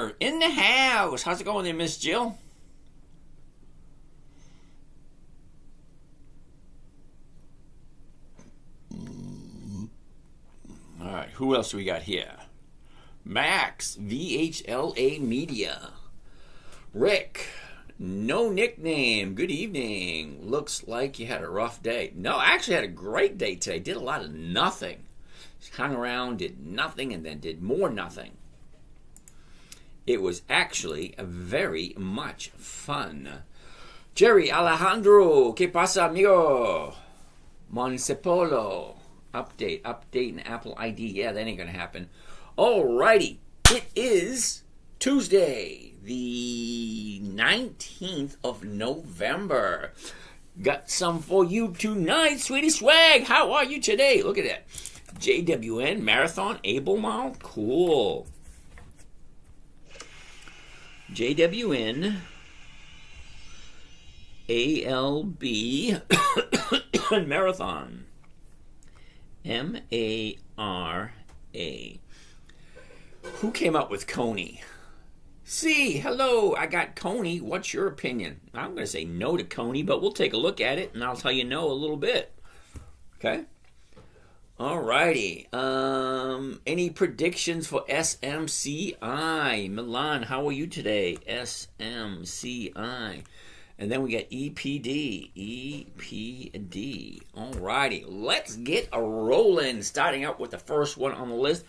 Turner in the house. How's it going there, Miss Jill? All right, who else do we got here? Max, VHLA Media. Rick, no nickname. Good evening. Looks like you had a rough day. No, I actually had a great day today. Did a lot of nothing. Just hung around, did nothing, and then did more nothing. It was actually very much fun. Jerry Alejandro, ¿qué pasa, amigo? Monsepolo. Update in Apple ID. Yeah, that ain't gonna happen. Alrighty. It is Tuesday, the 19th of November. Got some for you tonight, sweetie swag. How are you today? Look at that. JWN Marathon Able Mile. Cool. JWN ALB Marathon. MARA. Who came up with Coney? See, hello, I got Coney. What's your opinion? I'm going to say no to Coney, but we'll take a look at it, and I'll tell you no a little bit. Okay? Alrighty. Any predictions for SMCI? Milan, how are you today? SMCI. And then we got EPD. EPD. Alrighty. Let's get a rolling. Starting out with the first one on the list.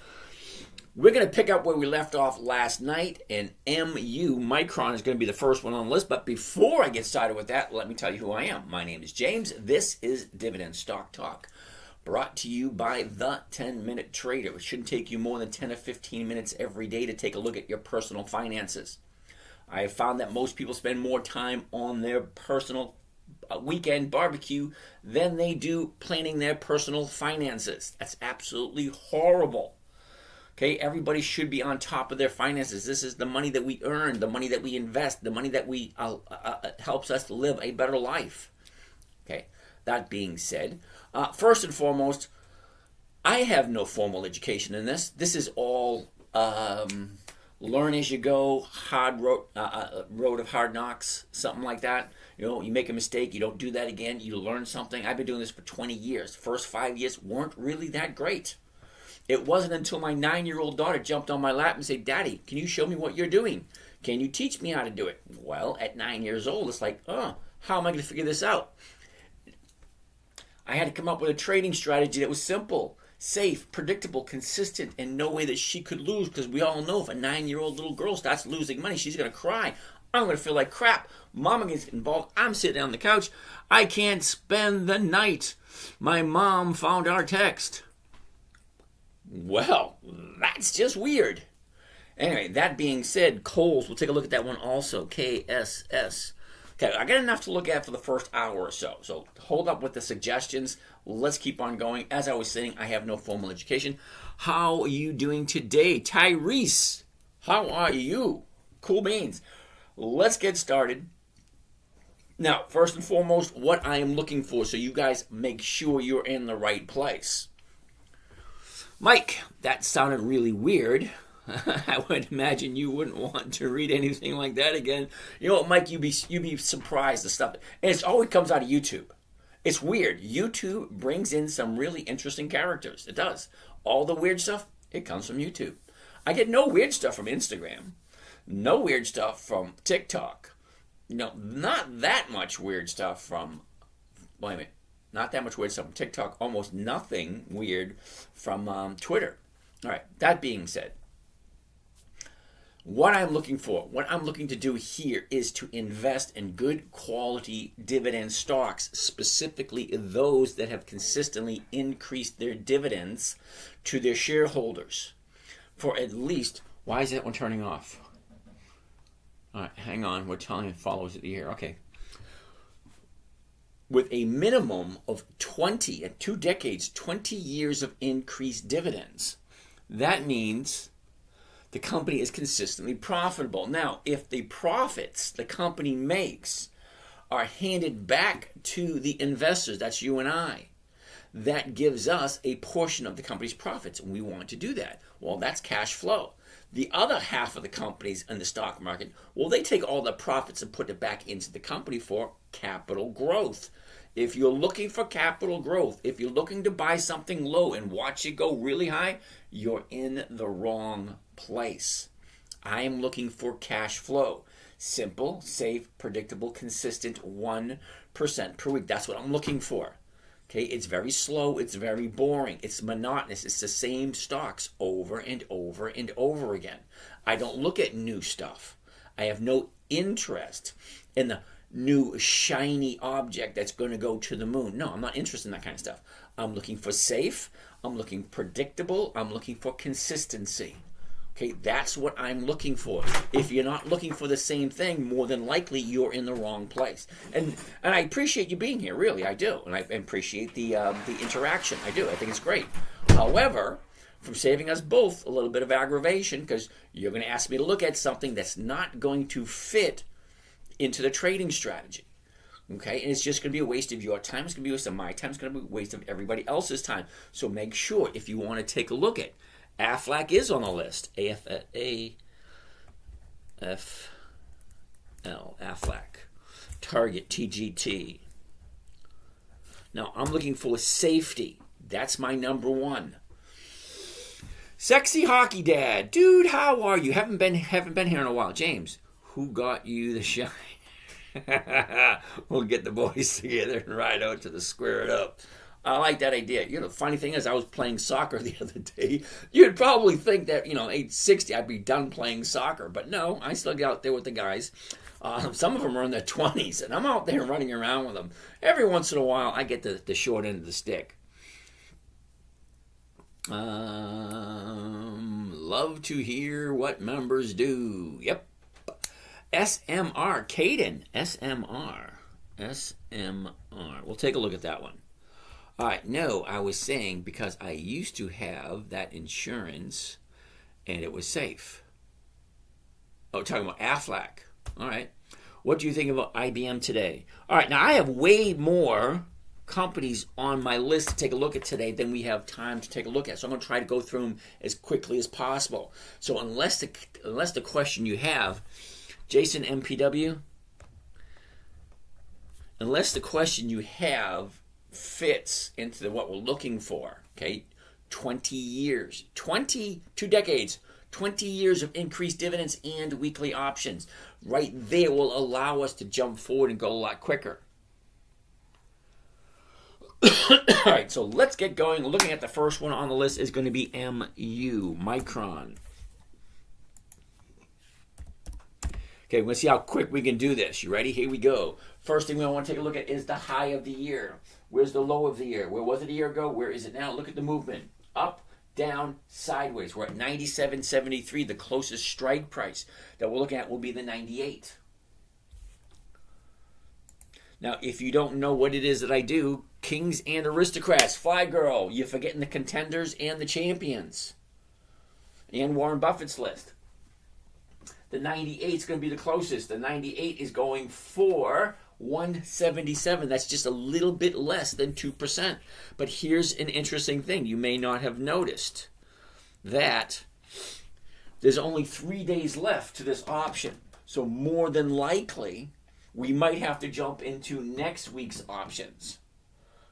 We're going to pick up where we left off last night. And MU Micron is going to be the first one on the list. But before I get started with that, let me tell you who I am. My name is James. This is Dividend Stock Talk. Brought to you by The 10-Minute Trader. It shouldn't take you more than 10 or 15 minutes every day to take a look at your personal finances. I have found that most people spend more time on their personal weekend barbecue than they do planning their personal finances. That's absolutely horrible. Okay, everybody should be on top of their finances. This is the money that we earn, the money that we invest, the money that we helps us live a better life. Okay, that being said, first and foremost, I have no formal education in this. This is all learn as you go, road of hard knocks, something like that. You know, you make a mistake, you don't do that again, you learn something. I've been doing this for 20 years. First 5 years weren't really that great. It wasn't until my 9-year-old daughter jumped on my lap and said, "Daddy, can you show me what you're doing? Can you teach me how to do it?" Well, at 9 years old, it's like, how am I going to figure this out? I had to come up with a trading strategy that was simple, safe, predictable, consistent, and no way that she could lose, because we all know if a 9-year-old little girl starts losing money, she's going to cry. I'm going to feel like crap. Mama gets involved. I'm sitting on the couch. I can't spend the night. My mom found our text. Well, that's just weird. Anyway, that being said, Kohl's, we'll take a look at that one also. KSS. Okay, I got enough to look at for the first hour or so. So hold up with the suggestions. Let's keep on going. As I was saying, I have no formal education. How are you doing today? Tyrese, how are you? Cool beans. Let's get started. Now, first and foremost, what I am looking for, so you guys make sure you're in the right place. Mike, that sounded really weird. I would imagine you wouldn't want to read anything like that again. You know what, Mike, you'd be surprised the stuff. And it always comes out of YouTube. It's weird. YouTube brings in some really interesting characters. It does. All the weird stuff, it comes from YouTube. I get no weird stuff from Instagram. No weird stuff from TikTok. You know, not that much weird stuff from, wait a minute. Not that much weird stuff from TikTok. Almost nothing weird from Twitter. All right, that being said, what I'm looking to do here is to invest in good quality dividend stocks, specifically those that have consistently increased their dividends to their shareholders for at least, why is that one turning off? All right, hang on, we're telling followers of the year, okay. With a minimum of 20 years of increased dividends. That means the company is consistently profitable. Now, if the profits the company makes are handed back to the investors, that's you and I, that gives us a portion of the company's profits, and we want to do that. Well, that's cash flow. The other half of the companies in the stock market, well, they take all the profits and put it back into the company for capital growth. If you're looking for capital growth, if you're looking to buy something low and watch it go really high, you're in the wrong place. I am looking for cash flow. Simple, safe, predictable, consistent, 1% per week. That's what I'm looking for. Okay, it's very slow, it's very boring, it's monotonous, it's the same stocks over and over and over again. I don't look at new stuff. I have no interest in the new shiny object that's going to go to the moon. No, I'm not interested in that kind of stuff. I'm looking for safe, I'm looking predictable, I'm looking for consistency. Okay, that's what I'm looking for. If you're not looking for the same thing, more than likely you're in the wrong place. And I appreciate you being here, really, I do. And I appreciate the interaction, I do. I think it's great. However, from saving us both a little bit of aggravation, because you're going to ask me to look at something that's not going to fit into the trading strategy. Okay, and it's just going to be a waste of your time. It's going to be a waste of my time. It's going to be a waste of everybody else's time. So make sure, if you want to take a look at Aflac is on the list. AFL, Aflac. Target, TGT. Now, I'm looking for safety. That's my number one. Sexy Hockey Dad. Dude, how are you? Haven't been here in a while. James, who got you the shine? We'll get the boys together and ride out to the Square It Up. I like that idea. You know, the funny thing is, I was playing soccer the other day. You'd probably think that, age 60, I'd be done playing soccer. But no, I still get out there with the guys. Some of them are in their 20s, and I'm out there running around with them. Every once in a while, I get the short end of the stick. Love to hear what members do. Yep. SMR. Caden. SMR. We'll take a look at that one. All right, no, I was saying because I used to have that insurance and it was safe. Oh, talking about Aflac. All right. What do you think about IBM today? All right, now I have way more companies on my list to take a look at today than we have time to take a look at. So I'm going to try to go through them as quickly as possible. So unless the question you have, Jason MPW, unless the question you have fits into what we're looking for, okay? 20 years, 2 decades, 20 years of increased dividends and weekly options. Right there will allow us to jump forward and go a lot quicker. All right, so let's get going. Looking at the first one on the list is going to be MU, Micron. Okay, we're going to see how quick we can do this. You ready? Here we go. First thing we want to take a look at is the high of the year. Where's the low of the year? Where was it a year ago? Where is it now? Look at the movement. Up, down, sideways. We're at 97.73. The closest strike price that we're looking at will be the 98. Now, if you don't know what it is that I do, Kings and Aristocrats, Fly Girl, you're forgetting the contenders and the champions. And Warren Buffett's list. The 98 is going to be the closest. The 98 is going for 177. That's just a little bit less than 2%. But here's an interesting thing. You may not have noticed that there's only 3 days left to this option. So more than likely, we might have to jump into next week's options.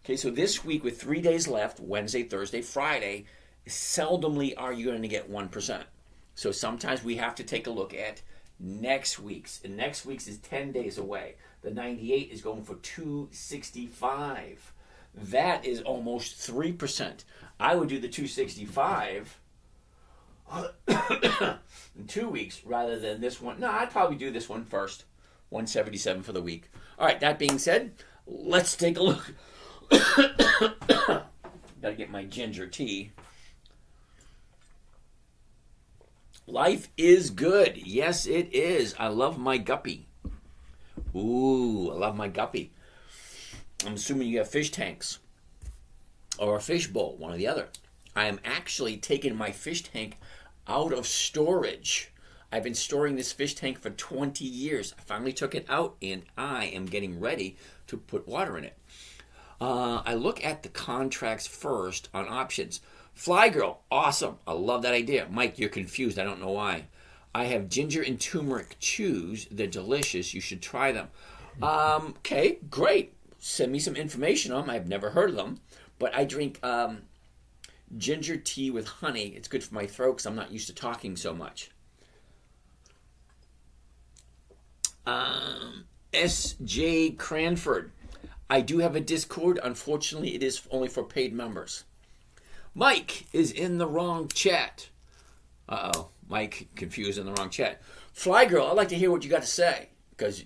Okay, so this week with 3 days left, Wednesday, Thursday, Friday, seldomly are you going to get 1%. So sometimes we have to take a look at next week's. And next week's is 10 days away. The 98 is going for 265. That is almost 3%. I would do the 265 in 2 weeks rather than this one. No, I'd probably do this one first. 177 for the week. All right, that being said, let's take a look. Got to get my ginger tea. Life is good. Yes, it is. I love my guppy. Ooh, I love my guppy. I'm assuming you have fish tanks or a fish bowl, one or the other. I am actually taking my fish tank out of storage. I've been storing this fish tank for 20 years. I finally took it out, and I am getting ready to put water in it. I look at the contracts first on options. Fly Girl, awesome. I love that idea. Mike, you're confused. I don't know why. I have ginger and turmeric chews. They're delicious. You should try them. Okay, great. Send me some information on them. I've never heard of them. But I drink ginger tea with honey. It's good for my throat because I'm not used to talking so much. S.J. Cranford. I do have a Discord. Unfortunately, it is only for paid members. Mike is in the wrong chat. Uh-oh. Mike confused in the wrong chat. Fly Girl, I'd like to hear what you got to say. Because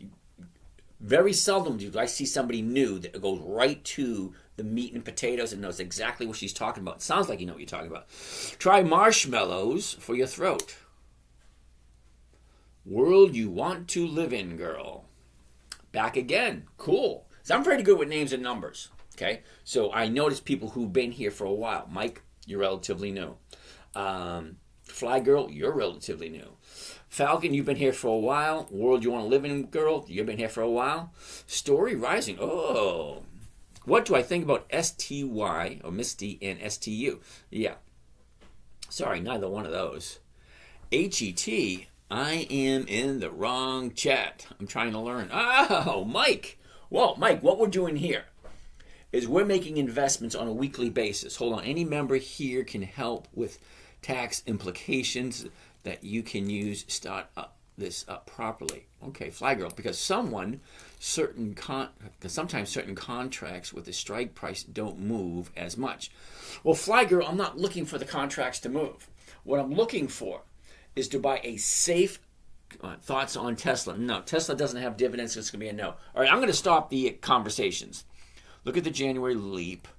very seldom do I see somebody new that goes right to the meat and potatoes and knows exactly what she's talking about. It sounds like you know what you're talking about. Try marshmallows for your throat. World you want to live in, girl. Back again. Cool. So I'm pretty good with names and numbers. Okay? So I notice people who've been here for a while. Mike, you're relatively new. Fly Girl, you're relatively new. Falcon, you've been here for a while. World you want to live in, girl, you've been here for a while. Story Rising, oh. What do I think about STY, or Misty, and STU? Yeah. Sorry, neither one of those. HET, I am in the wrong chat. I'm trying to learn. Oh, Mike. Well, Mike, what we're doing here is we're making investments on a weekly basis. Hold on. Any member here can help with tax implications that you can use start this up properly. Okay, Fly Girl, because sometimes certain contracts with the strike price don't move as much. Well, Fly Girl, I'm not looking for the contracts to move. What I'm looking for is to buy a safe thoughts on Tesla. No, Tesla doesn't have dividends, so it's going to be a no. All right, I'm going to stop the conversations. Look at the January leap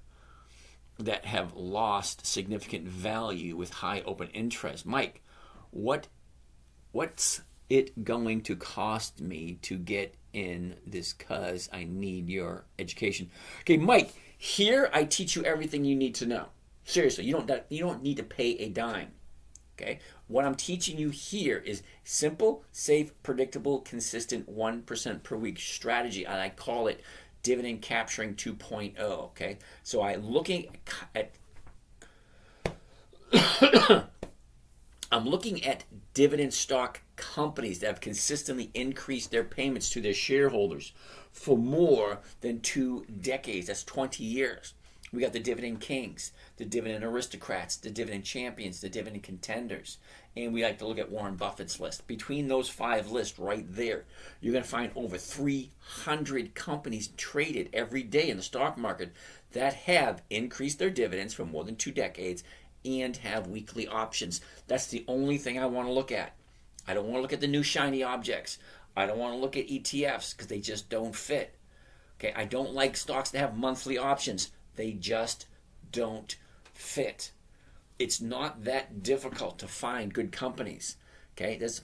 that have lost significant value with high open interest. Mike, what's it going to cost me to get in this cause I need your education? Okay, Mike, here I teach you everything you need to know. Seriously, you don't need to pay a dime. Okay? What I'm teaching you here is simple, safe, predictable, consistent 1% per week strategy, and I call it dividend capturing 2.0. Okay, so I'm looking at dividend stock companies that have consistently increased their payments to their shareholders for more than 2 decades. That's 20 years. We got the dividend kings, the dividend aristocrats, the dividend champions, the dividend contenders, and we like to look at Warren Buffett's list. Between those 5 lists right there, you're going to find over 300 companies traded every day in the stock market that have increased their dividends for more than 2 decades and have weekly options. That's the only thing I want to look at. I don't want to look at the new shiny objects. I don't want to look at ETFs because they just don't fit. Okay, I don't like stocks that have monthly options. They just don't fit. It's not that difficult to find good companies. Okay, there's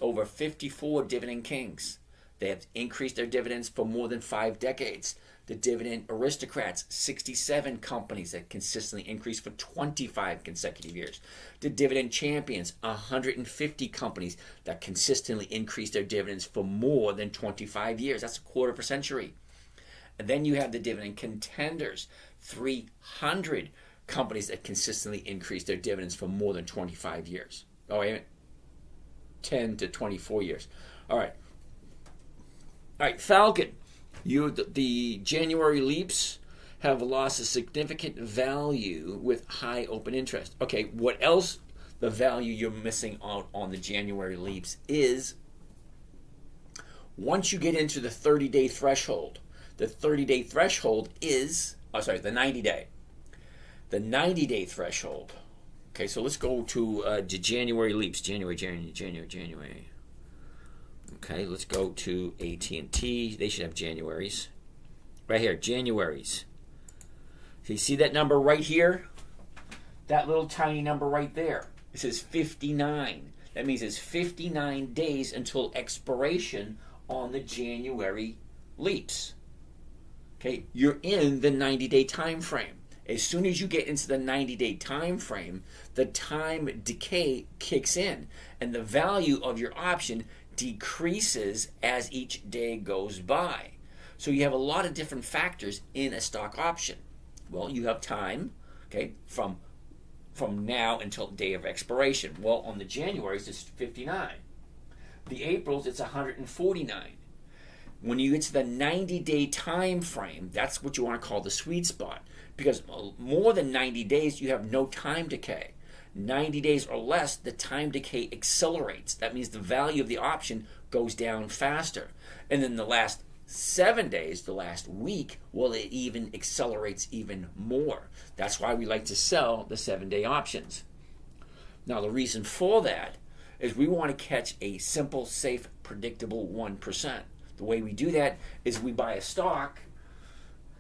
over 54 dividend kings. They have increased their dividends for more than 5 decades. The dividend aristocrats, 67 companies that consistently increase for 25 consecutive years. The dividend champions, 150 companies that consistently increase their dividends for more than 25 years. That's a quarter of a century. And then you have the dividend contenders, 300 companies that consistently increase their dividends for more than 25 years. Oh, wait a minute. 10 to 24 years. All right. All right, Falcon. The January leaps have lost a significant value with high open interest. Okay, what else the value you're missing out on the January leaps is once you get into the 30-day threshold. The 30-day threshold is, the 90-day. The 90-day threshold. Okay, so let's go to January leaps. January. Okay, let's go to AT&T. They should have Januaries. Right here, Januaries. So you see that number right here? That little tiny number right there. It says 59. That means it's 59 days until expiration on the January leaps. Okay, you're in the 90-day time frame. As soon as you get into the 90-day time frame, the time decay kicks in, and the value of your option decreases as each day goes by. So you have a lot of different factors in a stock option. Well, you have time, okay, from from now until the day of expiration. Well, on the January's, it's 59. The April's, it's 149. When you get to the 90-day time frame, that's what you want to call the sweet spot. Because more than 90 days, you have no time decay. 90 days or less, the time decay accelerates. That means the value of the option goes down faster. And then the last 7 days, the last week, well, it even accelerates even more. That's why we like to sell the 7-day options. Now, the reason for that is we want to catch a simple, safe, predictable 1%. The way we do that is we buy a stock,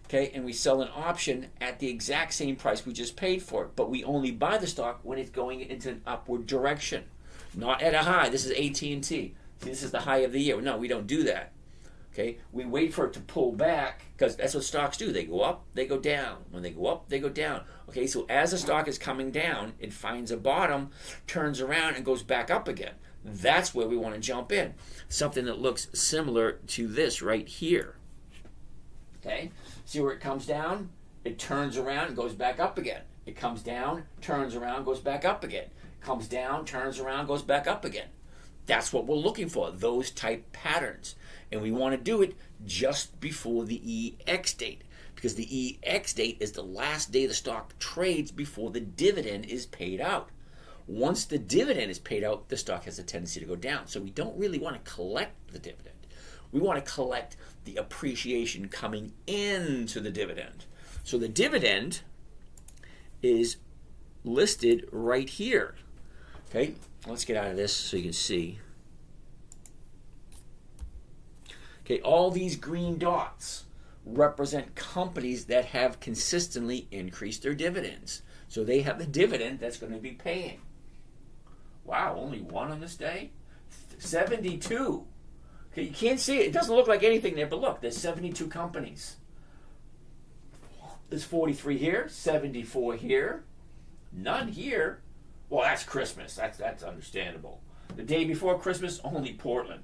okay, and we sell an option at the exact same price we just paid for it. But we only buy the stock when it's going into an upward direction, not at a high. This is AT&T. See, this is the high of the year. No, we don't do that. Okay, we wait for it to pull back because that's what stocks do. They go up, they go down. When they go up, they go down. Okay, so as the stock is coming down, it finds a bottom, turns around, and goes back up again. That's where we want to jump in. Something that looks similar to this right here. Okay, see where it comes down? It turns around and goes back up again. It comes down, turns around, goes back up again. Comes down, turns around, goes back up again. That's what we're looking for, those type patterns. And we want to do it just before the EX date, because the EX date is the last day the stock trades before the dividend is paid out. Once the dividend is paid out, the stock has a tendency to go down. So we don't really want to collect the dividend. We want to collect the appreciation coming into the dividend. So the dividend is listed right here. Okay, let's get out of this so you can see. Okay, all these green dots represent companies that have consistently increased their dividends. So they have the dividend that's going to be paying. Wow, only one on this day? 72. Okay, you can't see it. It doesn't look like anything there, but look, there's 72 companies. There's 43 here, 74 here, none here. Well, that's Christmas. That's understandable. The day before Christmas, only Portland.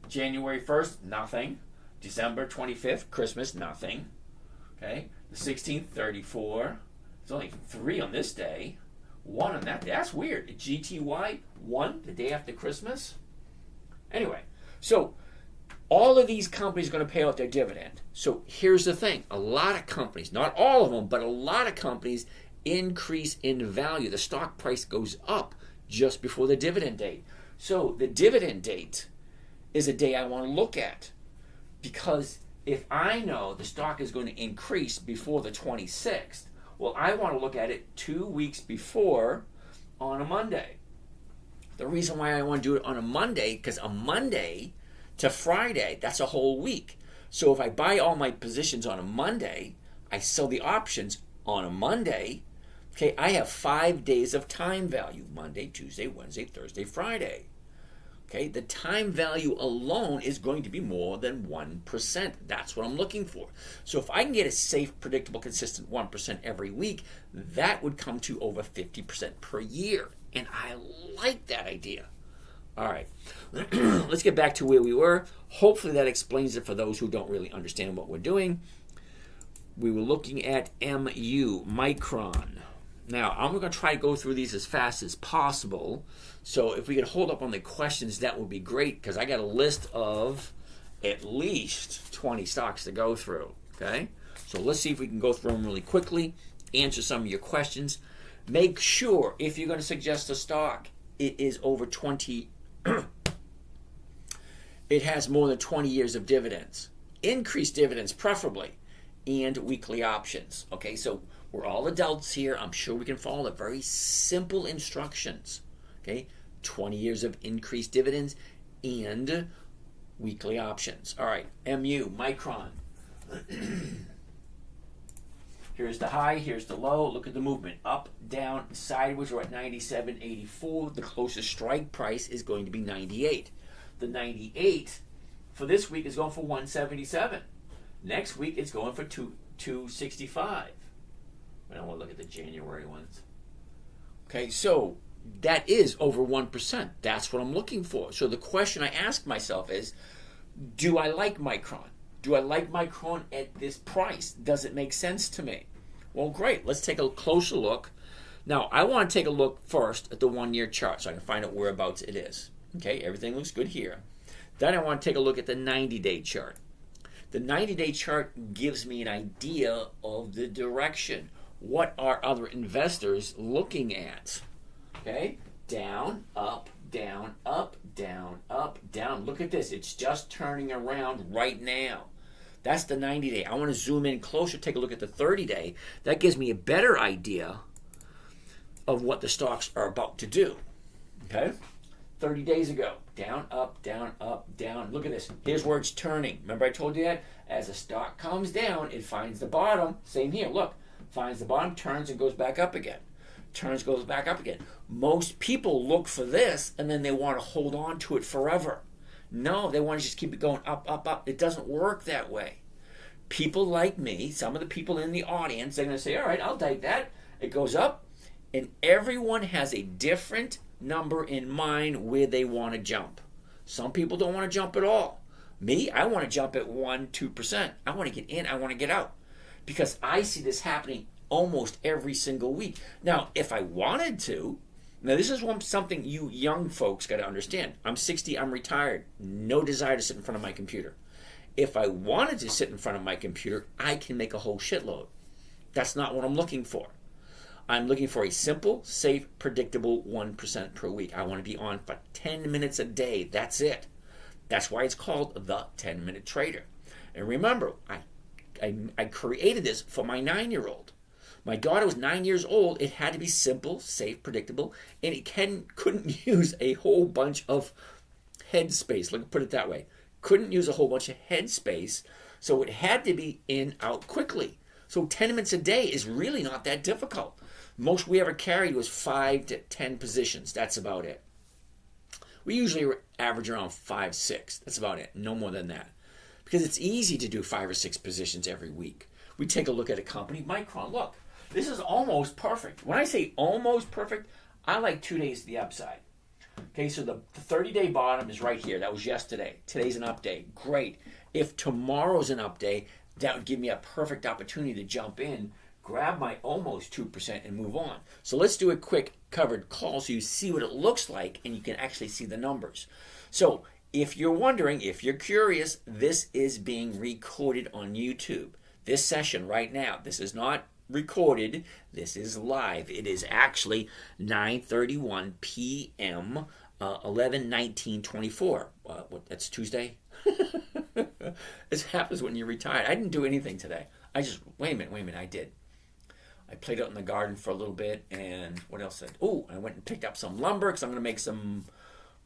January 1st, nothing. December 25th, Christmas, nothing. Okay, the 16th, 34. There's only 3 on this day. 1 on that day. That's weird. GTY, 1 the day after Christmas. Anyway, so all of these companies are going to pay out their dividend. So here's the thing. A lot of companies, not all of them, but a lot of companies increase in value. The stock price goes up just before the dividend date. So the dividend date is a day I want to look at, because if I know the stock is going to increase before the 26th, well, I want to look at it 2 weeks before on a Monday. The reason why I want to do it on a Monday, because a Monday to Friday, that's a whole week. So if I buy all my positions on a Monday, I sell the options on a Monday, okay, I have 5 days of time value: Monday, Tuesday, Wednesday, Thursday, Friday. Okay, the time value alone is going to be more than 1%. That's what I'm looking for. So if I can get a safe, predictable, consistent 1% every week, that would come to over 50% per year. And I like that idea. All right, let's get back to where we were. Hopefully that explains it for those who don't really understand what we're doing. We were looking at MU, Micron. Now, I'm going to try to go through these as fast as possible. So if we could hold up on the questions, that would be great, because I got a list of at least 20 stocks to go through. Okay? So let's see if we can go through them really quickly, answer some of your questions. Make sure, if you're going to suggest a stock, it is over 20. It has more than 20 years of dividends. Increased dividends, preferably, and weekly options. Okay, so we're all adults here. I'm sure we can follow the very simple instructions. Okay, 20 years of increased dividends and weekly options. All right, MU, Micron. Here's the high, here's the low. Look at the movement. Up, down, sideways. We're at 97.84. The closest strike price is going to be 98. The 98 for this week is going for 177. Next week it's going for 265. I want to look at the January ones. Okay, so that is over 1%. That's what I'm looking for. So the question I ask myself is, do I like Micron? Do I like Micron at this price? Does it make sense to me? Well, great. Let's take a closer look. Now, I want to take a look first at the 1-year chart so I can find out whereabouts it is. Okay, everything looks good here. Then I want to take a look at the 90-day chart. The 90-day chart gives me an idea of the direction. What are other investors looking at? Okay, down, up, down, up, down, up, down. Look at this. It's just turning around right now. That's the 90-day. I want to zoom in closer, take a look at the 30-day. That gives me a better idea of what the stocks are about to do. Okay? 30 days ago, down, up, down, up, down. Look at this. Here's where it's turning. Remember I told you that? As the stock comes down, it finds the bottom. Same here. Look. Finds the bottom, turns, and goes back up again. Turns, goes back up again. Most people look for this, and then they want to hold on to it forever. No, they want to just keep it going up, up, up. It doesn't work that way. People like me, some of the people in the audience, they're going to say, all right, I'll take that. It goes up, and everyone has a different number in mind where they want to jump. Some people don't want to jump at all. Me, I want to jump at 1%, 2%. I want to get in, I want to get out. Because I see this happening almost every single week. Now, if I wanted to, now this is something you young folks got to understand. I'm 60, I'm retired. No desire to sit in front of my computer. If I wanted to sit in front of my computer, I can make a whole shitload. That's not what I'm looking for. I'm looking for a simple, safe, predictable 1% per week. I want to be on for 10 minutes a day. That's it. That's why it's called the 10-minute trader. And remember, I created this for my 9-year-old. My daughter was 9 years old. It had to be simple, safe, predictable, and it couldn't use a whole bunch of head space. Let me put it that way. Couldn't use a whole bunch of head space, so it had to be in, out quickly. So 10 minutes a day is really not that difficult. Most we ever carried was 5 to 10 positions. That's about it. We usually average around 5, 6. That's about it. No more than that. Because it's easy to do 5 or 6 positions every week. We take a look at a company, Micron. Look, this is almost perfect. When I say almost perfect, I like 2 days to the upside. Okay, so the 30-day bottom is right here. That was yesterday. Today's an up day. Great. If tomorrow's an up day, that would give me a perfect opportunity to jump in, grab my almost 2% and move on. So let's do a quick covered call so you see what it looks like and you can actually see the numbers. So if you're wondering, if you're curious, this is being recorded on YouTube. This session right now, this is not recorded, this is live. It is actually 9:31 p.m., 11/19/24. That's Tuesday? This happens when you're retired. I didn't do anything today. Wait a minute, I did. I played out in the garden for a little bit, and what else? I went and picked up some lumber because I'm going to make some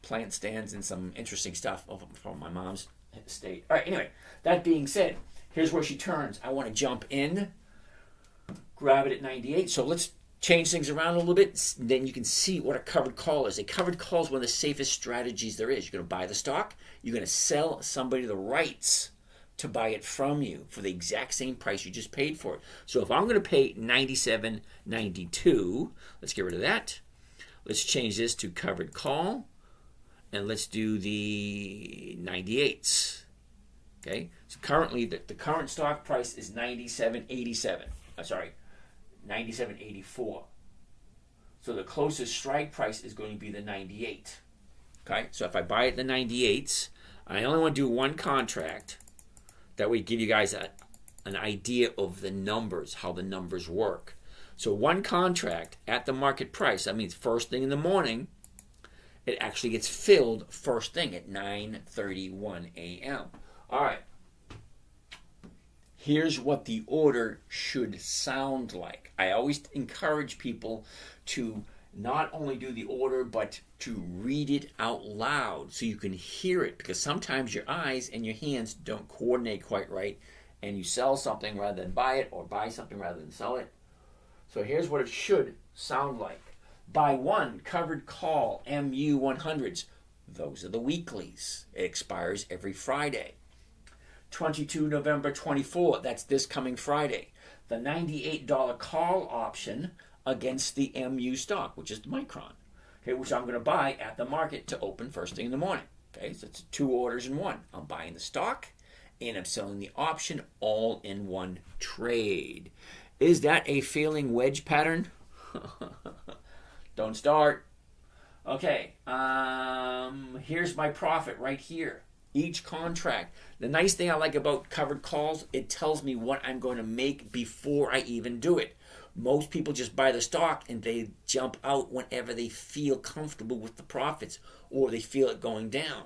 plant stands and some interesting stuff from my mom's estate. All right, anyway, that being said, here's where she turns. I want to jump in, grab it at 98. So let's change things around a little bit. Then you can see what a covered call is. A covered call is one of the safest strategies there is. You're going to buy the stock. You're going to sell somebody the rights to buy it from you for the exact same price you just paid for it. So if I'm going to pay $97.92, let's get rid of that. Let's change this to covered call, and let's do the 98s. Okay, so currently the current stock price is $97.87. Sorry, $97.84. So the closest strike price is going to be the 98. Okay, so if I buy it the 98s, I only want to do one contract. That way, give you guys an idea of the numbers, how the numbers work. So one contract at the market price, that means first thing in the morning, it actually gets filled first thing at 9:31 a.m. All right. Here's what the order should sound like. I always encourage people to not only do the order, but to read it out loud so you can hear it, because sometimes your eyes and your hands don't coordinate quite right, and you sell something rather than buy it, or buy something rather than sell it. So here's what it should sound like. Buy one, covered call, MU100s. Those are the weeklies. It expires every Friday. 22 November 24, that's this coming Friday. The $98 call option against the MU stock, which is Micron, okay, which I'm going to buy at the market to open first thing in the morning. Okay, so it's 2 orders in one. I'm buying the stock and I'm selling the option all in one trade. Is that a failing wedge pattern? Don't start. Okay, here's my profit right here. Each contract. The nice thing I like about covered calls, it tells me what I'm going to make before I even do it. Most people just buy the stock and they jump out whenever they feel comfortable with the profits or they feel it going down.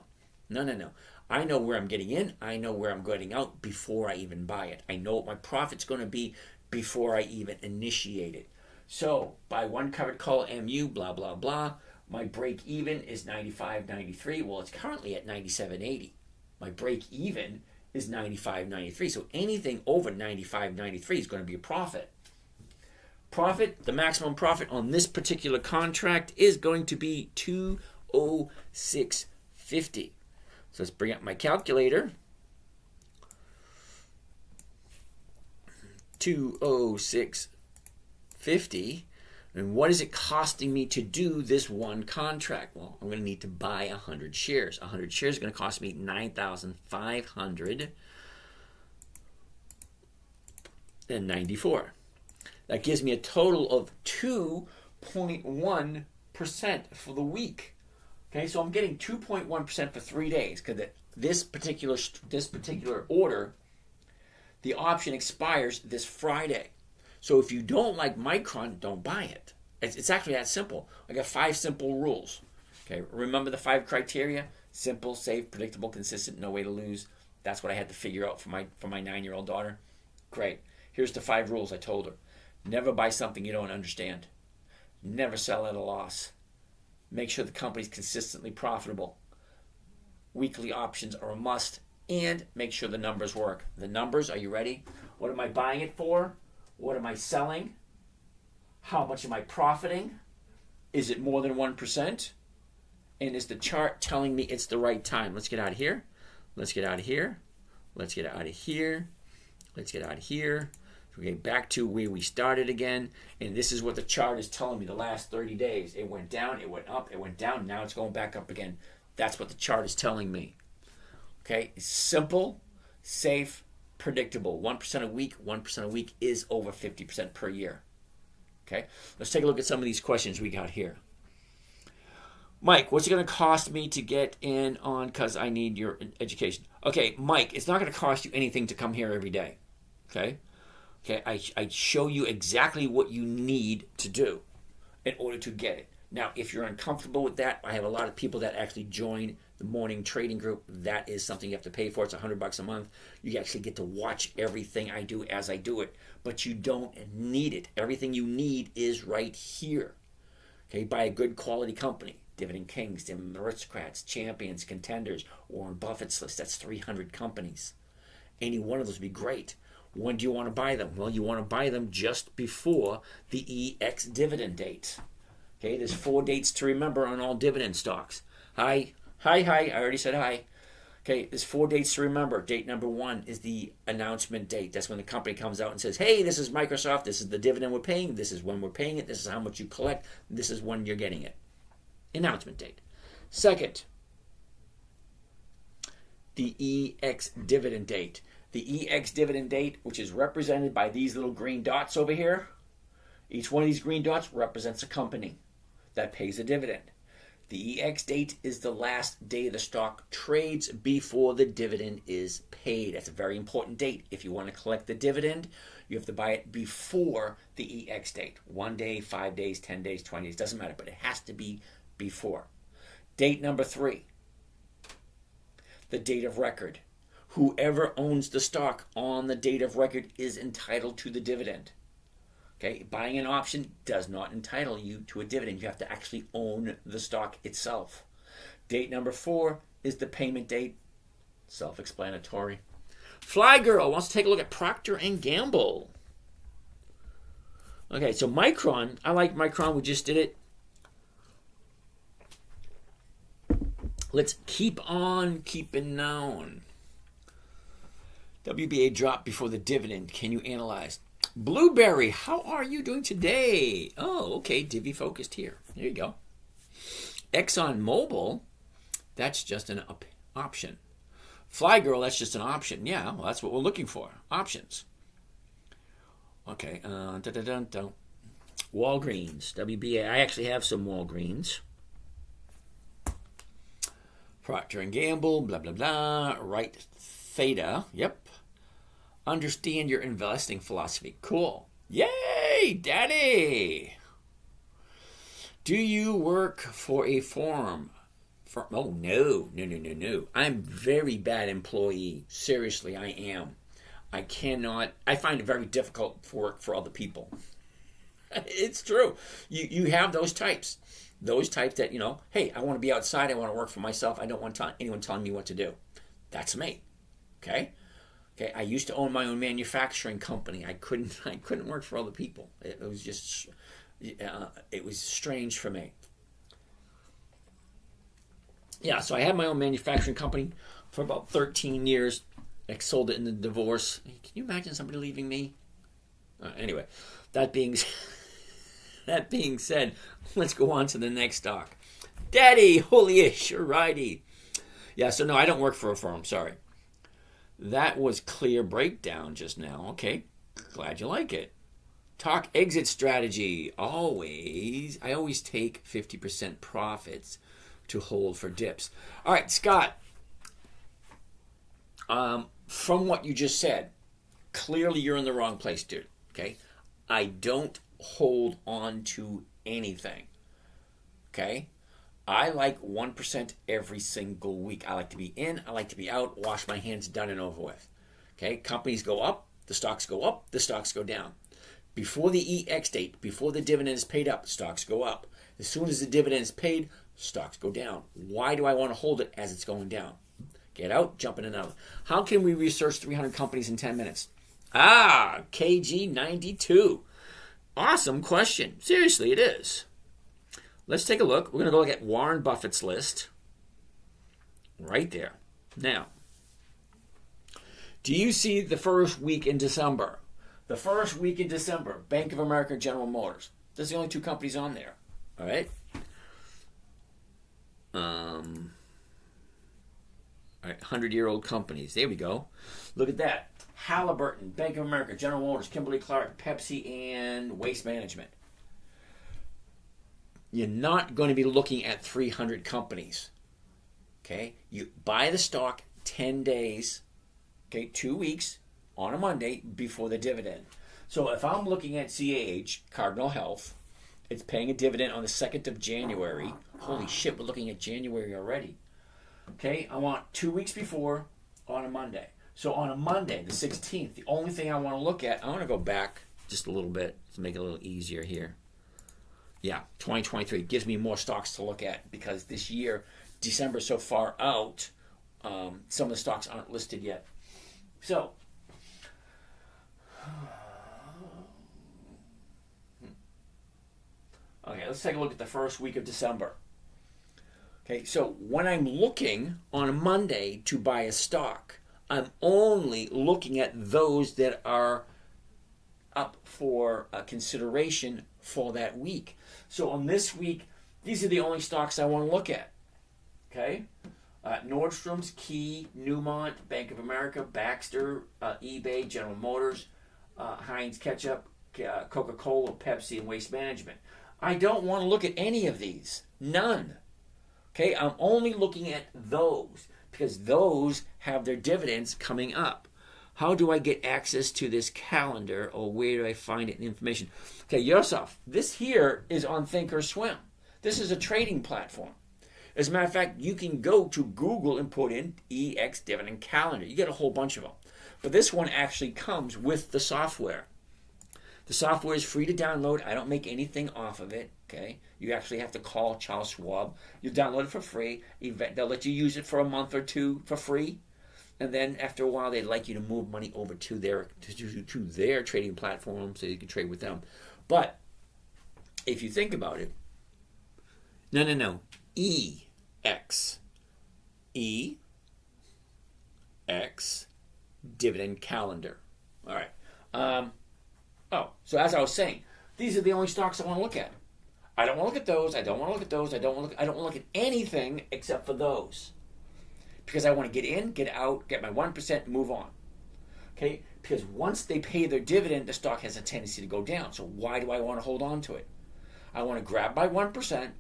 No. I know where I'm getting in. I know where I'm getting out before I even buy it. I know what my profit's going to be before I even initiate it. So, buy one covered call MU, blah, blah, blah. My break even is 95.93. Well, it's currently at 97.80. My break even is 95.93. So anything over 95.93 is going to be a profit. Profit, the maximum profit on this particular contract is going to be 206.50. So let's bring up my calculator. 206.50. And what is it costing me to do this one contract? Well, I'm going to need to buy 100 shares. 100 shares is going to cost me $9,594. That gives me a total of 2.1% for the week. Okay, so I'm getting 2.1% for 3 days because this particular order, the option expires this Friday. So if you don't like Micron, don't buy it. It's actually that simple. I got 5 simple rules. Okay, remember the 5 criteria? Simple, safe, predictable, consistent, no way to lose. That's what I had to figure out for my 9-year-old daughter. Great. Here's the 5 rules I told her. Never buy something you don't understand. Never sell at a loss. Make sure the company's consistently profitable. Weekly options are a must. And make sure the numbers work. The numbers, are you ready? What am I buying it for? What am I selling? How much am I profiting? Is it more than 1%? And is the chart telling me it's the right time? Let's get out of here. Let's get out of here. Let's get out of here. Let's get out of here. Okay, back to where we started again. And this is what the chart is telling me the last 30 days. It went down, it went up, it went down. Now it's going back up again. That's what the chart is telling me. Okay, it's simple, safe, predictable. 1% a week, 1% a week is over 50% per year. Okay, let's take a look at some of these questions we got here. Mike, what's it going to cost me to get in on because I need your education? Okay, Mike, it's not going to cost you anything to come here every day. Okay, I show you exactly what you need to do in order to get it. Now, if you're uncomfortable with that, I have a lot of people that actually join the morning trading group. That is something you have to pay for. It's $100 a month. You actually get to watch everything I do as I do it, but you don't need it. Everything you need is right here. Okay, buy a good quality company. Dividend Kings, Dividend Aristocrats, Champions, Contenders, Warren Buffett's list. That's 300 companies. Any one of those would be great. When do you want to buy them? Well, you want to buy them just before the EX dividend date. Okay, there's 4 dates to remember on all dividend stocks. Hi. I already said hi. Okay, there's 4 dates to remember. Date number 1 is the announcement date. That's when the company comes out and says, hey, this is Microsoft. This is the dividend we're paying. This is when we're paying it. This is how much you collect. This is when you're getting it. Announcement date. Second, the EX dividend date. The EX dividend date, which is represented by these little green dots over here. Each one of these green dots represents a company that pays a dividend. The EX date is the last day the stock trades before the dividend is paid. That's a very important date. If you want to collect the dividend, you have to buy it before the EX date. 1 day, 5 days, 10 days, 20 days, doesn't matter, but it has to be before. Date number 3, the date of record. Whoever owns the stock on the date of record is entitled to the dividend. Okay, buying an option does not entitle you to a dividend. You have to actually own the stock itself. Date number 4 is the payment date. Self-explanatory. Fly Girl wants to take a look at Procter & Gamble. Okay, so Micron. I like Micron. We just did it. Let's keep on keeping on. WBA dropped before the dividend. Can you analyze? Blueberry, how are you doing today? Oh, okay, Divi focused here. There you go. Exxon Mobil, that's just an option. Fly Girl, that's just an option. Yeah, well, that's what we're looking for. Options. Okay. Walgreens, WBA. I actually have some Walgreens. Procter & Gamble, blah, blah, blah. Right Theta, yep. Understand your investing philosophy. Cool. Yay, Daddy! Do you work for a firm? Oh, no. I'm very bad employee. Seriously, I am. I find it very difficult to work for other people. It's true. You have those types. Those types that, hey, I want to be outside. I want to work for myself. I don't want anyone telling me what to do. That's me. Okay? I used to own my own manufacturing company. I couldn't work for other people. It was just, it was strange for me. Yeah, so I had my own manufacturing company for about 13 years. I sold it in the divorce. Can you imagine somebody leaving me? Anyway, that being said, let's go on to the next stock. Daddy, holy-ish, righty. Yeah, so no, I don't work for a firm, sorry. That was clear breakdown just now. Okay, glad you like it. Talk exit strategy. I always take 50% profits to hold for dips. All right, Scott. From what you just said, clearly you're in the wrong place, dude. Okay? I don't hold on to anything. Okay? I like 1% every single week. I like to be in, I like to be out, wash my hands, done and over with. Okay? Companies go up, the stocks go up, the stocks go down. Before the EX date, before the dividend is paid up, stocks go up. As soon as the dividend is paid, stocks go down. Why do I want to hold it as it's going down? Get out, jump in and out. How can we research 300 companies in 10 minutes? KG92. Awesome question. Seriously, it is. Let's take a look. We're going to go look at Warren Buffett's list. Right there. Now, do you see the first week in December? The first week in December, Bank of America, General Motors. There's the only two companies on there. All right? All right, 100-year-old companies. There we go. Look at that. Halliburton, Bank of America, General Motors, Kimberly-Clark, Pepsi, and Waste Management. You're not going to be looking at 300 companies. Okay? You buy the stock 10 days, 2 weeks, on a Monday before the dividend. So if I'm looking at CAH, Cardinal Health, it's paying a dividend on the 2nd of January. Holy shit, we're looking at January already. Okay, I want 2 weeks before on a Monday. So on a Monday, the 16th, the only thing I want to look at, I want to go back just a little bit to make it a little easier here. Yeah, 2023 gives me more stocks to look at because this year, December is so far out, some of the stocks aren't listed yet. So, okay, let's take a look at the first week of December. Okay, so when I'm looking on a Monday to buy a stock, I'm only looking at those that are up for consideration for that week. So on this week, these are the only stocks I want to look at. Okay? Nordstrom's, Key, Newmont, Bank of America, Baxter, eBay, General Motors, Heinz Ketchup, Coca-Cola, Pepsi, and Waste Management. I don't want to look at any of these. None. Okay, I'm only looking at those because those have their dividends coming up. How do I get access to this calendar, or where do I find it in information? Okay, Yosef, this here is on Thinkorswim. This is a trading platform. As a matter of fact, you can go to Google and put in EX Dividend Calendar. You get a whole bunch of them. But this one actually comes with the software. The software is free to download. I don't make anything off of it. Okay, you actually have to call Charles Schwab. You download it for free. They'll let you use it for a month or two for free, and then after a while, they'd like you to move money over to their trading platform so you can trade with them. But if you think about it, no, EX Dividend Calendar. All right. So as I was saying, these are the only stocks I want to look at. I don't want to look at those. I don't want to look at those. I don't want to look at anything except for those. Because I want to get in, get out, get my 1%, move on. Okay? Because once they pay their dividend, the stock has a tendency to go down. So why do I want to hold on to it? I want to grab my 1%.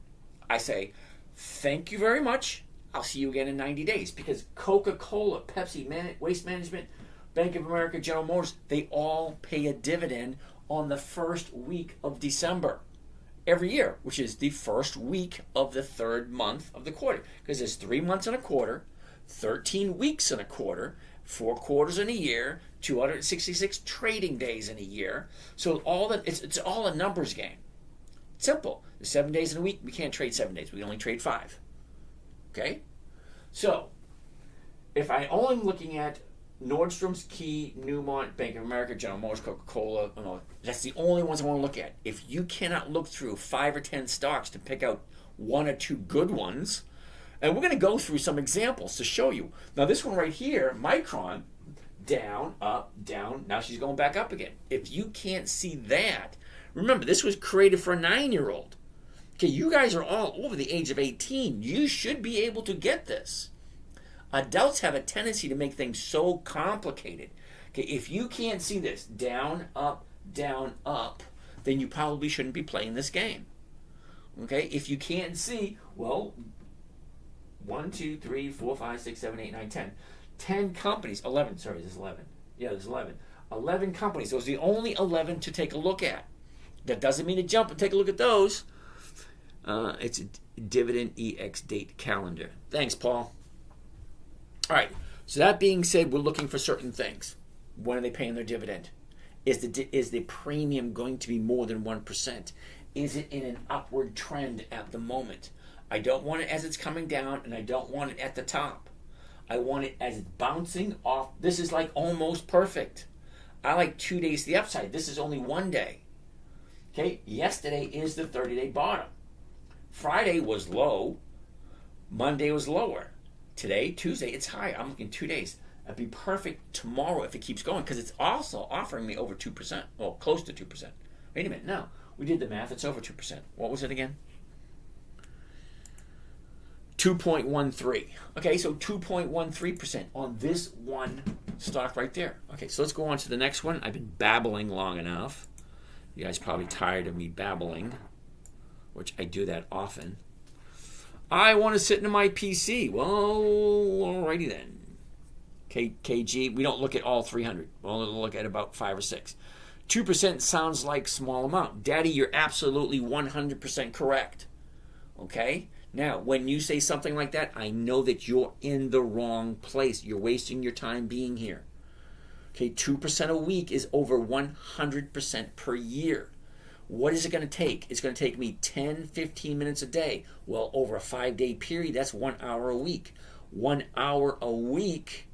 I say, thank you very much. I'll see you again in 90 days. Because Coca-Cola, Pepsi, Waste Management, Bank of America, General Motors, they all pay a dividend on the first week of December every year, which is the first week of the third month of the quarter. Because there's 3 months in a quarter, 13 weeks in a quarter, 4 quarters in a year, 266 trading days in a year. So it's all a numbers game. Simple. There's 7 days in a week. We can't trade 7 days. We only trade 5. Okay? So, if I only am looking at Nordstrom's, Key, Newmont, Bank of America, General Motors, Coca-Cola, that's the only ones I want to look at. If you cannot look through 5 or 10 stocks to pick out 1 or 2 good ones, and we're going to go through some examples to show you. Now, this one right here, Micron, down, up, down. Now she's going back up again. If you can't see that, remember, this was created for a 9-year-old. Okay, you guys are all over the age of 18. You should be able to get this. Adults have a tendency to make things so complicated. Okay, if you can't see this, down, up, then you probably shouldn't be playing this game. Okay, if you can't see, well, 1, 2, 3, 4, 5, 6, 7, 8, 9, 10. 10 companies, 11, sorry, there's 11. Yeah, there's 11. 11 companies. Those are the only 11 to take a look at. That doesn't mean to jump and take a look at those. It's a dividend EX date calendar. Thanks, Paul. All right, so that being said, we're looking for certain things. When are they paying their dividend? Is the premium going to be more than 1%? Is it in an upward trend at the moment? I don't want it as it's coming down, and I don't want it at the top. I want it as it's bouncing off. This is like almost perfect. I like 2 days to the upside. This is only 1 day. Okay, yesterday is the 30-day bottom. Friday was low. Monday was lower. Today, Tuesday, it's high. I'm looking 2 days. It'd be perfect tomorrow if it keeps going, because it's also offering me over 2%. Well, close to 2%. Wait a minute. No, we did the math. It's over 2%. What was it again? 2.13. Okay, so 2.13% on this one stock right there. Okay, so let's go on to the next one. I've been babbling long enough. You guys probably tired of me babbling, which I do that often. I want to sit in my PC. Well, alrighty then. KG, we don't look at all 300. We'll only look at about 5 or 6. 2% sounds like small amount. Daddy, you're absolutely 100% correct. Okay? Now, when you say something like that, I know that you're in the wrong place. You're wasting your time being here. Okay, 2% a week is over 100% per year. What is it going to take? It's going to take me 10, 15 minutes a day. Well, over a 5-day period, that's 1 hour a week. 1 hour a week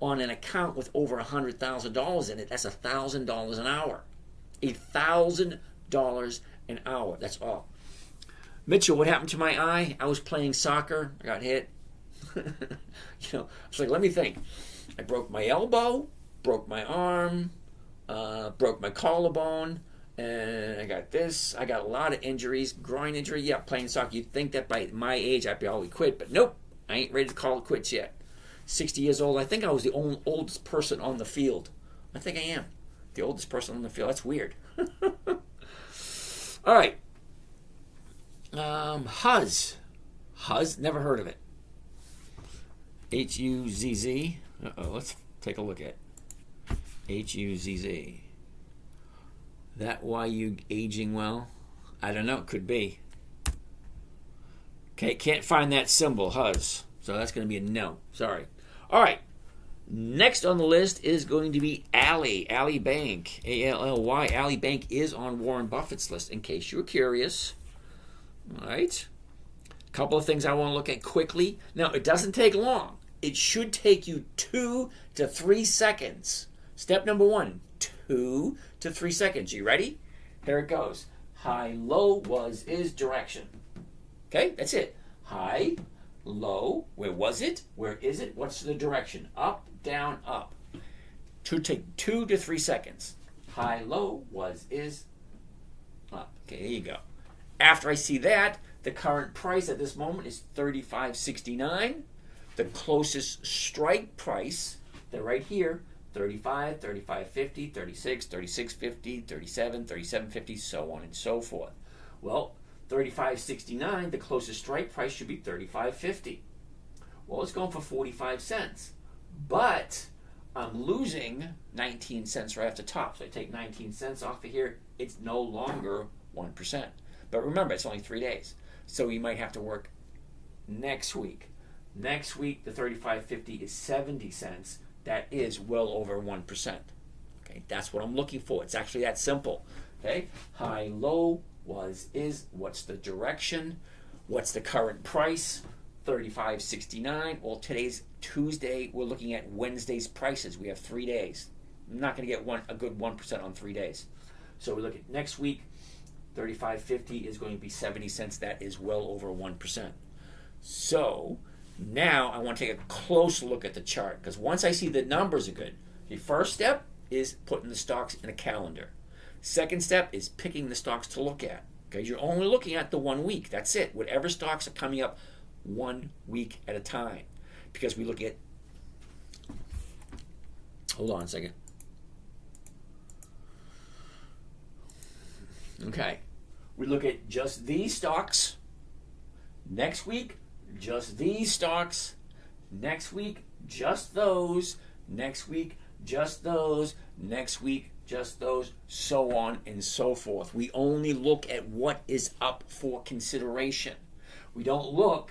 on an account with over $100,000 in it, that's $1,000 an hour. $1,000 an hour, that's all. Mitchell, what happened to my eye? I was playing soccer. I got hit. It's like, let me think. I broke my elbow, broke my arm, broke my collarbone, and I got this. I got a lot of injuries. Groin injury, yeah, playing soccer. You'd think that by my age I'd be already quit, but nope. I ain't ready to call it quits yet. 60 years old. I think I was the oldest person on the field. I think I am. The oldest person on the field. That's weird. All right. Huzz. Huzz, never heard of it. H-U-Z-Z. Let's take a look at H-U-Z-Z. That why you aging well? I don't know. Could be. Okay, can't find that symbol, Huzz. So that's going to be a no. Sorry. All right. Next on the list is going to be Ally Bank. A-L-L-Y. Ally Bank is on Warren Buffett's list, in case you're curious. All right. A couple of things I want to look at quickly. Now, it doesn't take long. It should take you 2 to 3 seconds. Step number 1, 2 to 3 seconds. You ready? Here it goes. High, low, was, is, direction. Okay, that's it. High, low, where was it? Where is it? What's the direction? Up, down, up. Take 2 to 3 seconds. High, low, was, is, up. Okay, there you go. After I see that, the current price at this moment is $35.69. The closest strike price, they're right here, $35, $35.50, $36, $36.50, $37, $37.50, so on and so forth. Well, $35.69, the closest strike price should be $35.50. Well, it's going for 45 cents. But I'm losing 19 cents right off the top. So I take 19 cents off of here. It's no longer 1%. But remember, it's only 3 days. So you might have to work next week. Next week, the $35.50 is 70 cents. That is well over 1%. Okay, that's what I'm looking for. It's actually that simple. Okay, high, low, was, is, what's the direction? What's the current price? $35.69. Well, today's Tuesday. We're looking at Wednesday's prices. We have 3 days. I'm not going to get a good 1% on 3 days. So we look at next week. $35.50 is going to be 70 cents. That is well over 1%. So now I want to take a close look at the chart, because once I see the numbers are good, the first step is putting the stocks in a calendar. Second step is picking the stocks to look at. Okay, you're only looking at the 1 week. That's it. Whatever stocks are coming up 1 week at a time. Because we look at, hold on a second. Okay, we look at just these stocks. Next week, just these stocks. Next week, just those. Next week, just those. Next week, just those. So on and so forth. We only look at what is up for consideration. We don't look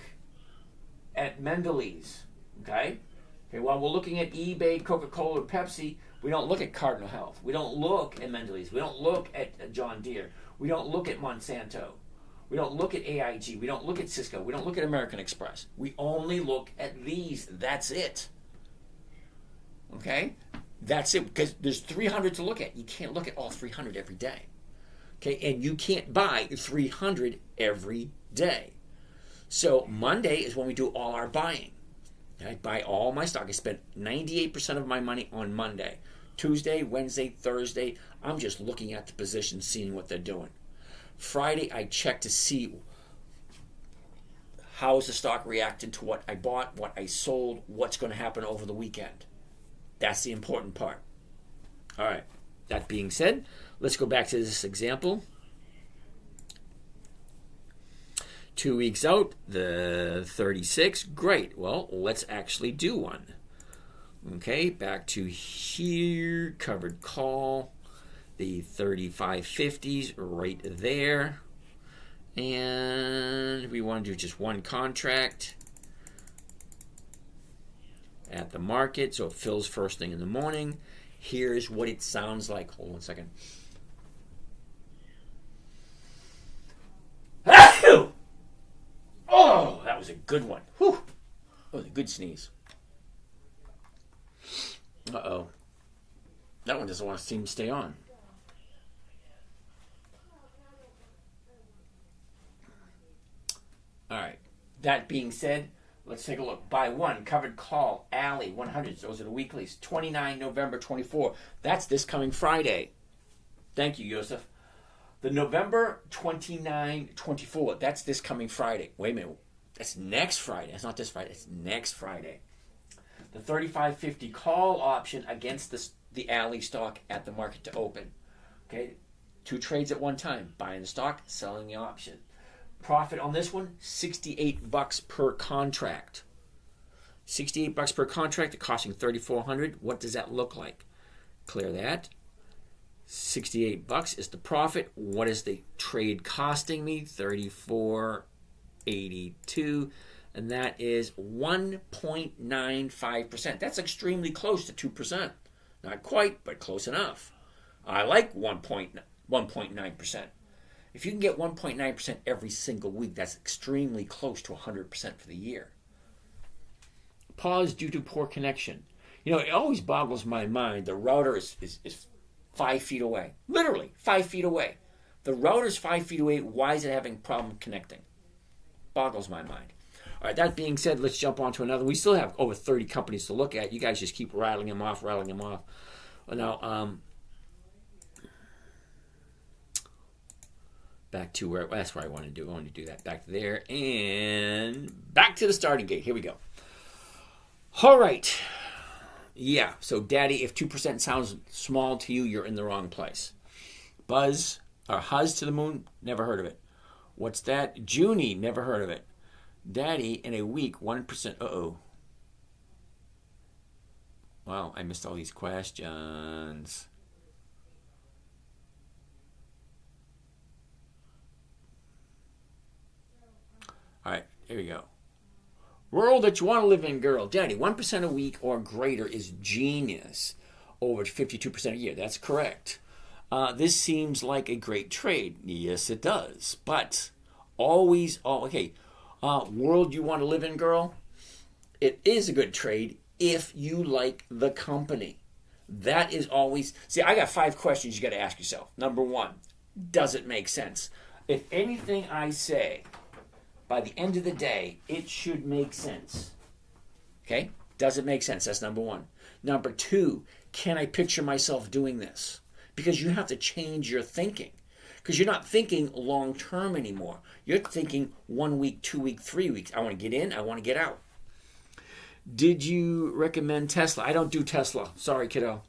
at Mendeley's. Okay, while we're looking at eBay, Coca-Cola, Pepsi, we don't look at Cardinal Health. We don't look at Mendeley's. We don't look at John Deere. We don't look at Monsanto. We don't look at AIG. We don't look at Cisco. We don't look at American Express. We only look at these. That's it. Okay? That's it. Because there's 300 to look at. You can't look at all 300 every day. Okay? And you can't buy 300 every day. So Monday is when we do all our buying. I buy all my stock. I spend 98% of my money on Monday. Tuesday, Wednesday, Thursday, I'm just looking at the positions, seeing what they're doing. Friday, I check to see how is the stock reacting to what I bought, what I sold, what's going to happen over the weekend. That's the important part. All right. That being said, let's go back to this example. 2 weeks out, the 36. Great. Well, let's actually do one. Okay, back to here. Covered call. The 35.50s right there. And we want to do just one contract at the market, so it fills first thing in the morning. Here's what it sounds like. Hold on 1 second. Oh, that was a good one. Whew. That was a good sneeze. Uh-oh. That one doesn't want to seem to stay on. All right. That being said, let's take a look. Buy one, covered call, alley, 100s. Those are the weeklies. 29 November 24. That's this coming Friday. Thank you, Joseph. The November 29, 24. That's this coming Friday. Wait a minute. That's next Friday. That's not this Friday. It's next Friday. The 35.50 call option against the alley stock at the market to open. Okay, 2 trades at one time. Buying the stock, selling the option. Profit on this one, $68 per contract. $68 per contract, it costing $3,400. What does that look like? Clear that. $68 is the profit. What is the trade costing me? $34.82, and that is 1.95%. That's extremely close to 2%. Not quite, but close enough. I like 1.9%. If you can get 1.9% every single week, that's extremely close to 100% for the year. Pause due to poor connection. You know, it always boggles my mind. The router is 5 feet away. Literally 5 feet away. The router's 5 feet away. Why is it having a problem connecting? Boggles my mind. All right, that being said, let's jump on to another. We still have over 30 companies to look at. You guys just keep rattling them off. Now, back to where, that's where I want to do. I want to do that back there and back to the starting gate. Here we go. All right. Yeah, so Daddy, if 2% sounds small to you, you're in the wrong place. Buzz, or Huzz to the moon, never heard of it. What's that? Junie, never heard of it. Daddy, in a week, 1%. Uh-oh. Wow, I missed all these questions. All right, here we go. World that you want to live in, girl. Daddy, 1% a week or greater is genius. Over 52% a year. That's correct. This seems like a great trade. Yes, it does. But always, world you want to live in, girl. It is a good trade if you like the company. That is always. See, I got 5 questions you got to ask yourself. Number 1, does it make sense? If anything I say, by the end of the day, it should make sense. Okay? Does it make sense? That's number 1. Number 2, can I picture myself doing this? Because you have to change your thinking. Because you're not thinking long term anymore. You're thinking 1 week, 2 week, 3 weeks. I want to get in, I want to get out. Did you recommend Tesla? I don't do Tesla. Sorry, kiddo.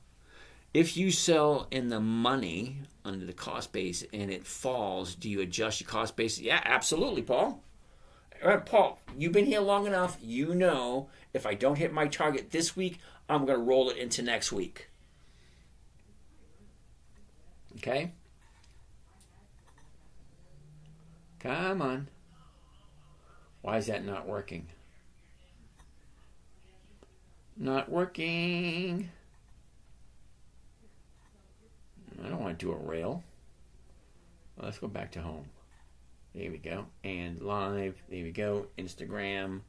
If you sell in the money under the cost base and it falls, do you adjust your cost base? Yeah, absolutely, Paul. All right, Paul, you've been here long enough. You know if I don't hit my target this week, I'm going to roll it into next week. Okay? Come on. Why is that not working? Not working. I don't want to do a rail. Well, let's go back to home. There we go. And live. There we go. Instagram.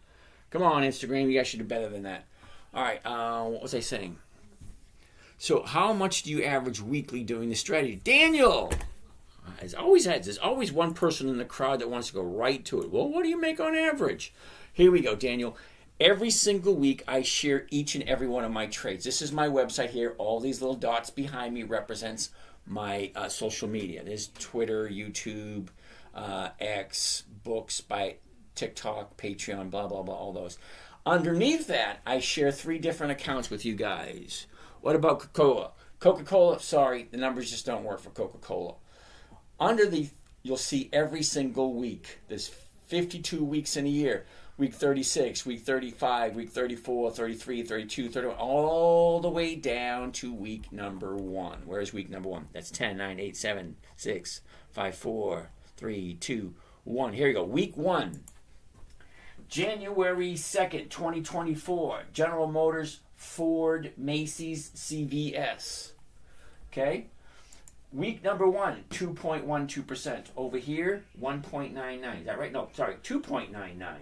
Come on, Instagram. You guys should do better than that. All right. What was I saying? So how much do you average weekly doing the strategy? Daniel! There's always one person in the crowd that wants to go right to it. Well, what do you make on average? Here we go, Daniel. Every single week, I share each and every one of my trades. This is my website here. All these little dots behind me represents my social media. There's Twitter, YouTube, X, books by TikTok, Patreon, blah, blah, blah, all those. Underneath that, I share 3 different accounts with you guys. What about Coca-Cola? Coca-Cola, sorry, the numbers just don't work for Coca-Cola. You'll see every single week. There's 52 weeks in a year. Week 36, week 35, week 34, 33, 32, 31, all the way down to week number 1. Where's week number 1? That's 10, 9, 8, 7, 6, 5, 4, 3, 2, 1. Here you go. Week 1. January 2nd, 2024. General Motors, Ford, Macy's, CVS. Okay? Week number 1, 2.12%. Over here, 1.99. Is that right? No, sorry, 2.99.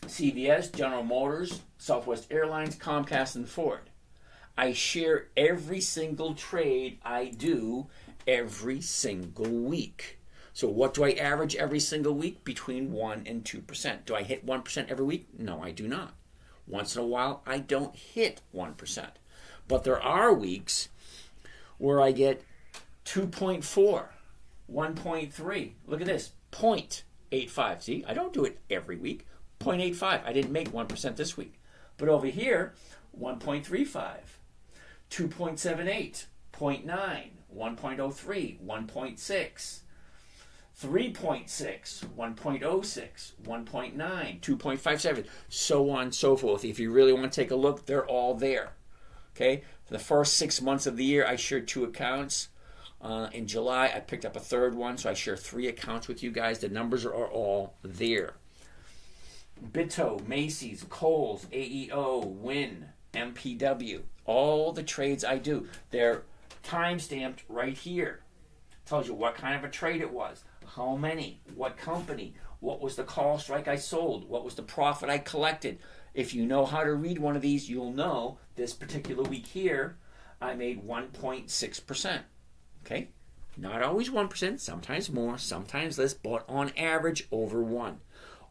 CVS, General Motors, Southwest Airlines, Comcast, and Ford. I share every single trade I do every single week. So what do I average every single week? Between 1 and 2%. Do I hit 1% every week? No, I do not. Once in a while, I don't hit 1%. But there are weeks where I get 2.4, 1.3. Look at this, 0.85. See, I don't do it every week. 0.85. I didn't make 1% this week. But over here, 1.35, 2.78, 0.9, 1.03, 1.6, 3.6, 1.06, 1.9, 2.57, so on and so forth. If you really want to take a look, they're all there. Okay? For the first 6 months of the year, I shared 2 accounts. In July, I picked up a 3rd one, so I share 3 accounts with you guys. The numbers are all there. Bitto, Macy's, Kohl's, AEO, Win, MPW. All the trades I do, they're time-stamped right here. Tells you what kind of a trade it was, how many, what company, what was the call strike I sold, what was the profit I collected. If you know how to read one of these, you'll know this particular week here, I made 1.6%. Okay? Not always 1%, sometimes more, sometimes less, but on average, over 1.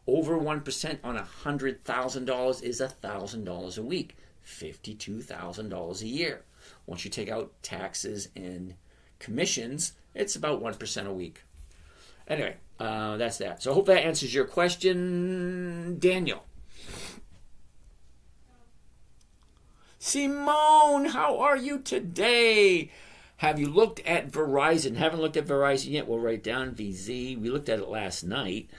Over 1% on $100,000 is $1,000 a week, $52,000 a year. Once you take out taxes and commissions, it's about 1% a week. Anyway, that's that. So I hope that answers your question, Daniel. Simone, how are you today? Have you looked at Verizon? Haven't looked at Verizon yet? We'll write down VZ. We looked at it last night.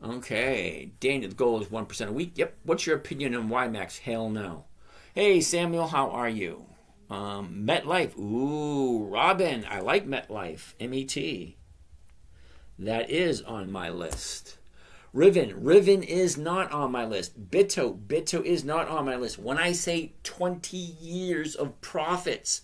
Okay. Daniel, the goal is 1% a week. Yep. What's your opinion on WiMAX? Hell no. Hey, Samuel, how are you? MetLife. Ooh, Robin. I like MetLife. MET. That is on my list. Riven is not on my list. Bitto is not on my list. When I say 20 years of profits,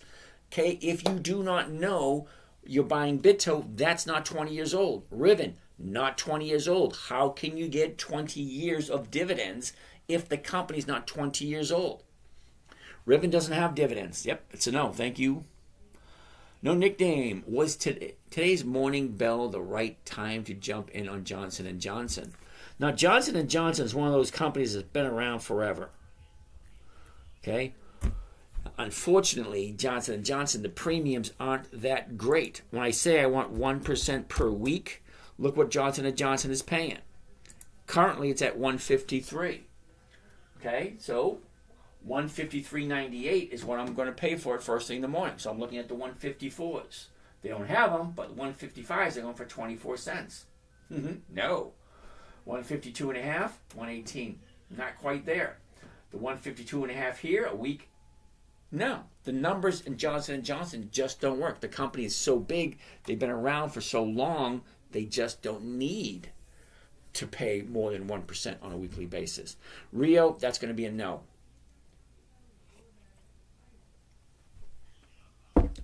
okay, if you do not know you're buying Bitto, that's not 20 years old. Riven, not 20 years old. How can you get 20 years of dividends if the company's not 20 years old? Riven doesn't have dividends. Yep, it's a no. Thank you. No nickname. Was today's morning bell the right time to jump in on Johnson & Johnson? Now, Johnson & Johnson is one of those companies that's been around forever. Okay? Unfortunately, Johnson & Johnson, the premiums aren't that great. When I say I want 1% per week, look what Johnson & Johnson is paying. Currently, it's at 153. Okay? So 153.98 is what I'm going to pay for it first thing in the morning. So I'm looking at the 154s. They don't have them, but 155s, they're going for 24 cents. No. 152.5, 118. Not quite there. The 152.5 here, a week. No. The numbers in Johnson & Johnson just don't work. The company is so big, they've been around for so long, they just don't need to pay more than 1% on a weekly basis. Rio, that's going to be a no.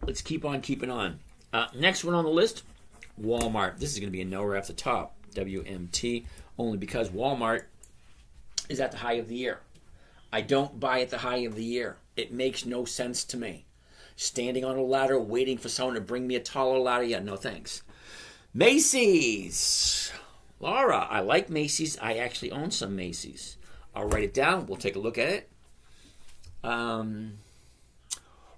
Let's keep on keeping on. Next one on the list, Walmart. This is going to be a no right off the top. WMT, only because Walmart is at the high of the year. I don't buy at the high of the year. It makes no sense to me. Standing on a ladder, waiting for someone to bring me a taller ladder, yeah, no thanks. Macy's. Laura, I like Macy's. I actually own some Macy's. I'll write it down. We'll take a look at it.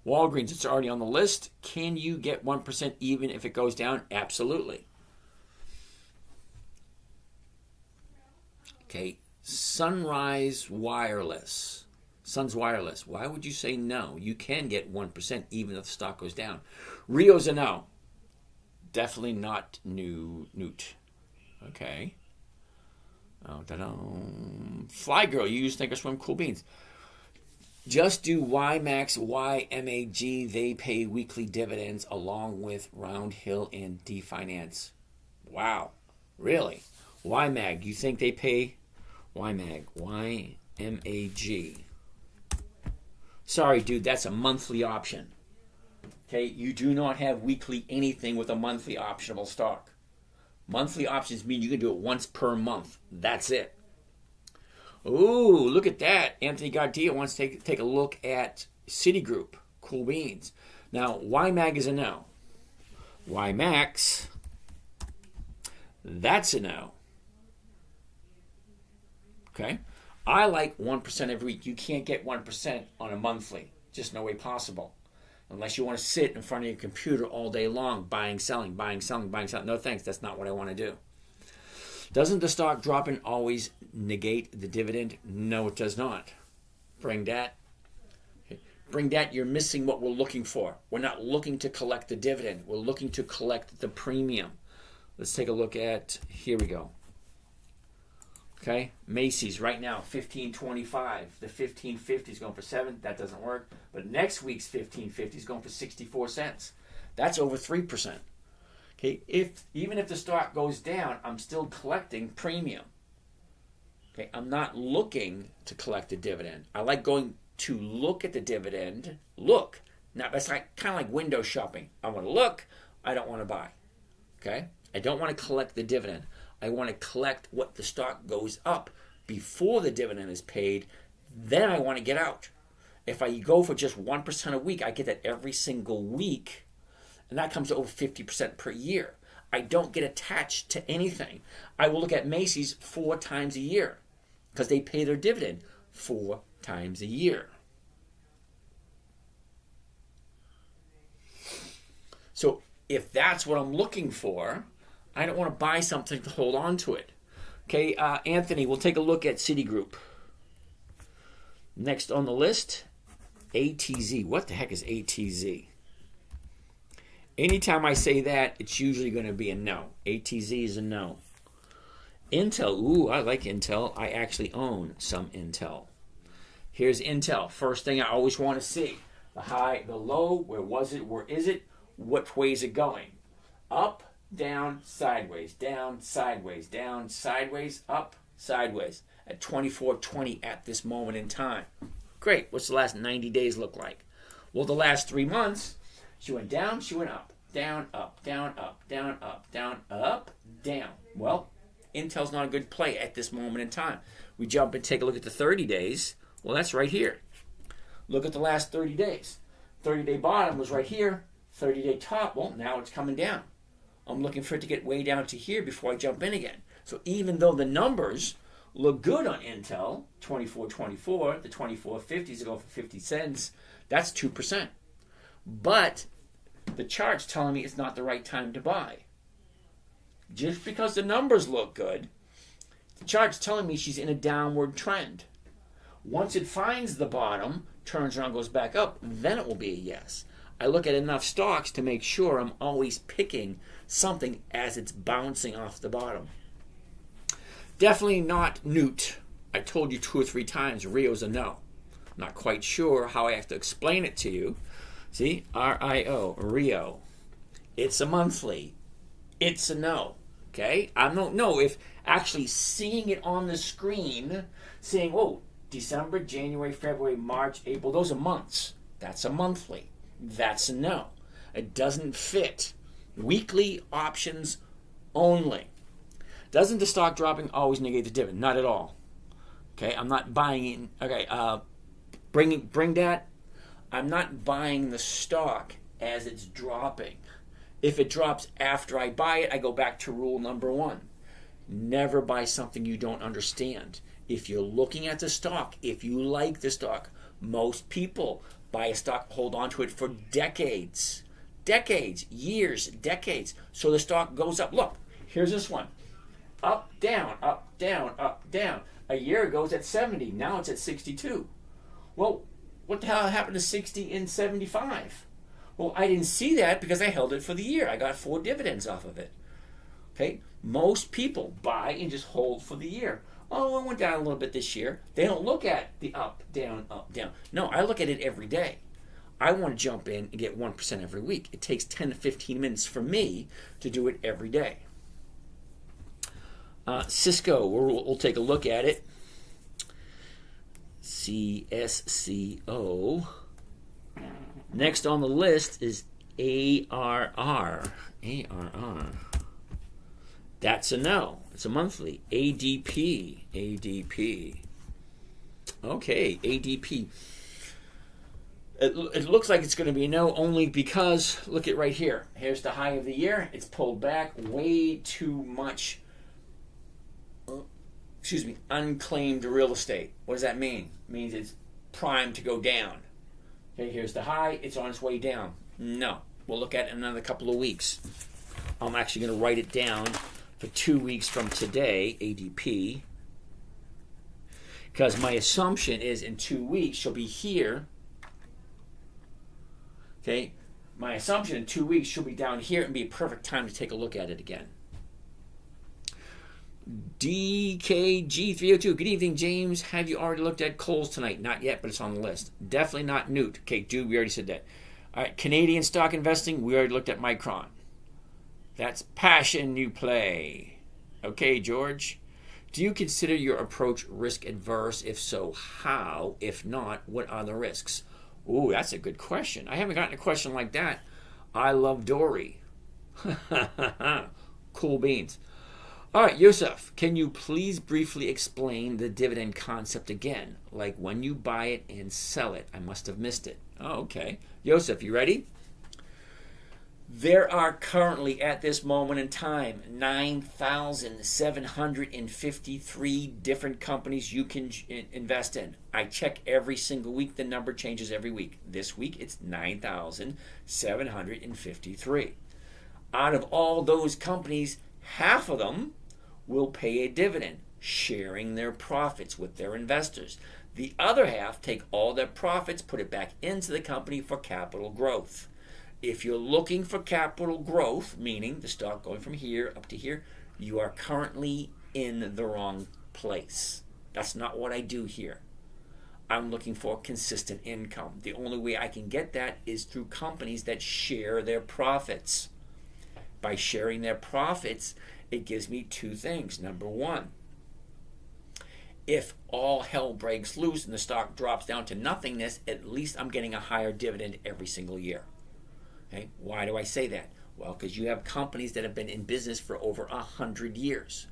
Walgreens, it's already on the list. Can you get 1% even if it goes down? Absolutely. Okay, Sunrise Wireless. Suns Wireless. Why would you say no? You can get 1% even if the stock goes down. Rio's a no. Definitely not Newt. Okay. Oh, Fly Girl, you use Thinkorswim, cool beans. Just do YMAX, YMAG. They pay weekly dividends along with Round Hill and D-Finance. Wow. Really? YMAG, you think they pay? YMAG, YMAG. Sorry, dude, that's a monthly option. Okay, you do not have weekly anything with a monthly optionable stock. Monthly options mean you can do it once per month. That's it. Ooh, look at that. Anthony Garcia wants to take a look at Citigroup. Cool beans. Now, YMAG is a no. YMAX, that's a no. Okay? I like 1% every week. You can't get 1% on a monthly. Just no way possible. Unless you want to sit in front of your computer all day long, buying, selling, buying, selling, buying, selling. No thanks. That's not what I want to do. Doesn't the stock dropping always negate the dividend? No, it does not. Bring that. Okay. Bring that. You're missing what we're looking for. We're not looking to collect the dividend. We're looking to collect the premium. Let's take a look at, here we go. Okay, Macy's right now, $15.25. The $15.50 is going for $7. That doesn't work. But next week's $15.50 is going for 64 cents. That's over 3%. Okay, even if the stock goes down, I'm still collecting premium. Okay, I'm not looking to collect a dividend. I like going to look at the dividend. Look. Now, that's like kind of like window shopping. I want to look. I don't want to buy. Okay, I don't want to collect the dividend. I want to collect what the stock goes up before the dividend is paid. Then I want to get out. If I go for just 1% a week, I get that every single week. And that comes to over 50% per year. I don't get attached to anything. I will look at Macy's 4 times a year because they pay their dividend 4 times a year. So if that's what I'm looking for, I don't want to buy something to hold on to it. Okay, Anthony, we'll take a look at Citigroup. Next on the list, ATZ. What the heck is ATZ? Anytime I say that, it's usually going to be a no. ATZ is a no. Intel. Ooh, I like Intel. I actually own some Intel. Here's Intel. First thing I always want to see. The high, the low, where was it, where is it, which way is it going? Up, down, sideways, down, sideways, down, sideways, up, sideways. At 24.20 at this moment in time. Great. What's the last 90 days look like? Well, the last 3 months, she went down, she went up, down, up, down, up, down, up, down, up, down. Well, Intel's not a good play at this moment in time. We jump and take a look at the 30 days. Well, that's right here. Look at the last 30 days. 30-day bottom was right here. 30-day top, well, now it's coming down. I'm looking for it to get way down to here before I jump in again. So even though the numbers look good on Intel, 24.24, the 24.50s go for 50 cents, that's 2%. But the chart's telling me it's not the right time to buy. Just because the numbers look good, the chart's telling me she's in a downward trend. Once it finds the bottom, turns around, goes back up, then it will be a yes. I look at enough stocks to make sure I'm always picking something as it's bouncing off the bottom. Definitely not Newt. I told you 2 or 3 times, Rio's a no. Not quite sure how I have to explain it to you. See, RIO, Rio. It's a monthly. It's a no. Okay? I don't know if actually seeing it on the screen, seeing, oh, December, January, February, March, April, those are months. That's a monthly. That's a no. It doesn't fit. Weekly options only. Doesn't the stock dropping always negate the dividend? Not at all. Okay, I'm not buying it. Okay, bring that. I'm not buying the stock as it's dropping. If it drops after I buy it, I go back to rule number 1. Never buy something you don't understand. If you're looking at the stock, if you like the stock, most people buy a stock, hold on to it for decades. Decades, years, decades. So the stock goes up. Look, here's this one. Up, down, up, down, up, down. A year ago it's at 70. Now it's at 62. Well, what the hell happened to 60 and 75? Well, I didn't see that because I held it for the year. I got 4 dividends off of it. Okay? Most people buy and just hold for the year. Oh, it went down a little bit this year. They don't look at the up, down, up, down. No, I look at it every day. I want to jump in and get 1% every week. It takes 10 to 15 minutes for me to do it every day. Cisco, we'll take a look at it. CSCO. Next on the list is ARR. ARR. That's a no. It's a monthly. ADP. ADP. Okay, ADP. It looks like it's going to be a no only because, look at right here. Here's the high of the year. It's pulled back way too much. Unclaimed real estate. What does that mean? It means it's primed to go down. Okay, here's the high. It's on its way down. No. We'll look at it in another couple of weeks. I'm actually going to write it down for 2 weeks from today, ADP. Because my assumption is in 2 weeks she'll be here. Okay? My assumption in 2 weeks she'll be down here and be a perfect time to take a look at it again. DKG302. Good evening, James. Have you already looked at Kohl's tonight? Not yet, but it's on the list. Definitely not Newt. Okay, dude, we already said that. All right, Canadian stock investing. We already looked at Micron. That's passion you play. Okay, George. Do you consider your approach risk adverse? If so, how? If not, what are the risks? Ooh, that's a good question. I haven't gotten a question like that. I love Dory. Cool beans. All right, Yusuf, can you please briefly explain the dividend concept again? Like when you buy it and sell it. I must have missed it. Oh, okay. Yusuf, you ready? There are currently, at this moment in time, 9,753 different companies you can invest in. I check every single week. The number changes every week. This week, it's 9,753. Out of all those companies, half of them will pay a dividend, sharing their profits with their investors. The other half take all their profits, put it back into the company for capital growth. If you're looking for capital growth, meaning the stock going from here up to here, you are currently in the wrong place. That's not what I do here. I'm looking for consistent income. The only way I can get that is through companies that share their profits. By sharing their profits, it gives me two things. Number one, if all hell breaks loose and the stock drops down to nothingness, at least I'm getting a higher dividend every single year. Okay? Why do I say that? Well, because you have companies that have been in business for over 100 years.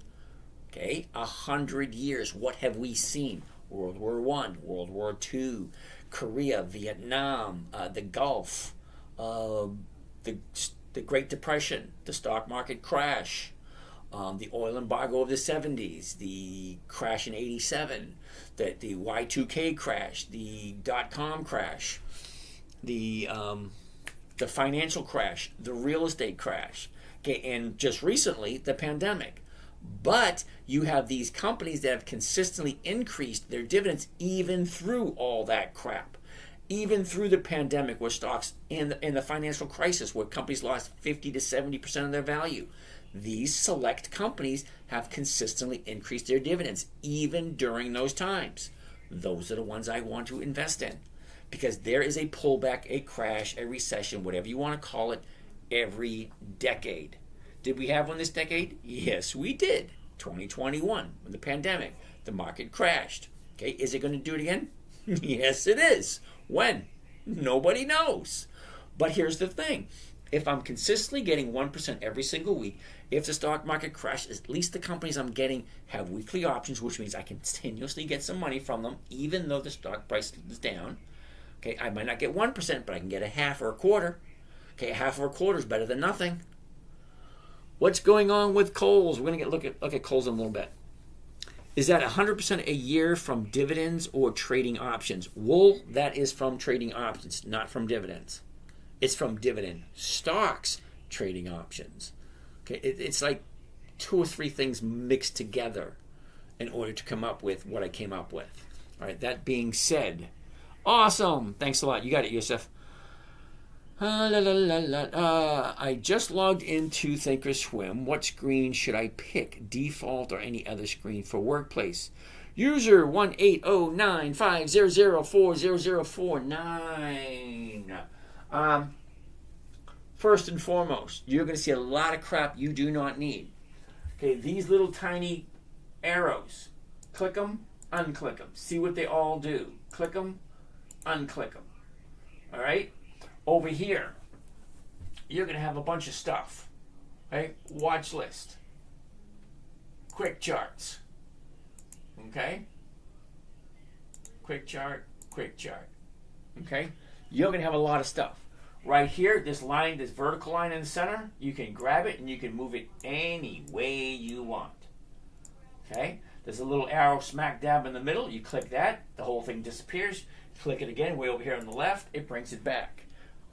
Okay, 100 years. What have we seen? World War I, World War II, Korea, Vietnam, the Gulf, the Great Depression, the stock market crash, the oil embargo of the 70s, the crash in 87, the Y2K crash, the dot-com crash, the financial crash, the real estate crash, okay, and just recently, the pandemic. But you have these companies that have consistently increased their dividends even through all that crap. Even through the pandemic, where stocks in the financial crisis, where companies lost 50 to 70% of their value. These select companies have consistently increased their dividends, even during those times. Those are the ones I want to invest in. Because there is a pullback, a crash, a recession, whatever you want to call it, every decade. Did we have one this decade? Yes, we did. 2021, when the pandemic, the market crashed. Okay, is it going to do it again? Yes, it is. When? Nobody knows. But here's the thing. If I'm consistently getting 1% every single week, if the stock market crashes, at least the companies I'm getting have weekly options, which means I continuously get some money from them, even though the stock price is down. Okay, I might not get 1%, but I can get a half or a quarter. Okay, a half or a quarter is better than nothing. What's going on with Kohl's? We're going to look at Kohl's in a little bit. Is that 100% a year from dividends or trading options? Wool, that is from trading options, not from dividends. It's from dividend stocks trading options. Okay, it's like two or three things mixed together in order to come up with what I came up with. All right, that being said, awesome. Thanks a lot. You got it, Yusuf. I just logged into Thinkorswim. What screen should I pick? Default or any other screen for workplace? User 1809500400049. First and foremost, you're going to see a lot of crap you do not need. Okay, these little tiny arrows. Click them, unclick them. See what they all do. Click them, unclick them. All right? Over here, you're going to have a bunch of stuff. Okay? Watch list. Quick charts. Okay? Quick chart. Okay? You're going to have a lot of stuff. Right here, this line, this vertical line in the center, you can grab it and you can move it any way you want. Okay? There's a little arrow smack dab in the middle. You click that, the whole thing disappears. Click it again, way over here on the left, it brings it back.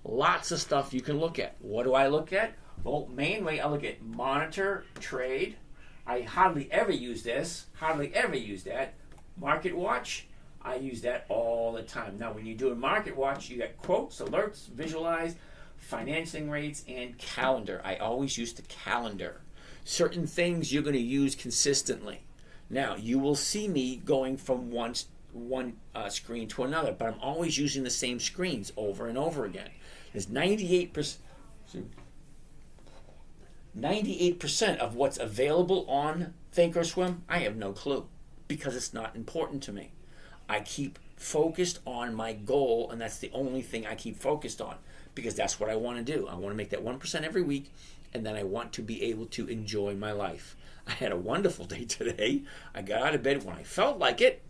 Lots of stuff you can look at. What do I look at? Well, mainly I look at monitor, trade. I hardly ever use this. Hardly ever use that. Market watch. I use that all the time. Now, when you do a market watch, you got quotes, alerts, visualize, financing rates, and calendar. I always use the calendar. Certain things you're going to use consistently. Now, you will see me going from one screen to another, but I'm always using the same screens over and over again. There's 98% of what's available on Thinkorswim, I have no clue, because it's not important to me. I keep focused on my goal, and that's the only thing I keep focused on, because that's what I want to do. I want to make that 1% every week, and then I want to be able to enjoy my life. I had a wonderful day today. I got out of bed when I felt like it.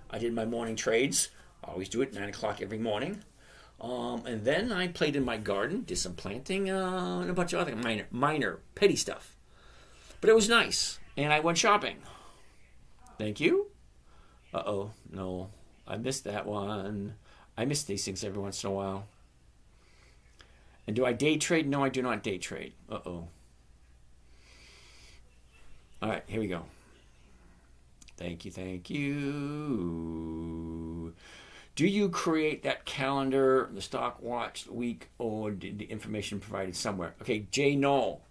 I did my morning trades. I always do it 9 o'clock every morning. And then I played in my garden, did some planting, and a bunch of other minor, petty stuff. But it was nice. And I went shopping. Thank you. Uh-oh, no. I missed that one. I miss these things every once in a while. And do I day trade? No, I do not day trade. Uh-oh. All right, here we go. Thank you. Do you create that calendar, the stock watch week, or did the information provided somewhere? Okay, Jay Knoll.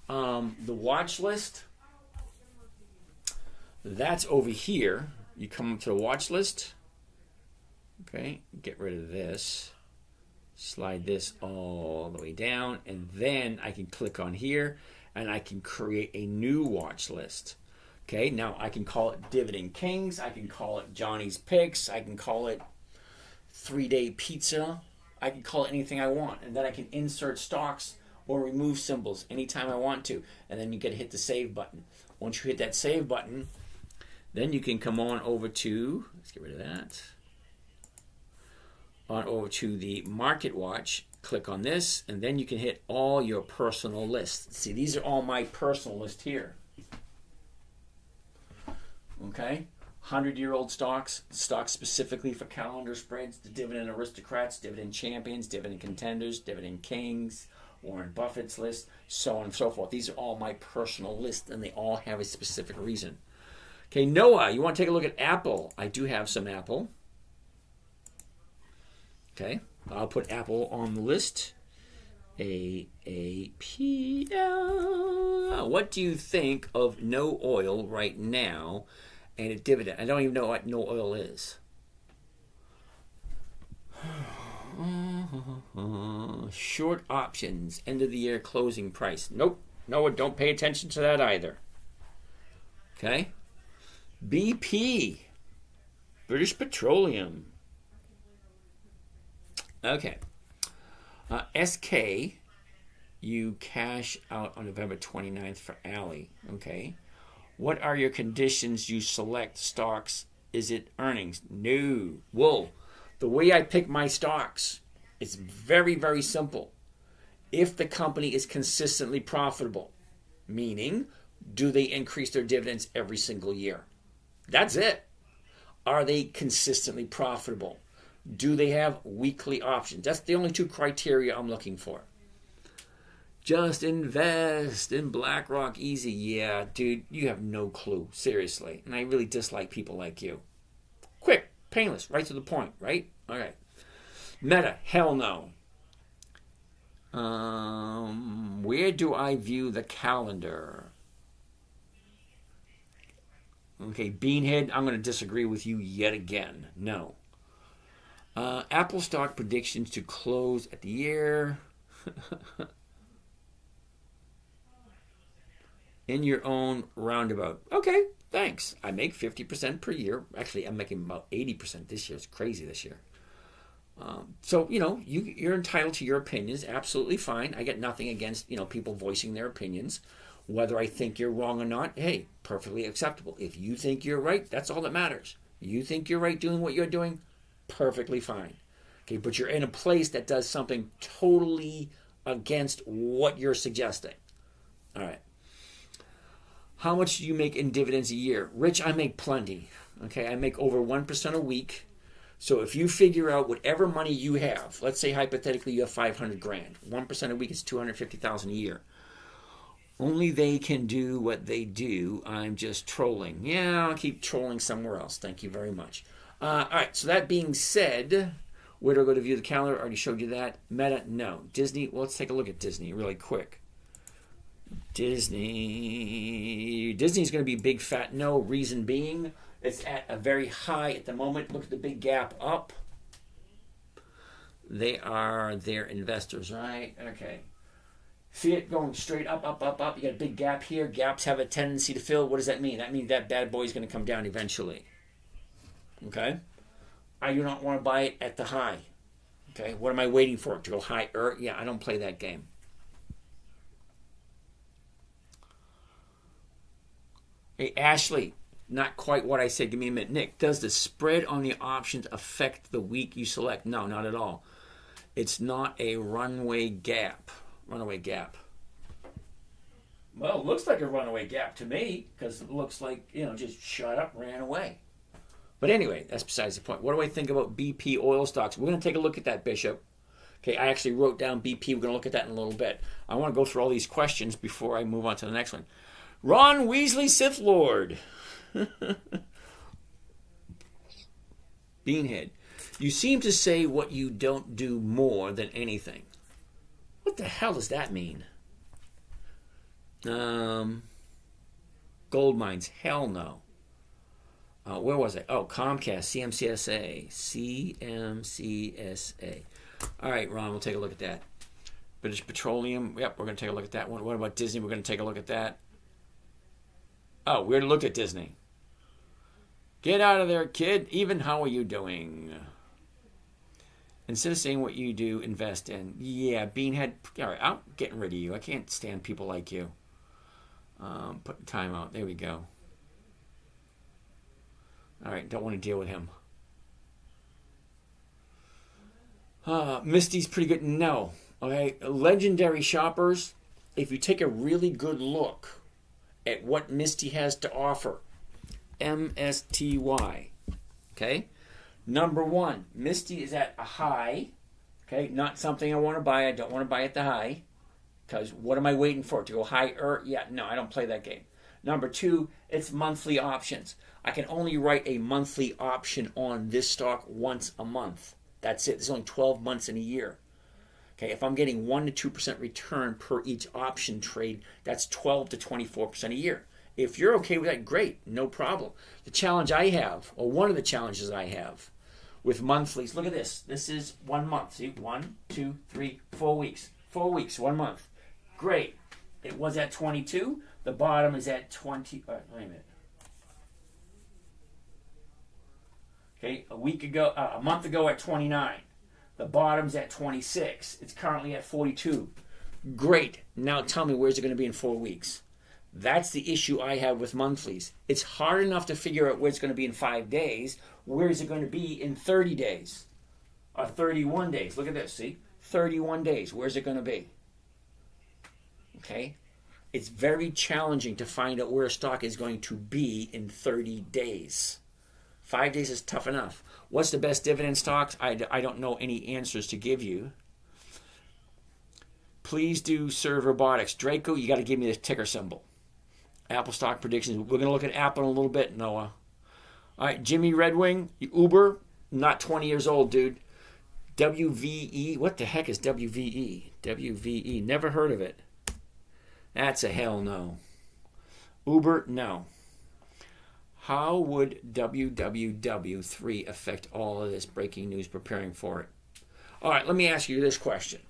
The watch list, that's over here. You come up to the watch list. Okay, get rid of this. Slide this all the way down, and then I can click on here, and I can create a new watch list. Okay, now I can call it Dividend Kings. I can call it Johnny's Picks. I can call it 3-Day Pizza. I can call it anything I want, and then I can insert stocks or remove symbols anytime I want to, and then you get to hit the save button. Once you hit that save button, then you can come on over to, let's get rid of that, on over to the Market Watch, click on this, and then you can hit all your personal lists. See, these are all my personal list here. Okay, 100-year-old stocks, stocks specifically for calendar spreads, the Dividend Aristocrats, Dividend Champions, Dividend Contenders, Dividend Kings, Warren Buffett's list, so on and so forth. These are all my personal lists, and they all have a specific reason. Okay, Noah, you want to take a look at Apple? I do have some Apple. Okay, I'll put Apple on the list. AAPL. What do you think of no oil right now and a dividend? I don't even know what no oil is. Short options, end of the year closing price. Nope, no, don't pay attention to that either. Okay, BP, British Petroleum. Okay, SK, you cash out on November 29th for Alley. Okay, what are your conditions you select stocks? Is it earnings? No. Whoa. The way I pick my stocks is very, very simple. If the company is consistently profitable, meaning do they increase their dividends every single year? That's it. Are they consistently profitable? Do they have weekly options? That's the only two criteria I'm looking for. Just invest in BlackRock easy. Yeah, dude, you have no clue. Seriously. And I really dislike people like you. Quick, painless, right to the point, right? Okay. Meta, hell no. Where do I view the calendar? Okay, Beanhead, I'm going to disagree with you yet again. No. Apple stock predictions to close at the year. In your own roundabout. Okay, thanks. I make 50% per year. Actually, I'm making about 80% this year. It's crazy this year. So, you're entitled to your opinions. Absolutely fine. I get nothing against, people voicing their opinions. Whether I think you're wrong or not, hey, perfectly acceptable. If you think you're right, that's all that matters. You think you're right doing what you're doing, perfectly fine. Okay, but you're in a place that does something totally against what you're suggesting. All right. How much do you make in dividends a year? Rich, I make plenty. Okay, I make over 1% a week. So if you figure out whatever money you have, let's say hypothetically you have $500,000, 1% a week is $250,000 a year. Only they can do what they do. I'm just trolling. Yeah, I'll keep trolling somewhere else. Thank you very much. All right, so that being said, where do I go to view the calendar? I already showed you that. Meta, no. Disney, well, let's take a look at Disney really quick. Disney's going to be big fat no. Reason being, it's at a very high at the moment. Look at the big gap up. They are their investors, right? Okay. See it going straight up, up, up, up. You got a big gap here. Gaps have a tendency to fill. What does that mean? That means that bad boy is going to come down eventually. Okay? I do not want to buy it at the high. Okay? What am I waiting for? To go higher? Yeah, I don't play that game. Hey, Ashley, not quite what I said. Give me a minute. Nick, does the spread on the options affect the week you select? No, not at all. It's not a runaway gap. Runaway gap. Well, it looks like a runaway gap to me because it looks like, just shut up, ran away. But anyway, that's besides the point. What do I think about BP oil stocks? We're going to take a look at that, Bishop. Okay, I actually wrote down BP. We're going to look at that in a little bit. I want to go through all these questions before I move on to the next one. Ron Weasley, Sith Lord. Beanhead. You seem to say what you don't do more than anything. What the hell does that mean? Gold mines, hell no. Where was I? Oh, Comcast, CMCSA. All right, Ron, we'll take a look at that. British Petroleum, yep, we're going to take a look at that one. What about Disney? We're going to take a look at that. Oh, we already looked at Disney. Get out of there, kid. Even how are you doing? Instead of saying what you do, invest in. Yeah, Beanhead. All right, I'm getting rid of you. I can't stand people like you. Putting time out. There we go. All right, don't want to deal with him. Misty's pretty good. No. Okay, legendary shoppers, if you take a really good look at what Misty has to offer, MSTY, okay? Number one, Misty is at a high, okay? Not something I want to buy. I don't want to buy at the high, because what am I waiting for? To go higher? Yeah, no, I don't play that game. Number two, it's monthly options. I can only write a monthly option on this stock once a month. That's it. There's only 12 months in a year. Okay, if I'm getting 1 to 2% return per each option trade, that's 12 to 24% a year. If you're okay with that, great, no problem. The challenge I have, or one of the challenges I have with monthlies, look at this. This is 1 month. See, 1, 2, 3, 4 weeks. 4 weeks, 1 month. Great. It was at 22. The bottom is at 20. Wait a minute. Okay, a month ago at 29. The bottom's at 26. It's currently at 42. Great. Now tell me, where's it going to be in 4 weeks? That's the issue I have with monthlies. It's hard enough to figure out where it's going to be in 5 days. Where is it going to be in 30 days? Or 31 days? Look at this, see? 31 days. Where's it going to be? Okay? It's very challenging to find out where a stock is going to be in 30 days. 5 days is tough enough. What's the best dividend stocks? I don't know any answers to give you. Please do Serve Robotics. Draco, you got to give me the ticker symbol. Apple stock predictions. We're going to look at Apple in a little bit, Noah. All right, Jimmy Redwing, Uber, not 20 years old, dude. WVE, what the heck is WVE? WVE, never heard of it. That's a hell no. Uber, no. How would WWW3 affect all of this breaking news preparing for it? All right, let me ask you this question.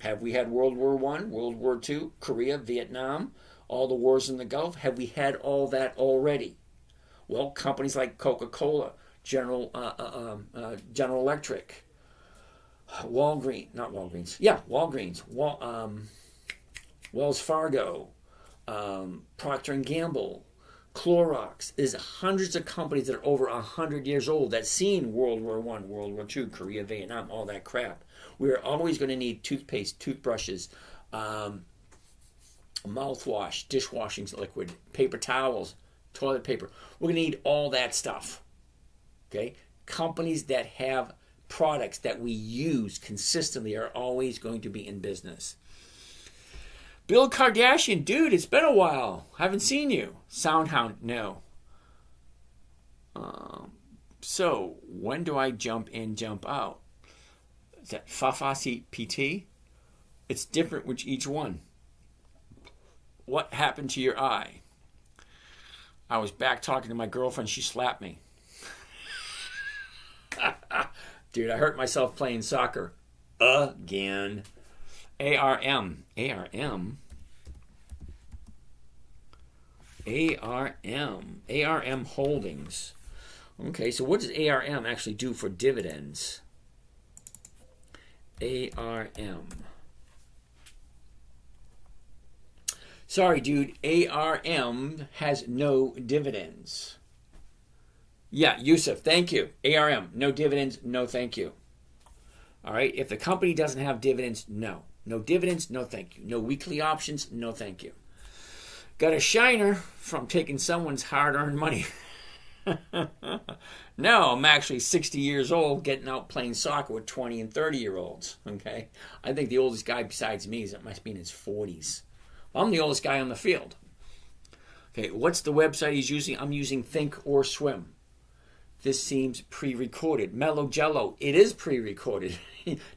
Have we had World War I, World War II, Korea, Vietnam, all the wars in the Gulf? Have we had all that already? Well, companies like Coca-Cola, General Electric, Walgreens, Wells Fargo, Procter & Gamble, Clorox. There's hundreds of companies that are over 100 years old that's seen World War I, World War II, Korea, Vietnam, all that crap. We're always going to need toothpaste, toothbrushes, mouthwash, dishwashing liquid, paper towels, toilet paper. We're going to need all that stuff. Okay? Companies that have products that we use consistently are always going to be in business. Bill Kardashian, dude, it's been a while. Haven't seen you. Soundhound, no. So, when do I jump in, jump out? Is that Fafasi PT? It's different with each one. What happened to your eye? I was back talking to my girlfriend. She slapped me. Dude, I hurt myself playing soccer. Again. ARM. ARM. ARM Holdings. Okay, so what does ARM actually do for dividends? ARM. Sorry, dude. ARM has no dividends. Yeah, Yusuf, thank you. ARM, no dividends, no thank you. All right, if the company doesn't have dividends, no. No dividends, no thank you. No weekly options, no thank you. Got a shiner from taking someone's hard-earned money. No, I'm actually 60 years old getting out playing soccer with 20 and 30-year-olds. Okay, I think the oldest guy besides me must be in his 40s. I'm the oldest guy on the field. Okay, what's the website he's using? I'm using Think or Swim. This seems pre-recorded. Mellow Jello, it is pre-recorded.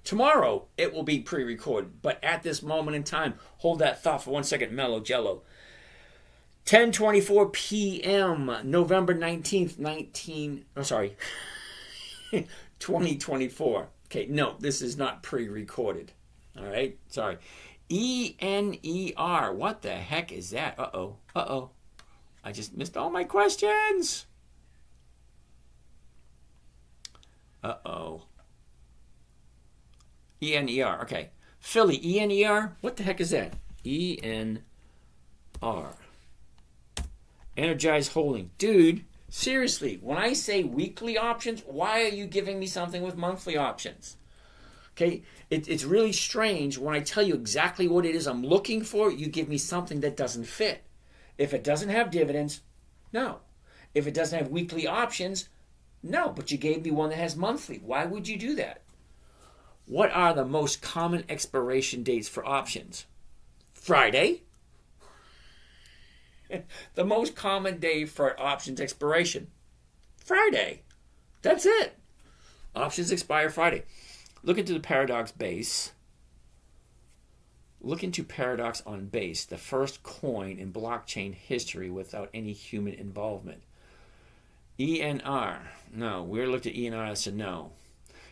Tomorrow, it will be pre-recorded. But at this moment in time, hold that thought for 1 second, Mellow Jello. 10:24 p.m., November 19th, 2024. Okay, no, this is not pre-recorded. All right, sorry. ENER, what the heck is that? Uh-oh. I just missed all my questions. Uh-oh. ENER, okay. Philly, ENER, what the heck is that? ENR. Energize Holding. Dude, seriously, when I say weekly options, why are you giving me something with monthly options? Okay, it's really strange when I tell you exactly what it is I'm looking for, you give me something that doesn't fit. If it doesn't have dividends, no. If it doesn't have weekly options, no. But you gave me one that has monthly. Why would you do that? What are the most common expiration dates for options? Friday. The most common day for options expiration. Friday. That's it. Options expire Friday. Look into the Paradox base. Look into Paradox on base, the first coin in blockchain history without any human involvement. ENR. No, we looked at ENR and said no.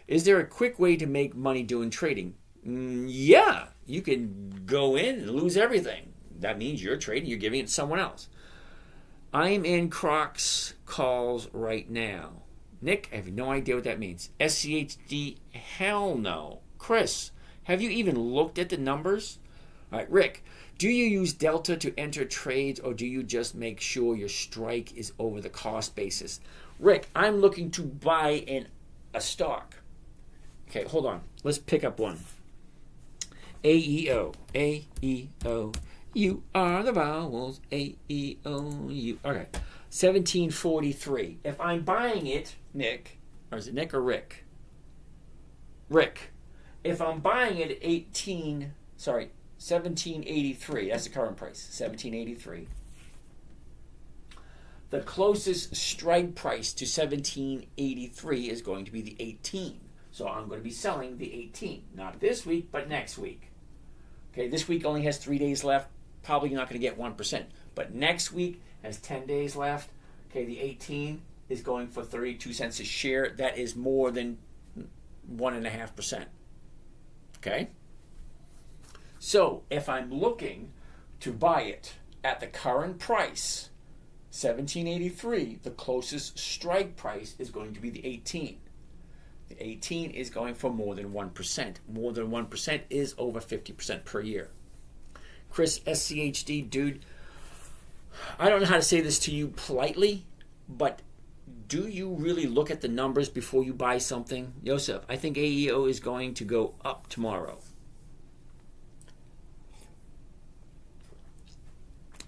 Is there a quick way to make money doing trading? Yeah, you can go in and lose everything. That means you're trading, you're giving it to someone else. I'm in Crocs calls right now. Nick, I have no idea what that means. SCHD, hell no. Chris, have you even looked at the numbers? All right, Rick, do you use Delta to enter trades or do you just make sure your strike is over the cost basis? Rick, I'm looking to buy a stock. Okay, hold on. Let's pick up one. AEO. AEO. You are the vowels. A-E-O-U. Okay. 1743. If I'm buying it, Nick, or is it Nick or Rick? Rick. If I'm buying it at 1783, that's the current price, 1783. The closest strike price to 1783 is going to be the 18. So I'm going to be selling the 18. Not this week, but next week. Okay, this week only has 3 days left. Probably not going to get 1%. But next week has 10 days left. Okay, the 18 is going for 32 cents a share. That is more than 1.5%. Okay? So if I'm looking to buy it at the current price, 1783, the closest strike price is going to be the 18. The 18 is going for more than 1%. More than 1% is over 50% per year. Chris, SCHD, dude, I don't know how to say this to you politely, but do you really look at the numbers before you buy something? Joseph, I think AEO is going to go up tomorrow.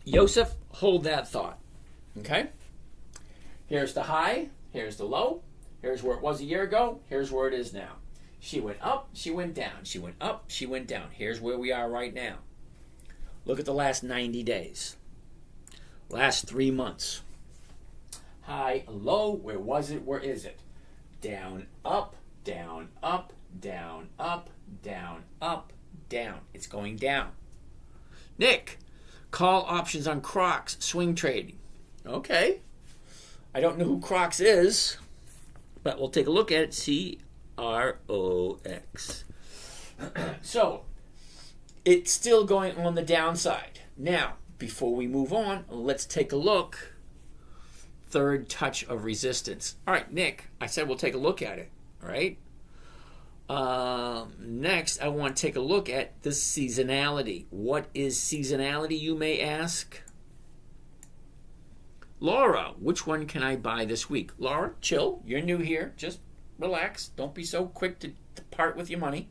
Joseph, hold that thought. Okay? Here's the high. Here's the low. Here's where it was a year ago. Here's where it is now. She went up. She went down. She went up. She went down. Here's where we are right now. Look at the last 90 days. Last 3 months. High, low. Where was it? Where is it? Down, up, down, up, down, up, down, up, down. It's going down. Nick, call options on Crocs, swing trading. Okay. I don't know who Crocs is, but we'll take a look at it. CROX. So, it's still going on the downside. Now, before we move on, let's take a look. Third touch of resistance. All right, Nick, I said we'll take a look at it. All right. Next, I want to take a look at the seasonality. What is seasonality, you may ask? Laura, which one can I buy this week? Laura, chill. You're new here. Just relax. Don't be so quick to part with your money.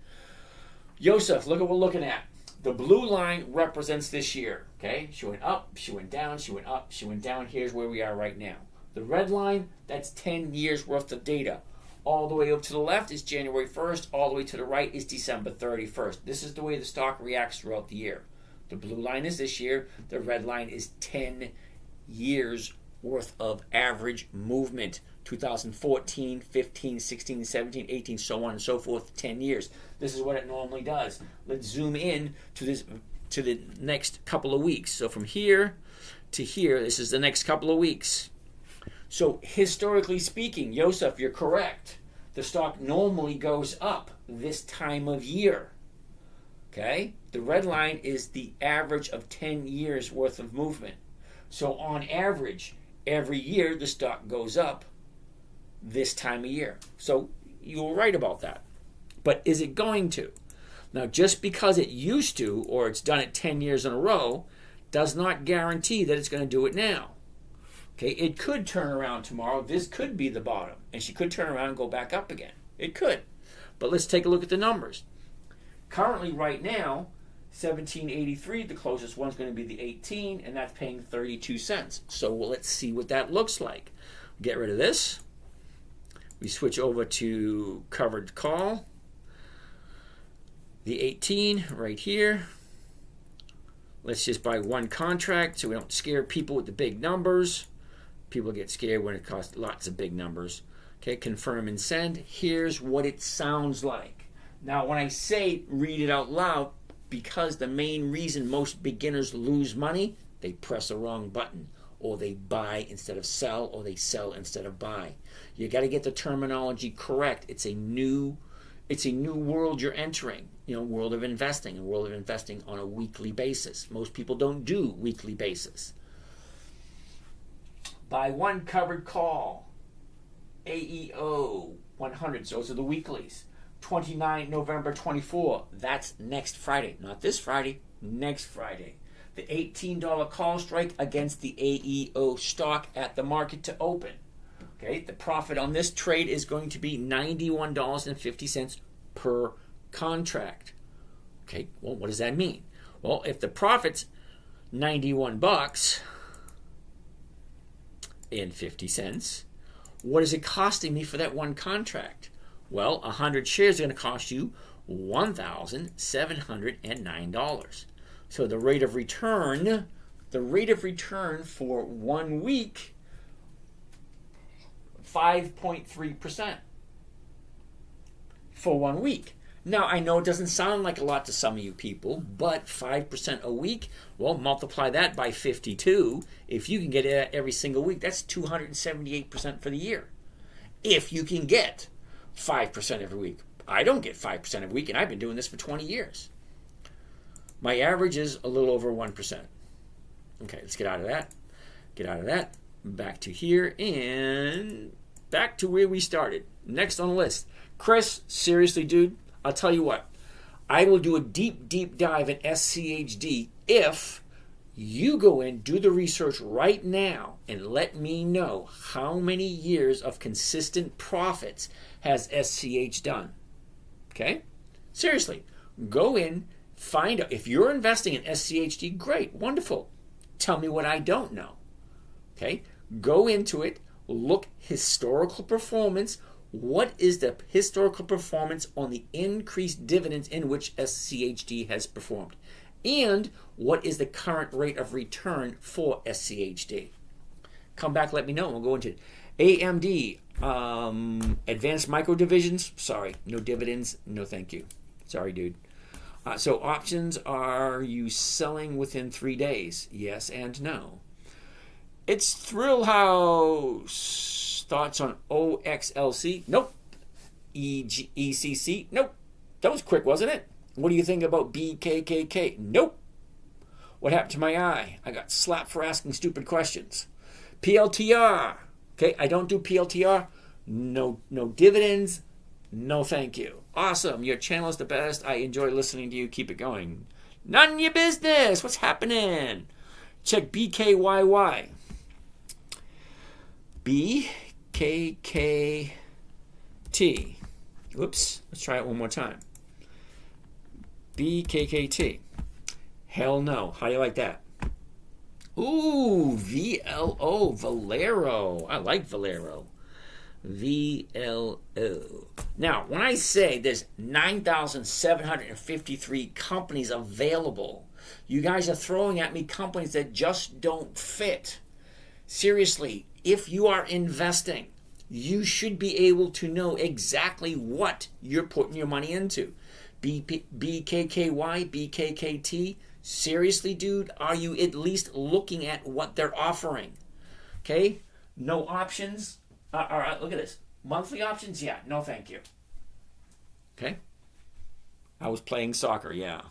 Joseph, look at what we're looking at. The blue line represents this year. Okay? She went up, she went down, she went up, she went down. Here's where we are right now. The red line, that's 10 years worth of data. All the way up to the left is January 1st. All the way to the right is December 31st. This is the way the stock reacts throughout the year. The blue line is this year. The red line is 10 years worth of average movement. 2014, 15, 16, 17, 18, so on and so forth, 10 years. This is what it normally does. Let's zoom in to the next couple of weeks. So from here to here, this is the next couple of weeks. So historically speaking, Joseph, you're correct. The stock normally goes up this time of year. Okay? The red line is the average of 10 years worth of movement. So on average, every year the stock goes up this time of year. So you were right about that. But is it going to? Now, just because it used to, or it's done it 10 years in a row, does not guarantee that it's going to do it now. Okay, it could turn around tomorrow. This could be the bottom, and she could turn around and go back up again. It could. But let's take a look at the numbers. Currently, right now, 1783, the closest one's going to be the 18, and that's paying 32 cents. So let's see what that looks like. Get rid of this. We switch over to covered call. The 18 right here. Let's just buy one contract so we don't scare people with the big numbers. People get scared when it costs lots of big numbers. Okay, confirm and send. Here's what it sounds like. Now, when I say read it out loud, because the main reason most beginners lose money, they press the wrong button, or they buy instead of sell, or they sell instead of buy. You got to get the terminology correct. It's a new world you're entering. World of investing, a world of investing on a weekly basis. Most people don't do weekly basis. Buy one covered call. AEO 100. Those are the weeklies. 29 November 24. That's next Friday. Not this Friday. Next Friday. The $18 call strike against the AEO stock at the market to open. Okay, the profit on this trade is going to be $91.50 per contract. Okay, well, what does that mean? Well, if the profit's $91.50, what is it costing me for that one contract? Well, 100 shares are going to cost you $1,709. So the rate of return for 1 week, 5.3% for 1 week. Now, I know it doesn't sound like a lot to some of you people, but 5% a week, well, multiply that by 52. If you can get it every single week, that's 278% for the year. If you can get 5% every week. I don't get 5% every week, and I've been doing this for 20 years. My average is a little over 1%. Okay, let's get out of that. Back to here, and back to where we started. Next on the list. Chris, seriously, dude, I'll tell you what. I will do a deep dive at SCHD if you go in, do the research right now, and let me know how many years of consistent profits has SCH done. Okay? Seriously, go in, find out. If you're investing in SCHD, great, wonderful. Tell me what I don't know. Okay? Go into it, look historical performance. What is the historical performance on the increased dividends in which SCHD has performed? And what is the current rate of return for SCHD? Come back, let me know, and we'll go into it. AMD, Advanced Micro Divisions, sorry, no dividends, no thank you. Sorry, dude. So options, are you selling within 3 days? Yes and no. It's Thrill House. Thoughts on OXLC? Nope. ECC? Nope. That was quick, wasn't it? What do you think about BKKK? Nope. What happened to my eye? I got slapped for asking stupid questions. PLTR. Okay, I don't do PLTR. No dividends. No thank you. Awesome. Your channel is the best. I enjoy listening to you. Keep it going. None of your business. What's happening? Check BKYY. BKKT. Whoops. Let's try it one more time. BKKT. Hell no. How do you like that? Ooh, VLO. Valero. I like Valero. VLO. Now, when I say there's 9,753 companies available, you guys are throwing at me companies that just don't fit. Seriously, if you are investing, you should be able to know exactly what you're putting your money into. BKKY, BKKT. Seriously, dude, are you at least looking at what they're offering? Okay? No options. All right, look at this. Monthly options? Yeah, no thank you. Okay? I was playing soccer, yeah.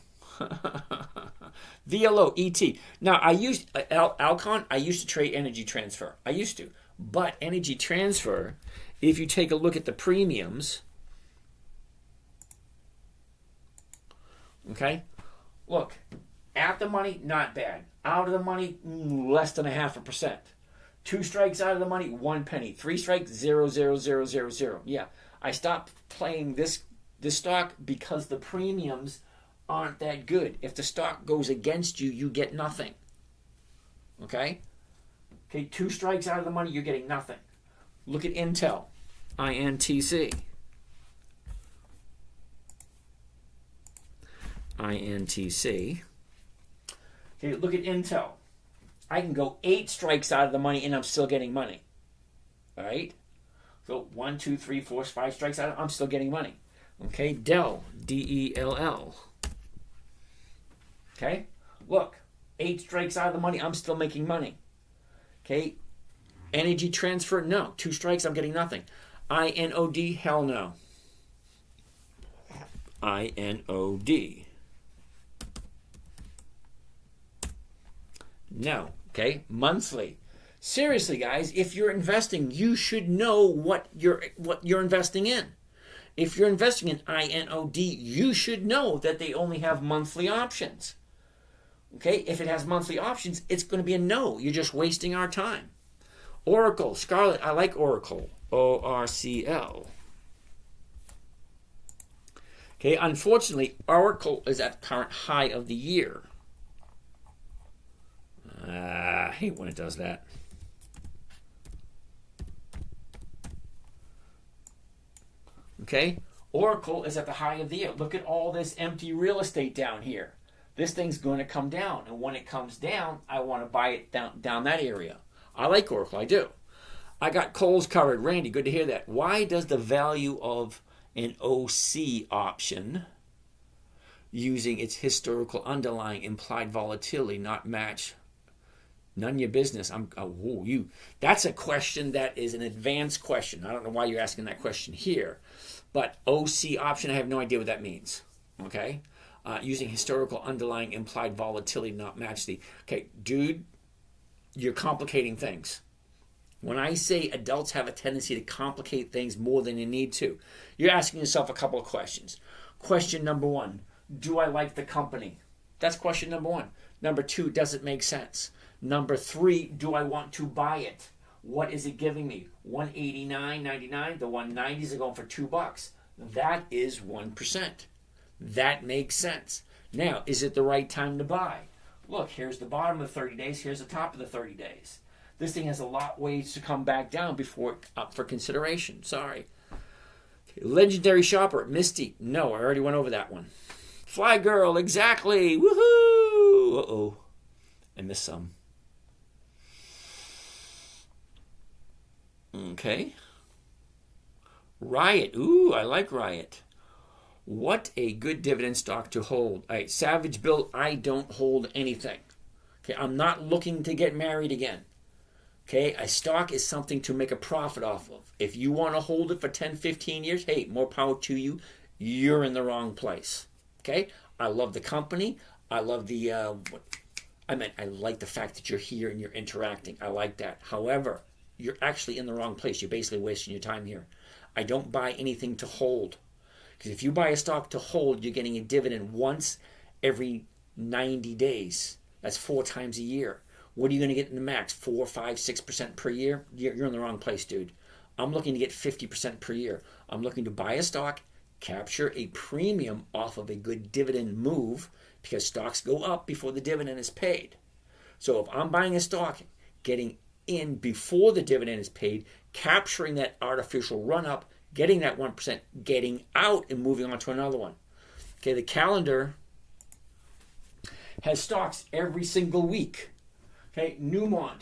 VLO, ET. Now, I used Alcon, I used to trade Energy Transfer. I used to. But Energy Transfer, if you take a look at the premiums, okay, look, at the money, not bad. Out of the money, less than 0.5%. 2 strikes out of the money, 1 penny. 3 strikes, 0.00000. Yeah, I stopped playing this stock because the premiums aren't that good. If the stock goes against you, you get nothing. Okay? Okay, 2 strikes out of the money, you're getting nothing. Look at Intel, INTC. INTC. Okay, look at Intel. I can go 8 strikes out of the money and I'm still getting money. All right? So 1, 2, 3, 4, 5 strikes out, I'm still getting money. Okay, Dell, DELL. Okay, look, 8 strikes out of the money, I'm still making money. Okay, Energy Transfer, no. 2 strikes, I'm getting nothing. INOD, hell no. INOD. No. Okay, monthly. Seriously, guys, if you're investing, you should know what you're investing in. If you're investing in INOD, you should know that they only have monthly options. Okay, if it has monthly options, it's going to be a no. You're just wasting our time. Oracle, Scarlet, I like Oracle. ORCL. Okay, unfortunately, Oracle is at the current high of the year. I hate when it does that. Okay, Oracle is at the high of the year. Look at all this empty real estate down here. This thing's going to come down, and when it comes down, I want to buy it down that area. I like Oracle, I do. I got Kohl's covered. Randy, good to hear that. Why does the value of an OC option using its historical underlying implied volatility not match? None of your business. That's a question that is an advanced question. I don't know why you're asking that question here, but OC option, I have no idea what that means. Okay, using historical underlying implied volatility not match the. Okay, dude, you're complicating things. When I say adults have a tendency to complicate things more than you need to, you're asking yourself a couple of questions. Question number 1, do I like the company? That's question number 1. Number 2, does it make sense? Number 3, do I want to buy it? What is it giving me? $189.99. The 190s are going for $2. That is 1%. That makes sense. Now, is it the right time to buy? Look, here's the bottom of the 30 days. Here's the top of the 30 days. This thing has a lot ways to come back down before up for consideration. Sorry. Okay, Legendary Shopper, Misty. No, I already went over that one. Fly Girl, exactly. Woohoo! Uh-oh. I missed some. Okay. Riot. Ooh, I like Riot. What a good dividend stock to hold. All right, Savage Bill, I don't hold anything. Okay, I'm not looking to get married again. Okay, a stock is something to make a profit off of. If you want to hold it for 10, 15 years, hey, more power to you. You're in the wrong place. Okay, I love the company. I love the, I like the fact that you're here and you're interacting. I like that. However, you're actually in the wrong place. You're basically wasting your time here. I don't buy anything to hold. Because if you buy a stock to hold, you're getting a dividend once every 90 days. That's 4 times a year. What are you going to get in the max? 4, 5, 6% per year? You're in the wrong place, dude. I'm looking to get 50% per year. I'm looking to buy a stock, capture a premium off of a good dividend move, because stocks go up before the dividend is paid. So if I'm buying a stock, getting in before the dividend is paid, capturing that artificial run-up, getting that 1%, getting out and moving on to another one. Okay, the calendar has stocks every single week. Okay, Newmont,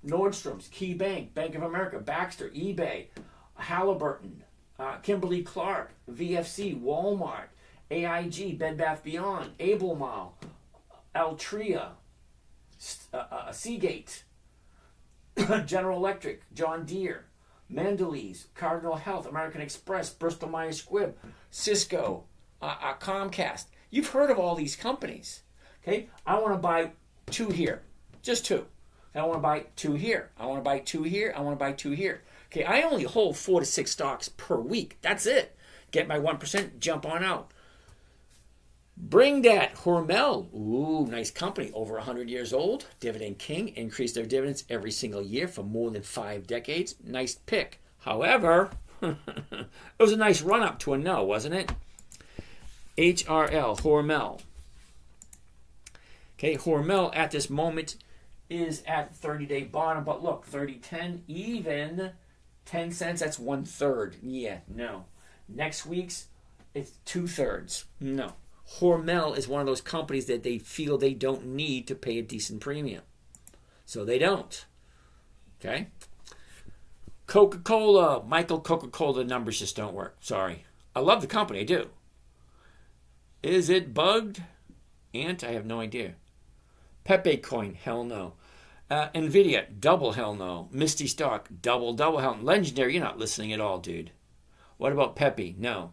Nordstrom's, Key Bank, Bank of America, Baxter, eBay, Halliburton, Kimberly-Clark, VFC, Walmart, AIG, Bed Bath Beyond, Albemarle, Altria, Seagate, General Electric, John Deere, Mondelez, Cardinal Health, American Express, Bristol Myers Squibb, Cisco, Comcast. You've heard of all these companies. Okay, I want to buy 2 here, just 2. I want to buy 2 here. I want to buy 2 here. I want to buy 2 here. Okay, I only hold 4 to 6 stocks per week. That's it. Get my 1%, jump on out. Bring that Hormel. Ooh, nice company. Over 100 years old. Dividend king. Increased their dividends every single year for more than 5 decades. Nice pick. However, it was a nice run up to a no, wasn't it? HRL, Hormel. Okay, Hormel at this moment is at 30-day bottom. But look, 30-10, even 10 cents, that's 1/3. Yeah, no. Next week's, it's 2/3. No. Hormel is one of those companies that they feel they don't need to pay a decent premium. So they don't. Okay? Coca-Cola. Michael Coca-Cola numbers just don't work. Sorry. I love the company. I do. Is it bugged? Ant? I have no idea. Pepe Coin. Hell no. Nvidia. Double hell no. Misty Stock. Double hell no. Legendary. You're not listening at all, dude. What about Pepe? No.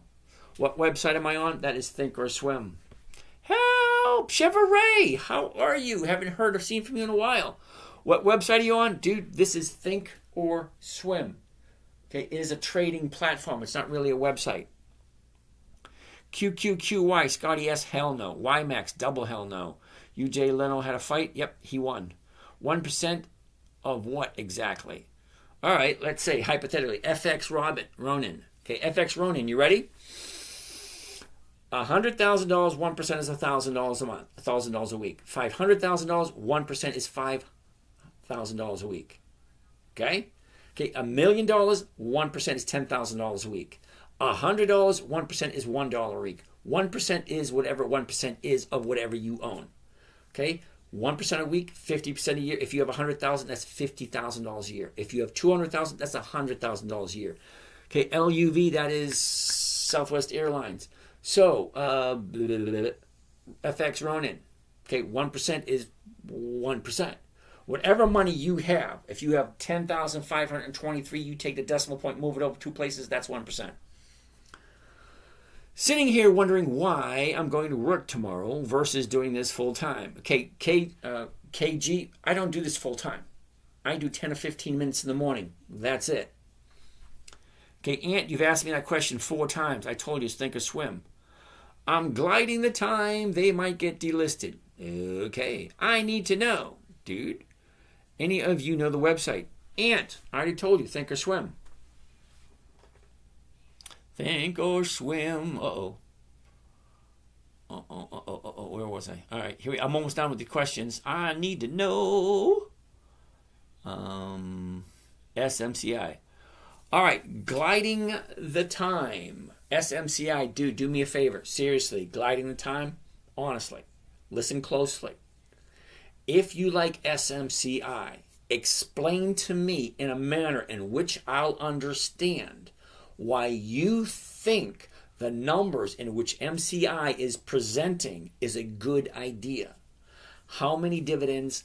What website am I on? That is Thinkorswim. Help! Chevrolet! How are you? Haven't heard or seen from you in a while. What website are you on? Dude, this is Thinkorswim. Okay, it is a trading platform. It's not really a website. QQQY, Scotty S, hell no. YMAX, double hell no. UJ Leno had a fight? Yep, he won. 1% of what exactly? All right, let's say, hypothetically, FX Ronin. Okay, FX Ronin, you ready? $100,000, 1% is $1,000 a month, $1,000 a week. $500,000, 1% is $5,000 a week. Okay? Okay, $1 million, 1% is $10,000 a week. $100, 1% is $1 a week. 1% is whatever 1% is of whatever you own. Okay? 1% a week, 50% a year. If you have $100,000, that's $50,000 a year. If you have $200,000, that's $100,000 a year. Okay, LUV, that is Southwest Airlines. So, FX Ronin. Okay, 1% is 1%. Whatever money you have, if you have 10,523, you take the decimal point, move it over 2 places, that's 1%. Sitting here wondering why I'm going to work tomorrow versus doing this full time. KG, I don't do this full time. I do 10 or 15 minutes in the morning. That's it. Okay, Ant, you've asked me that question 4 times. I told you it's Thinkorswim. I'm gliding the time. They might get delisted. Okay, I need to know, dude. Any of you know the website? Ant, I already told you, Thinkorswim. Thinkorswim. Uh-oh. Where was I? All right, I'm almost done with the questions. I need to know. SMCI. All right, gliding the time. SMCI, dude, do me a favor. Seriously, gliding the time, honestly, listen closely. If you like SMCI, explain to me in a manner in which I'll understand why you think the numbers in which MCI is presenting is a good idea. How many dividends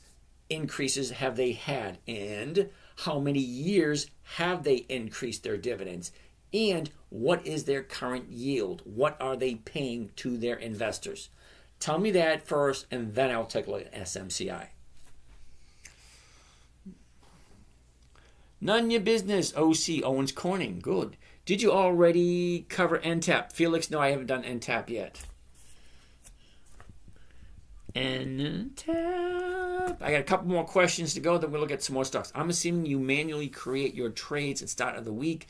increases have they had, and how many years have they increased their dividends, and what is their current yield? What are they paying to their investors? Tell me that first, and then I'll take a look at SMCI. None your business. OC, Owens Corning. Good. Did you already cover NTAP? Felix, no, I haven't done NTAP yet. NTAP. I got a couple more questions to go, then we'll look at some more stocks. I'm assuming you manually create your trades at start of the week,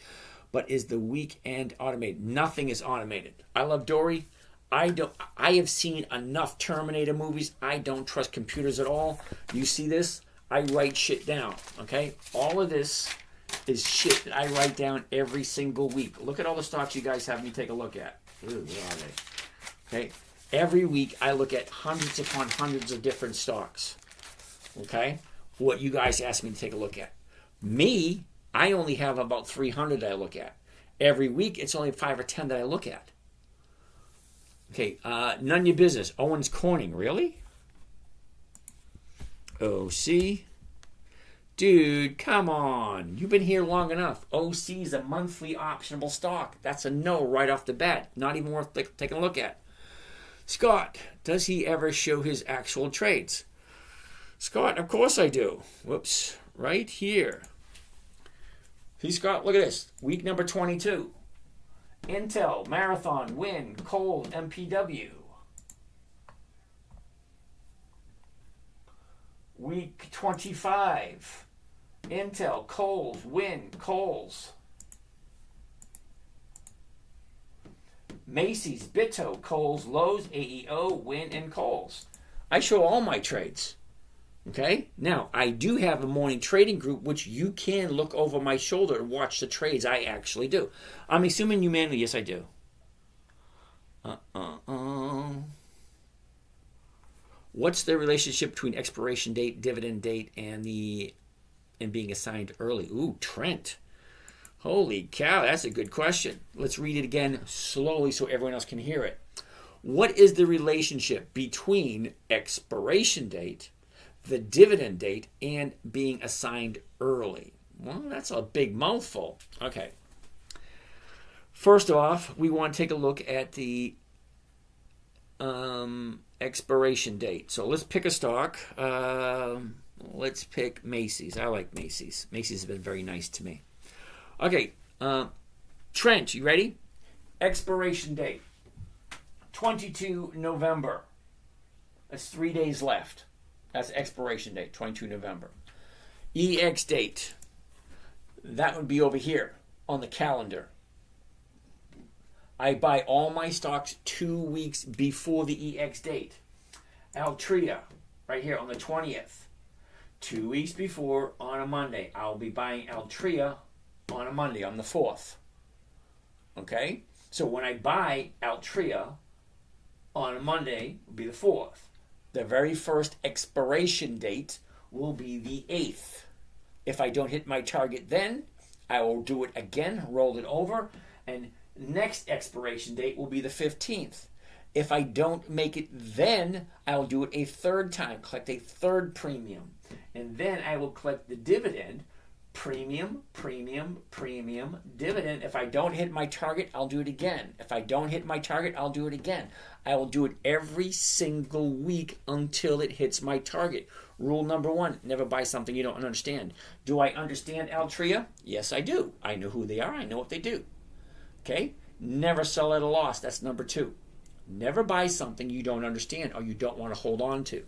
but is the weekend automated? Nothing is automated. I love Dory. I have seen enough Terminator movies. I don't trust computers at all. You see this? I write shit down, okay? All of this is shit that I write down every single week. Look at all the stocks you guys have me take a look at. Ooh, where are they? Okay? Every week I look at hundreds upon hundreds of different stocks. Okay? what you guys asked me to take a look at. Me, I only have about 300 that I look at. Every week, it's only 5 or 10 that I look at. Okay, none of your business. Owens Corning, really? OC? Dude, come on. You've been here long enough. OC is a monthly optionable stock. That's a no right off the bat. Not even worth taking a look at. Scott, does he ever show his actual trades? Scott, of course I do. Whoops, right here. See, Scott, look at this. Week number 22. Intel, Marathon, Win, Kohl's, MPW. Week 25. Intel, Kohl's, Win, Kohl's. Macy's, Bitto, Kohl's, Lowe's, AEO, Win, and Kohl's. I show all my trades. Okay? Now, I do have a morning trading group, which you can look over my shoulder and watch the trades I actually do. I'm assuming you manually. Yes, I do. What's the relationship between expiration date, dividend date, and being assigned early? Ooh, Trent. Holy cow, that's a good question. Let's read it again slowly so everyone else can hear it. What is the relationship between expiration date, the dividend date, and being assigned early? Well, that's a big mouthful. Okay. First off, we want to take a look at the expiration date. So let's pick a stock. Let's pick Macy's. I like Macy's. Macy's has been very nice to me. Okay. Trent, you ready? Expiration date. 22 November. That's 3 days left. That's expiration date, 22 November. EX date. That would be over here on the calendar. I buy all my stocks 2 weeks before the EX date. Altria, right here on the 20th. 2 weeks before, on a Monday. I'll be buying Altria on a Monday, on the 4th. Okay? So when I buy Altria on a Monday, it will be the 4th. The very first expiration date will be the 8th. If I don't hit my target then, I will do it again, roll it over, and next expiration date will be the 15th. If I don't make it then, I will do it a third time, collect a third premium. And then I will collect the dividend, premium, dividend. If I don't hit my target, I'll do it again. If I don't hit my target, I'll do it again. I will do it every single week until it hits my target. Rule number 1, never buy something you don't understand. Do I understand Altria? Yes, I do. I know who they are. I know what they do. Okay? Never sell at a loss. That's number 2. Never buy something you don't understand or you don't want to hold on to.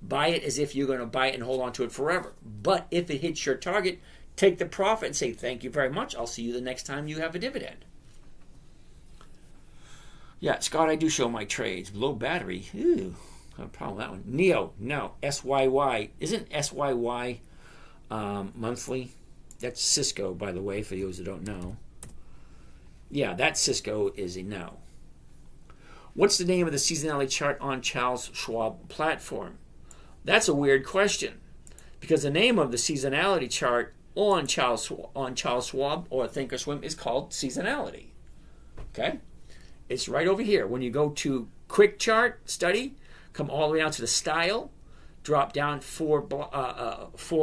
Buy it as if you're going to buy it and hold on to it forever. But if it hits your target, take the profit and say, thank you very much. I'll see you the next time you have a dividend. Yeah, Scott, I do show my trades. Low battery. Ew, have a problem with that one. NEO, no. SYY. Isn't SYY monthly? That's Cisco, by the way, for those who don't know. Yeah, that Cisco is a no. What's the name of the seasonality chart on Charles Schwab platform? That's a weird question, because the name of the seasonality chart on Charles Schwab or Thinkorswim is called seasonality. Okay? It's right over here. When you go to quick chart study, come all the way down to the style, drop down four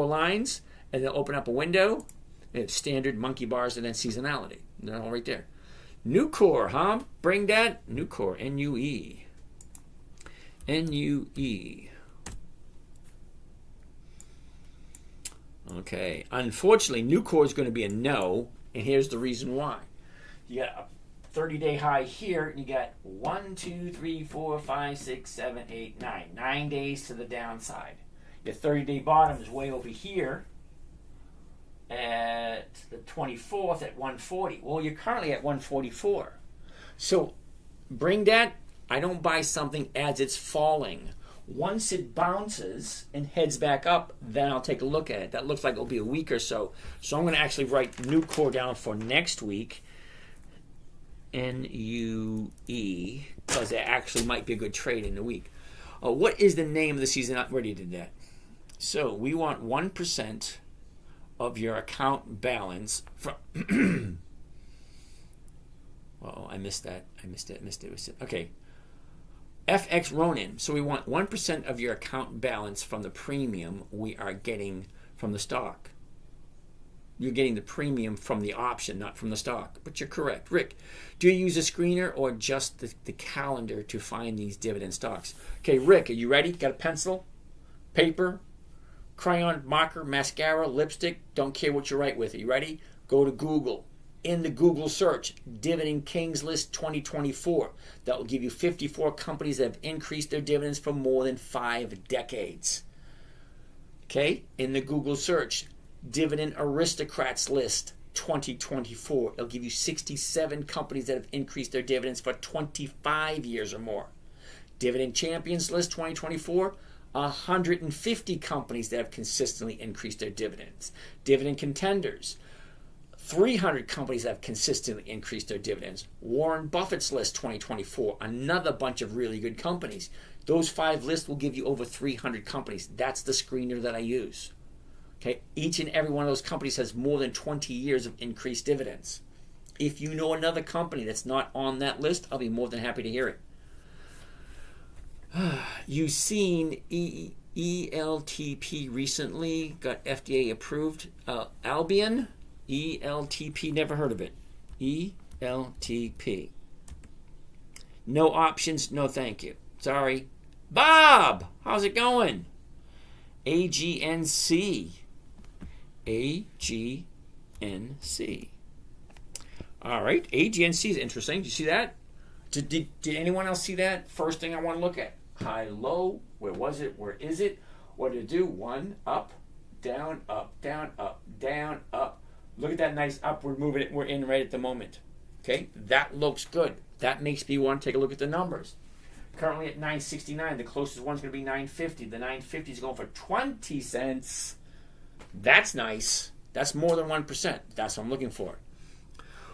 lines, and then open up a window. And it's standard monkey bars and then seasonality. They're all right there. Nucor, huh? Bring that. Nucor, N-U-E. N-U-E. Okay. Unfortunately, Nucor is going to be a no, and here's the reason why. You got a 30-day high here, and you got 1, 2, 3, 4, 5, 6, 7, 8, 9. 9 days to the downside. Your 30-day bottom is way over here at the 24th at 140. Well, you're currently at 144. So bring that. I don't buy something as it's falling. Once it bounces and heads back up, then I'll take a look at it. That looks like it'll be a week or so. So I'm going to actually write Nucor down for next week. N-U-E, because it actually might be a good trade in the week. What is the name of the season? I already did that. So we want 1% of your account balance from. Oh, I missed that. I missed it. Okay. FX Ronin. So we want 1% of your account balance from the premium we are getting from the stock. You're getting the premium from the option, not from the stock. But you're correct. Rick, do you use a screener or just the calendar to find these dividend stocks? Okay, Rick, are you ready? Got a pencil, paper, crayon, marker, mascara, lipstick? Don't care what you write with. Are you ready? Go to Google. In the Google search, Dividend Kings List 2024. That will give you 54 companies that have increased their dividends for more than 5 decades. Okay? In the Google search, Dividend Aristocrats List 2024. It'll give you 67 companies that have increased their dividends for 25 years or more. Dividend Champions List 2024. 150 companies that have consistently increased their dividends. Dividend Contenders. 300 companies that have consistently increased their dividends. Warren Buffett's List 2024. Another bunch of really good companies. Those 5 lists will give you over 300 companies. That's the screener that I use. Okay, each and every one of those companies has more than 20 years of increased dividends. If you know another company that's not on that list, I'll be more than happy to hear it. You've seen ELTP recently got FDA approved. Albion, ELTP, never heard of it. ELTP. No options, no thank you. Sorry. Bob, how's it going? AGNC. AGNC. All right, AGNC is interesting. Did you see that? Did anyone else see that? First thing I want to look at. High, low. Where was it? Where is it? What did it do? 1, up, down, up, down, up, down, up. Look at that nice upward movement we're in right at the moment. Okay, that looks good. That makes me want to take a look at the numbers. Currently at 969, the closest one's going to be 950. The 950 is going for 20 cents. That's nice. That's more than 1%. That's what I'm looking for.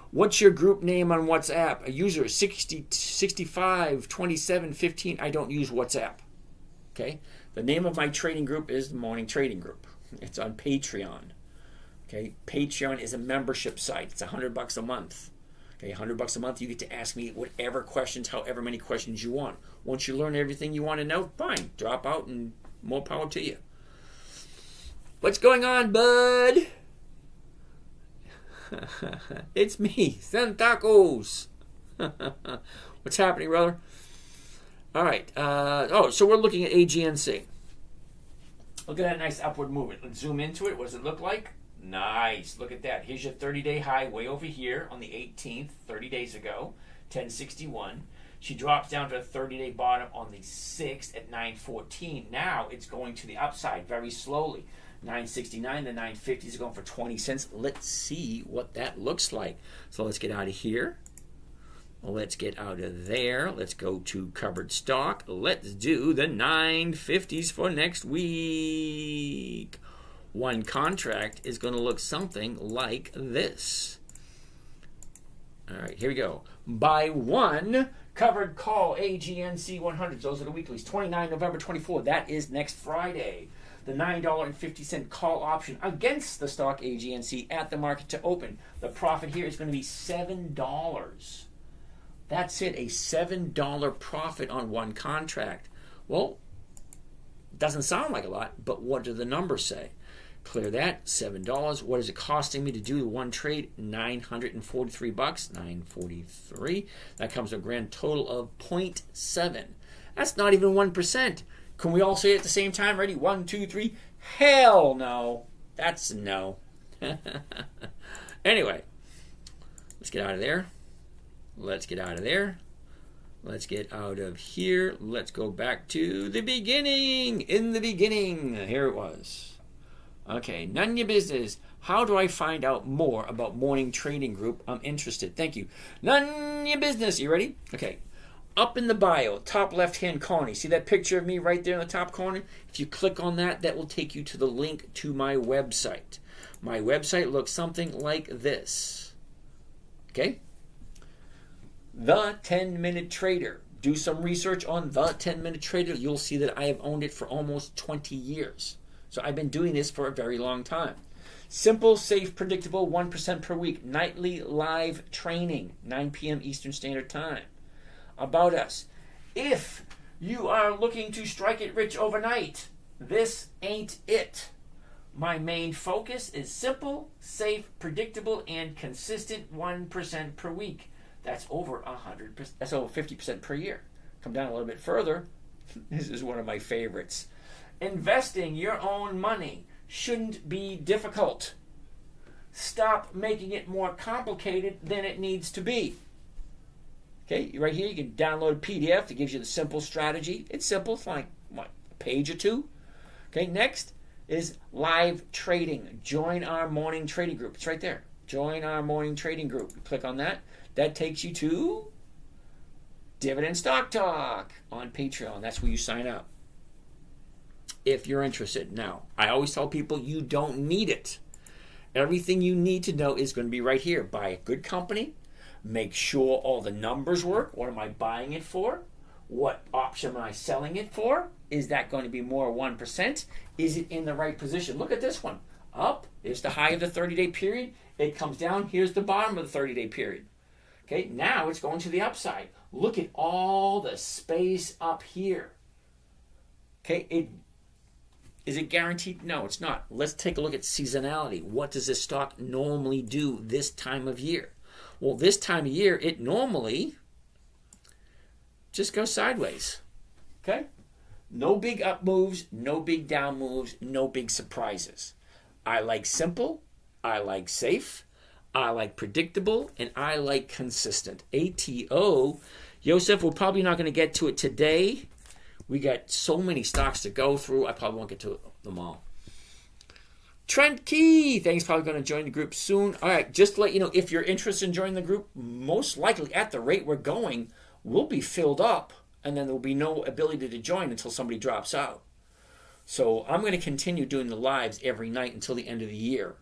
What's your group name on WhatsApp? A user 60, 65, 27, 15. I don't use WhatsApp. Okay? The name of my trading group is the Morning Trading Group. It's on Patreon. Okay? Patreon is a membership site. It's $100 a month. Okay, $100 a month, you get to ask me whatever questions, however many questions you want. Once you learn everything you want to know, fine. Drop out and more power to you. What's going on, bud? It's me, Zen Tacos. What's happening, brother? All right. So we're looking at AGNC. Look at that nice upward movement. Let's zoom into it. What does it look like? Nice. Look at that. Here's your 30-day high way over here on the 18th, 30 days ago, 1061. She drops down to a 30-day bottom on the 6th at 914. Now it's going to the upside very slowly. 969, the 950s are going for 20 cents. Let's see what that looks like. So let's get out of here. Let's get out of there. Let's go to covered stock. Let's do the 950s for next week. One contract is going to look something like this. All right, here we go. Buy one covered call AGNC 100. Those are the weeklies. 29 November 24. That is next Friday. The $9.50 call option against the stock AGNC at the market to open. The profit here is going to be $7. That's it, a $7 profit on one contract. Well, doesn't sound like a lot, but what do the numbers say? Clear that, $7. What is it costing me to do the one trade? $943, $943. That comes to a grand total of 0.7. That's not even 1%. Can we all say it at the same time? Ready? 1, 2, 3. Hell no. That's no. Anyway, let's get out of there. Let's get out of there. Let's get out of here. Let's go back to the beginning. In the beginning, here it was. Okay, none of your business. How do I find out more about Morning Trading Group? I'm interested. Thank you. None of your business. You ready? Okay. Up in the bio, top left-hand corner, you see that picture of me right there in the top corner? If you click on that, that will take you to the link to my website. My website looks something like this. Okay? The 10-Minute Trader. Do some research on The 10-Minute Trader. You'll see that I have owned it for almost 20 years. So I've been doing this for a very long time. Simple, safe, predictable, 1% per week. Nightly live training, 9 p.m. Eastern Standard Time. About us. If you are looking to strike it rich overnight, this ain't it. My main focus is simple, safe, predictable, and consistent 1% per week. That's over 100%. That's over 50% per year. Come down a little bit further. This is one of my favorites. Investing your own money shouldn't be difficult. Stop making it more complicated than it needs to be. Okay, right here you can download a PDF that gives you the simple strategy. It's simple. It's like, what, a page or two? Okay, next is live trading. Join our morning trading group. It's right there. Join our morning trading group. You click on that. That takes you to Dividend Stock Talk on Patreon. That's where you sign up if you're interested. Now, I always tell people you don't need it. Everything you need to know is going to be right here. Buy a good company. Make sure all the numbers work. What am I buying it for? What option am I selling it for? Is that going to be more 1%? Is it in the right position? Look at this one. Up, here's the high of the 30-day period. It comes down, here's the bottom of the 30-day period. Okay, now it's going to the upside. Look at all the space up here. Okay, is it guaranteed? No, it's not. Let's take a look at seasonality. What does this stock normally do this time of year? Well, this time of year, it normally just goes sideways. Okay? No big up moves, no big down moves, no big surprises. I like simple, I like safe, I like predictable, and I like consistent. ATO, Joseph, we're probably not going to get to it today. We got so many stocks to go through, I probably won't get to them all. Trent Key, thanks, probably going to join the group soon. All right, just to let you know, if you're interested in joining the group, most likely at the rate we're going, we'll be filled up, and then there'll be no ability to join until somebody drops out. So I'm going to continue doing the lives every night until the end of the year.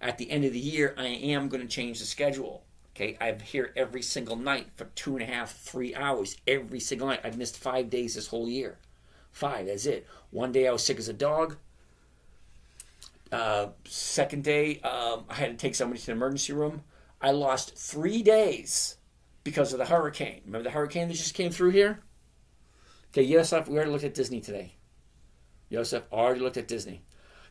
At the end of the year, I am going to change the schedule. Okay, I'm here every single night for 2.5, 3 hours every single night. I've missed 5 days this whole year. 5, that's it. One day I was sick as a dog. Second day, I had to take somebody to the emergency room. I lost 3 days because of the hurricane. Remember the hurricane that just came through here? Okay, Yosef, we already looked at Disney today. Yosef, already looked at Disney.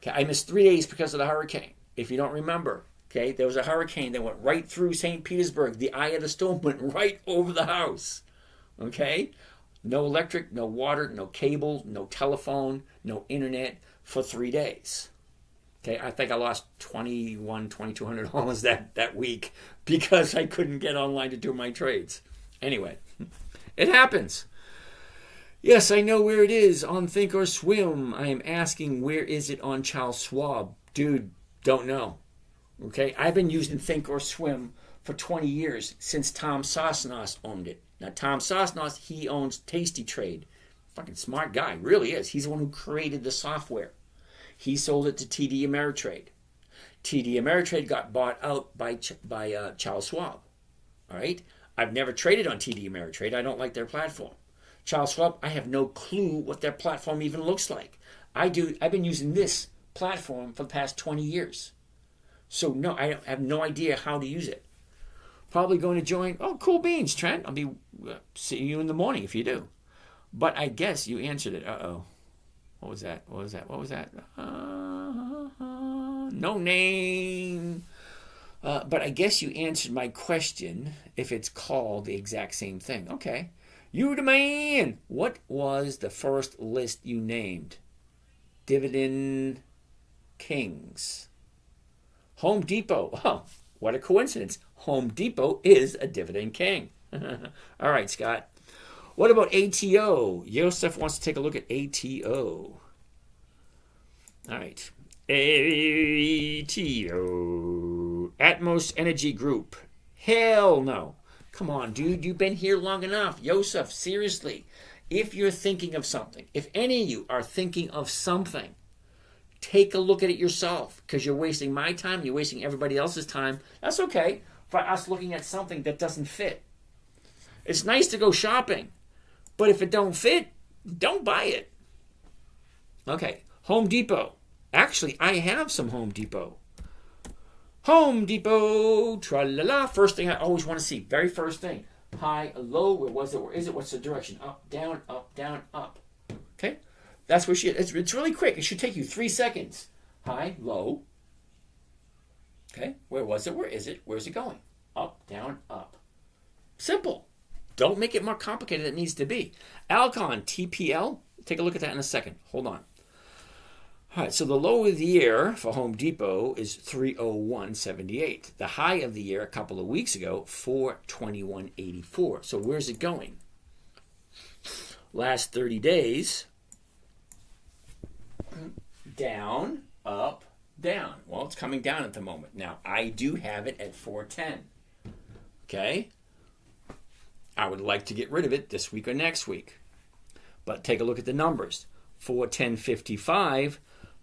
Okay, I missed 3 days because of the hurricane. If you don't remember, okay, there was a hurricane that went right through St. Petersburg. The eye of the storm went right over the house. Okay? No electric, no water, no cable, no telephone, no internet for 3 days. Okay, I think I lost $2,200 that week because I couldn't get online to do my trades. Anyway, it happens. Yes, I know where it is on Thinkorswim. I am asking, where is it on Charles Schwab? Dude, don't know. Okay, I've been using Thinkorswim for 20 years, since Tom Sosnos owned it. Now, Tom Sosnos, he owns Tasty Trade. Fucking smart guy, really is. He's the one who created the software. He sold it to TD Ameritrade. TD Ameritrade got bought out by Charles Schwab. All right? I've never traded on TD Ameritrade. I don't like their platform. Charles Schwab, I have no clue what their platform even looks like. I've been using this platform for the past 20 years. So no, I have no idea how to use it. Probably going to join. Oh, cool beans, Trent. I'll be seeing you in the morning if you do. But I guess you answered it. Uh-oh. What was that? No name. But I guess you answered my question if it's called the exact same thing. Okay. You the man. What was the first list you named? Dividend Kings. Home Depot. Oh, what a coincidence. Home Depot is a dividend king. All right, Scott. What about ATO? Yosef wants to take a look at ATO. All right. ATO. Atmos Energy Group. Hell no. Come on, dude. You've been here long enough. Yosef, seriously. If you're thinking of something, if any of you are thinking of something, take a look at it yourself, because you're wasting my time, you're wasting everybody else's time. That's okay for us looking at something that doesn't fit. It's nice to go shopping, but if it don't fit, don't buy it. Okay, Home Depot. Actually, I have some Home Depot. Home Depot, tra-la-la. First thing I always want to see, very first thing. High, low, where was it? Where is it? What's the direction? Up, down, up. Okay? That's where she is. It's really quick. It should take you 3 seconds. High, low. Okay? Where was it? Where is it? Where's it going? Up, down, up. Simple. Don't make it more complicated than it needs to be. Alcon, TPL. Take a look at that in a second. Hold on. All right, so the low of the year for Home Depot is 301.78. The high of the year a couple of weeks ago, 421.84. So where's it going? Last 30 days, down, up, down. Well, it's coming down at the moment. Now, I do have it at 410. Okay? I would like to get rid of it this week or next week. But take a look at the numbers. 410.55.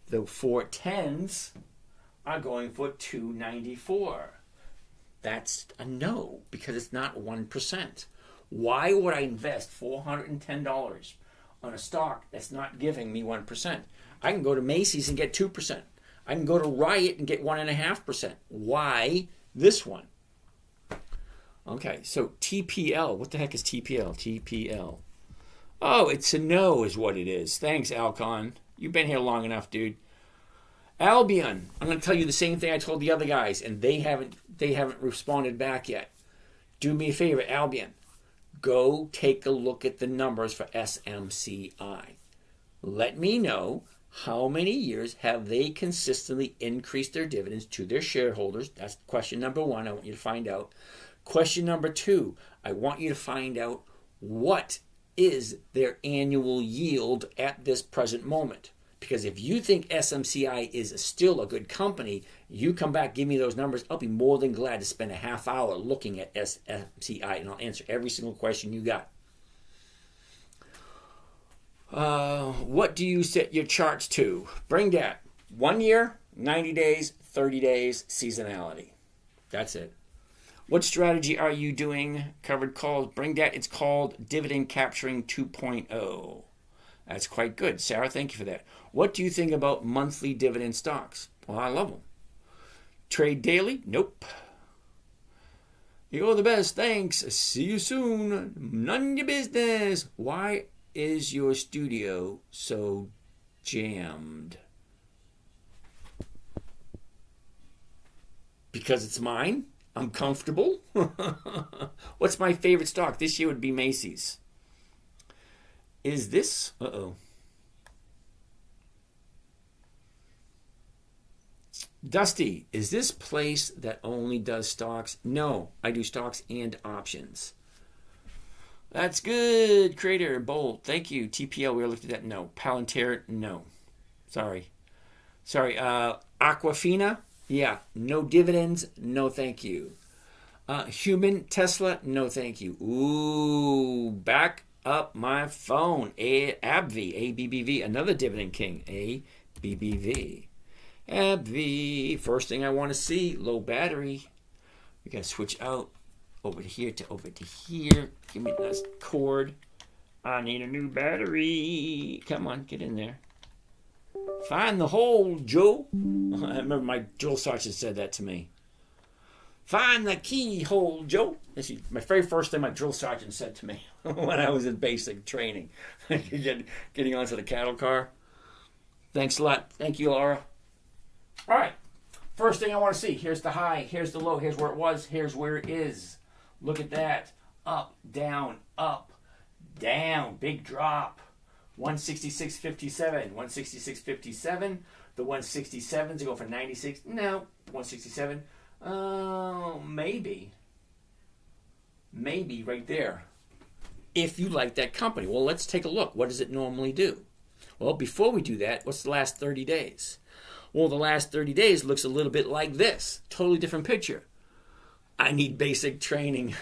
The 410s are going for 294. That's a no, because it's not 1%. Why would I invest $410 on a stock that's not giving me 1%? I can go to Macy's and get 2%. I can go to Riot and get 1.5%. Why this one? Okay, so TPL. What the heck is TPL? TPL. Oh, it's a no is what it is. Thanks, Alcon. You've been here long enough, dude. Albion. I'm going to tell you the same thing I told the other guys, and they haven't responded back yet. Do me a favor, Albion. Go take a look at the numbers for SMCI. Let me know how many years have they consistently increased their dividends to their shareholders. That's question number one. I want you to find out. Question number two, I want you to find out what is their annual yield at this present moment. Because if you think SMCI is still a good company, you come back, give me those numbers. I'll be more than glad to spend a half hour looking at SMCI, and I'll answer every single question you got. What do you set your charts to? Bring that. 1 year, 90 days, 30 days, seasonality. That's it. What strategy are you doing? Covered calls. Bring that. It's called Dividend Capturing 2.0. That's quite good. Sarah, thank you for that. What do you think about monthly dividend stocks? Well, I love them. Trade daily? Nope. You're the best. Thanks. See you soon. None of your business. Why is your studio so jammed? Because it's mine. I'm comfortable. What's my favorite stock? This year would be Macy's. Is this... Dusty, is this place that only does stocks? No, I do stocks and options. That's good. Crater, Bolt, thank you. TPL, we looked at that. No. Palantir, no. Sorry. Aquafina, yeah. No dividends, no thank you. Human, Tesla, no thank you. Ooh, back up my phone. AbbVie, ABBV, another dividend king. ABBV. AbbVie, first thing I want to see, low battery. We got to switch out over here to over to here. Give me this cord. I need a new battery. Come on, get in there. Find the hole, Joe. I remember my drill sergeant said that to me. Find the keyhole, Joe. This is my very first thing my drill sergeant said to me when I was in basic training. Getting onto the cattle car. Thanks a lot. Thank you, Laura. All right. First thing I want to see. Here's the high. Here's the low. Here's where it was. Here's where it is. Look at that. Up, down, big drop. 166.57. 166.57. The 167s go for 96. No, 167. Maybe right there. If you like that company. Well, let's take a look. What does it normally do? Well, before we do that, what's the last 30 days? Well, the last 30 days looks a little bit like this. Totally different picture. I need basic training.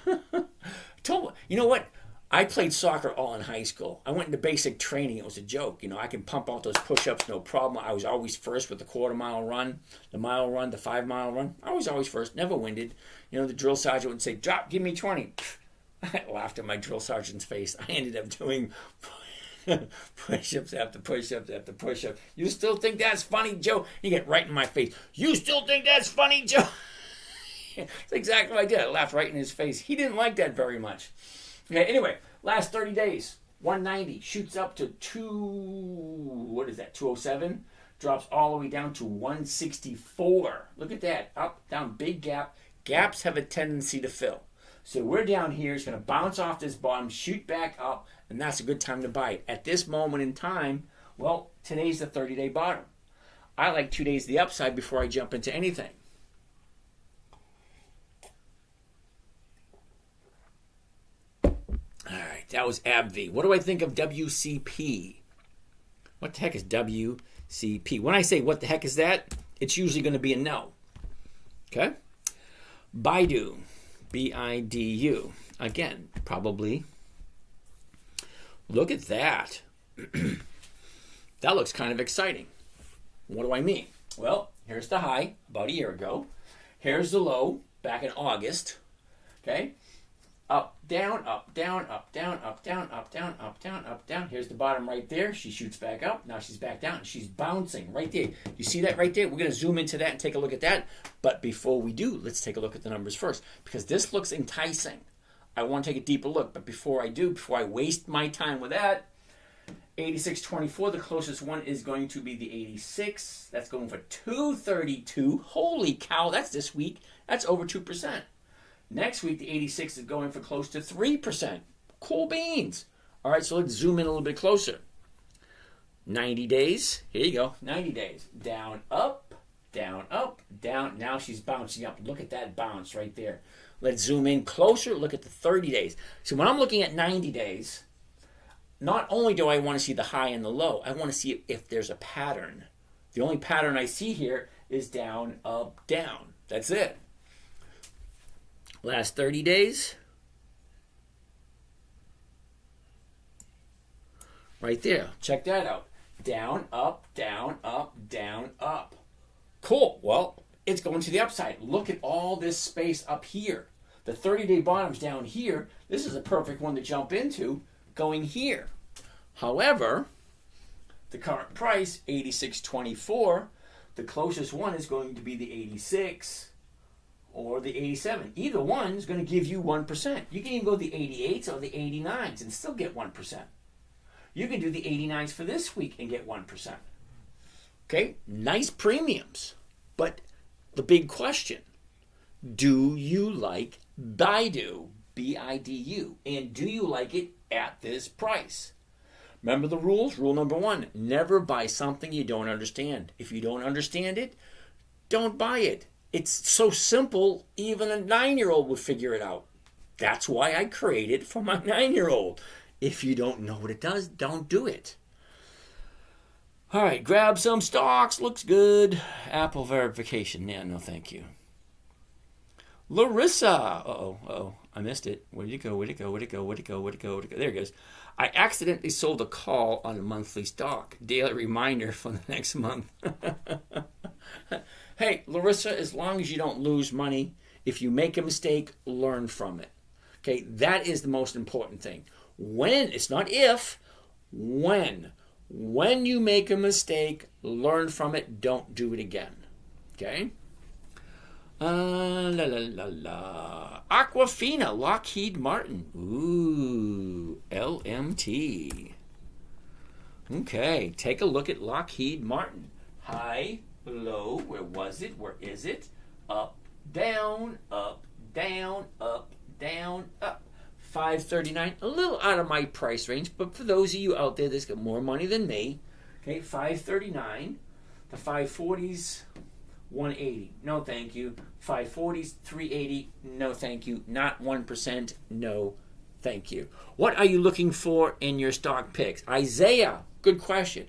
You know what? I played soccer all in high school. I went into basic training. It was a joke. You know, I can pump out those push-ups, no problem. I was always first with the quarter-mile run, the mile run, the 5-mile run. I was always first, never winded. You know, the drill sergeant would say, drop, give me 20. I laughed at my drill sergeant's face. I ended up doing Push-ups after push-ups after push-ups. You still think that's funny, Joe? You get right in my face. You still think that's funny, Joe? That's exactly what I did. I laughed right in his face. He didn't like that very much. Okay, anyway, last 30 days, 190 shoots up to 207, drops all the way down to 164. Look at that. Up, down, big gap. Gaps have a tendency to fill. So we're down here. It's going to bounce off this bottom, shoot back up, and that's a good time to buy it. At this moment in time, well, today's the 30-day bottom. I like 2 days the upside before I jump into anything. All right, that was AbbVie. What do I think of WCP? What the heck is WCP? When I say what the heck is that, it's usually going to be a no. Okay? Baidu. B-I-D-U. Again, probably. Look at that. That looks kind of exciting. What do I mean? Well, here's the high about a year ago. Here's the low back in August. Okay? Up, down, up, down, up, down, up, down, up, down, up, down, up, down. Here's the bottom right there. She shoots back up. Now she's back down. She's bouncing right there. You see that right there? We're going to zoom into that and take a look at that. But before we do, let's take a look at the numbers first, because this looks enticing. I want to take a deeper look. But before I do, before I waste my time with that, 86.24, the closest one is going to be the 86. That's going for 232. Holy cow, that's this week. That's over 2%. Next week, the 86 is going for close to 3%. Cool beans. All right, so let's zoom in a little bit closer. 90 days. Here you go. 90 days. Down, up, down, up, down. Now she's bouncing up. Look at that bounce right there. Let's zoom in closer. Look at the 30 days. So when I'm looking at 90 days, not only do I want to see the high and the low, I want to see if there's a pattern. The only pattern I see here is down, up, down. That's it. Last 30 days. Right there. Check that out. Down, up, down, up, down, up. Cool. Well, it's going to the upside. Look at all this space up here. The 30-day bottom's down here. This is a perfect one to jump into going here. However, the current price, 86.24, the closest one is going to be the 86 or the 87. Either one is going to give you 1%. You can even go the 88s or the 89s and still get 1%. You can do the 89s for this week and get 1%. Okay, nice premiums. But the big question, do you like Baidu, B-I-D-U, and do you like it at this price? Remember the rules? Rule number 1, never buy something you don't understand. If you don't understand it, don't buy it. It's so simple, even a 9-year-old would figure it out. That's why I created for my 9-year-old. If you don't know what it does, don't do it. All right, grab some stocks. Looks good. Apple verification. Yeah, no thank you. Larissa. Uh-oh. I missed it. Where'd it go? There it goes. I accidentally sold a call on a monthly stock. Daily reminder for the next month. Hey, Larissa, as long as you don't lose money, if you make a mistake, learn from it. Okay, that is the most important thing. When, it's not if, when. When you make a mistake, learn from it, don't do it again. Okay? Aquafina, Lockheed Martin. Ooh, LMT. Okay, take a look at Lockheed Martin. High, low, where was it? Where is it? Up, down, up, down, up, down, up. 539, a little out of my price range, but for those of you out there that's got more money than me, okay, 539, the 540s, 180, no thank you. 540s, 380, no thank you. Not 1%, no thank you. What are you looking for in your stock picks? Isaiah, good question.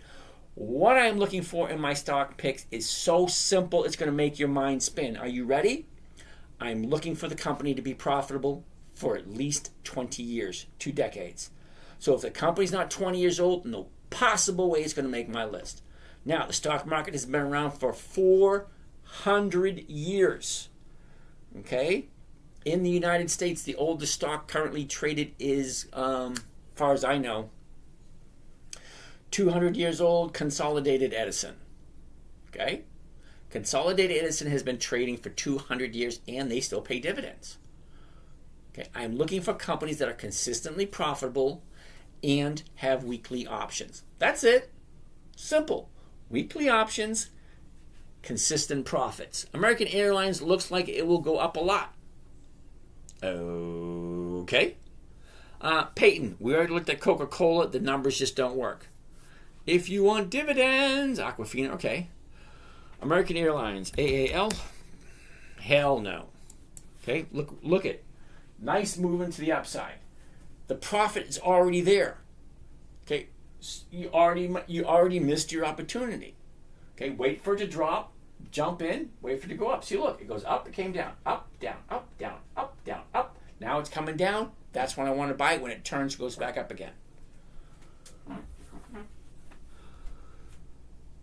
What I'm looking for in my stock picks is so simple, it's going to make your mind spin. Are you ready? I'm looking for the company to be profitable for at least 20 years, 2 decades. So if the company's not 20 years old, no possible way it's going to make my list. Now, the stock market has been around for 400 years. Okay? In the United States, the oldest stock currently traded is, as far as I know, 200 years old, Consolidated Edison. Okay? Consolidated Edison has been trading for 200 years and they still pay dividends. Okay? I'm looking for companies that are consistently profitable and have weekly options. That's it. Simple. Weekly options, consistent profits. American Airlines looks like it will go up a lot. Okay. Peyton, we already looked at Coca-Cola. The numbers just don't work. If you want dividends, Aquafina, okay. American Airlines, AAL, hell no. Okay, look at nice movement to the upside. The profit is already there. Okay, you already missed your opportunity. Okay, wait for it to drop, jump in, wait for it to go up. See, look, it goes up, it came down, up, down, up, down, up, down, up. Now it's coming down. That's when I want to buy. When it turns, goes back up again.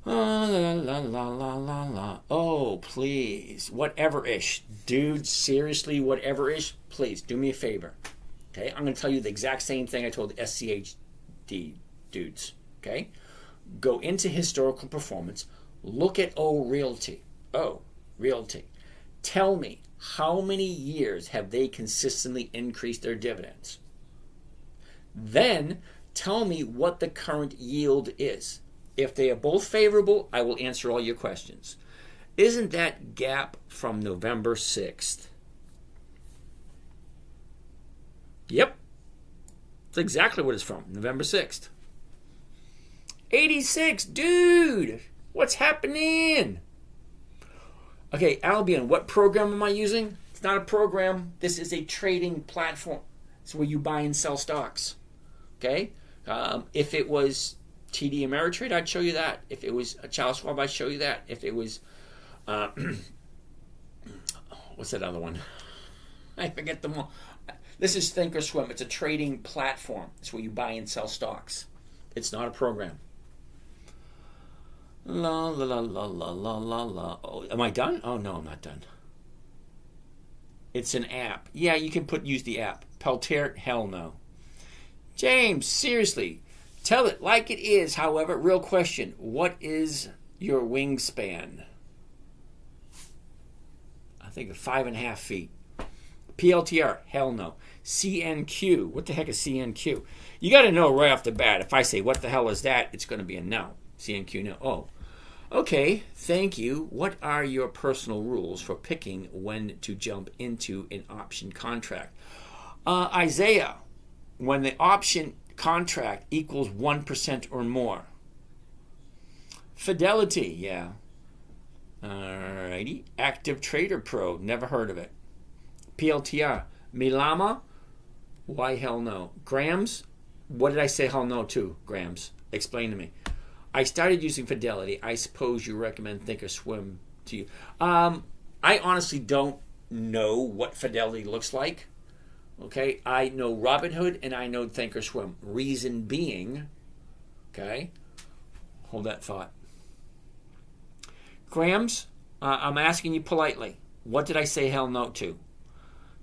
La la la la la la. Oh, please, whatever-ish, dude. Seriously, whatever-ish. Please do me a favor. Okay, I'm going to tell you the exact same thing I told the SCHD dudes. Okay, go into historical performance. Look at Realty. Realty. Tell me, how many years have they consistently increased their dividends? Then tell me what the current yield is. If they are both favorable, I will answer all your questions. Isn't that gap from November 6th? Yep. That's exactly what it's from. November 6th. 86, dude. What's happening? Okay, Albion, what program am I using? It's not a program. This is a trading platform. It's where you buy and sell stocks. Okay? If it was TD Ameritrade, I'd show you that. If it was a Charles Schwab, I'd show you that. If it was, what's that other one? I forget them all. This is Thinkorswim. It's a trading platform. It's where you buy and sell stocks. It's not a program. La la la la la la la la. Oh, am I done? Oh no, I'm not done. It's an app. Yeah, you can use the app. Peltier, hell no. James, seriously, tell it like it is. However, real question: what is your wingspan? I think 5.5 feet. PLTR, hell no. CNQ, what the heck is CNQ? You got to know right off the bat. If I say what the hell is that, it's going to be a no. CNQ, no. Oh. Okay, thank you. What are your personal rules for picking when to jump into an option contract? Isaiah, when the option contract equals 1% or more. Fidelity, yeah. Alrighty. Active Trader Pro, never heard of it. PLTR, Milama, why hell no? Grams, what did I say hell no to, Grams? Explain to me. I started using Fidelity. I suppose you recommend Thinkorswim to you. I honestly don't know what Fidelity looks like. Okay, I know Robinhood and I know Thinkorswim. Reason being, okay, hold that thought. Grams, I'm asking you politely. What did I say hell no to?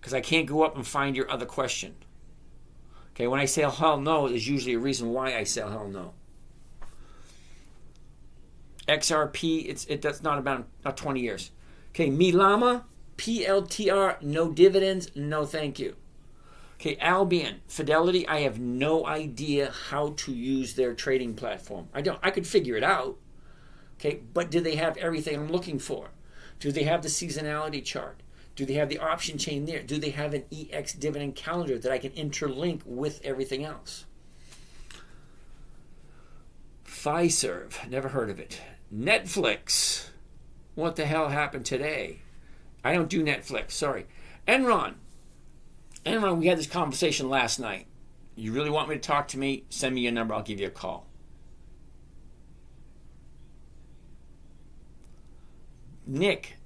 Because I can't go up and find your other question. Okay, when I say hell no, there's usually a reason why I say hell no. XRP, that's not about 20 years. Okay, Milama, PLTR, no dividends, no thank you. Okay, Albion, Fidelity, I have no idea how to use their trading platform. I could figure it out. Okay, but do they have everything I'm looking for? Do they have the seasonality chart? Do they have the option chain there? Do they have an EX dividend calendar that I can interlink with everything else? Fiserv, never heard of it. Netflix, what the hell happened today? I don't do Netflix, sorry. Enron, we had this conversation last night. You really want me to talk to me? Send me your number, I'll give you a call. Nick,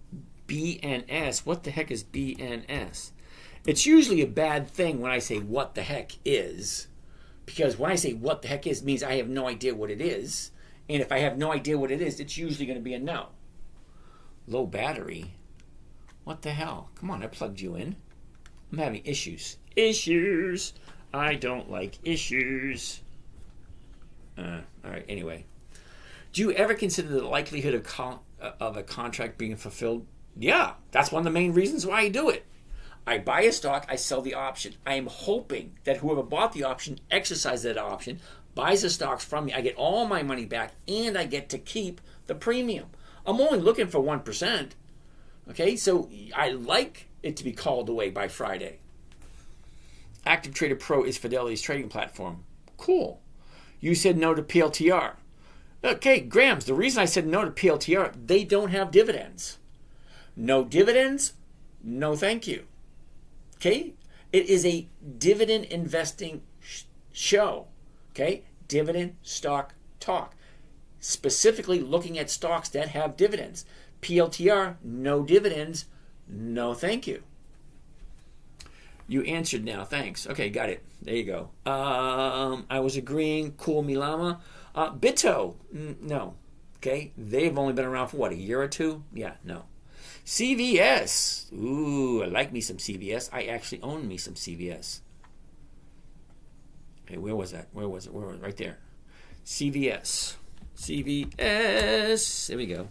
BNS, what the heck is BNS? It's usually a bad thing when I say what the heck is, because when I say what the heck is, it means I have no idea what it is. And if I have no idea what it is, it's usually going to be a no. Low battery? What the hell? Come on, I plugged you in. I'm having issues. Issues! I don't like issues. All right, anyway. Do you ever consider the likelihood of a contract being fulfilled? Yeah, that's one of the main reasons why I do it. I buy a stock, I sell the option. I am hoping that whoever bought the option exercises that option, buys the stocks from me. I get all my money back, and I get to keep the premium. I'm only looking for 1%. Okay, so I like it to be called away by Friday. Active Trader Pro is Fidelity's trading platform. Cool. You said no to PLTR. Okay, Grams, the reason I said no to PLTR, they don't have dividends. No dividends, no thank you. Okay? It is a dividend investing show. Okay? Dividend stock talk. Specifically looking at stocks that have dividends. PLTR, no dividends, no thank you. You answered now, thanks. Okay, got it. There you go. I was agreeing, cool Milama. Bitto, no. Okay, they've only been around for what, a year or two? Yeah, no. CVS, ooh, I like me some CVS. I actually own me some CVS. Okay, where was that? Where was it? Right there. CVS. CVS. There we go.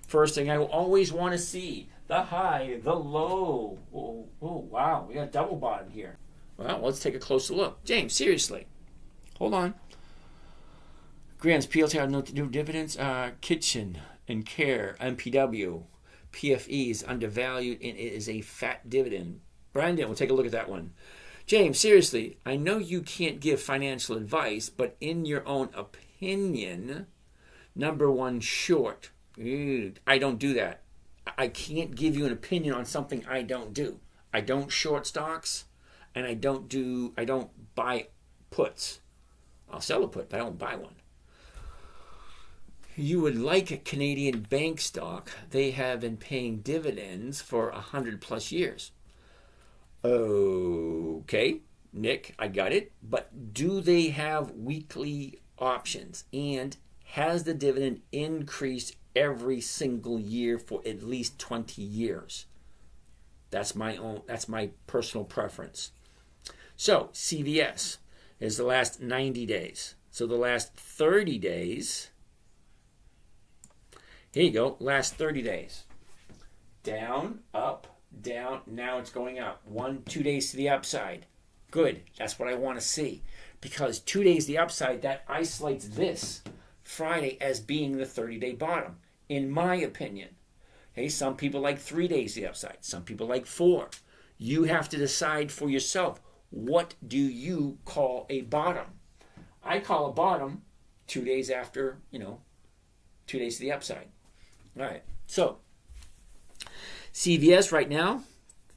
First thing I will always want to see. The high, the low. Oh, wow. We got a double bottom here. Well, let's take a closer look. James, seriously. Hold on. Grants, PLTR, no dividends. Kitchen and Care, MPW. PFE is undervalued and it is a fat dividend. Brandon, we'll take a look at that one. James, seriously, I know you can't give financial advice, but in your own opinion, number one short. I don't do that. I can't give you an opinion on something I don't do. I don't short stocks, and I don't buy puts. I'll sell a put, but I don't buy one. You would like a Canadian bank stock. They have been paying dividends for 100 plus years. Okay, Nick, I got it. But do they have weekly options? And has the dividend increased every single year for at least 20 years? That's my personal preference. So CVS is the last 90 days. So the last 30 days, here you go, last 30 days. Down, up, down, now it's going up. 1-2 days to the upside. Good, that's what I want to see. Because 2 days to the upside, that isolates this Friday as being the 30-day bottom, in my opinion. Okay, some people like 3 days to the upside. Some people like 4. You have to decide for yourself, what do you call a bottom? I call a bottom 2 days after, 2 days to the upside. All right, so CVS right now,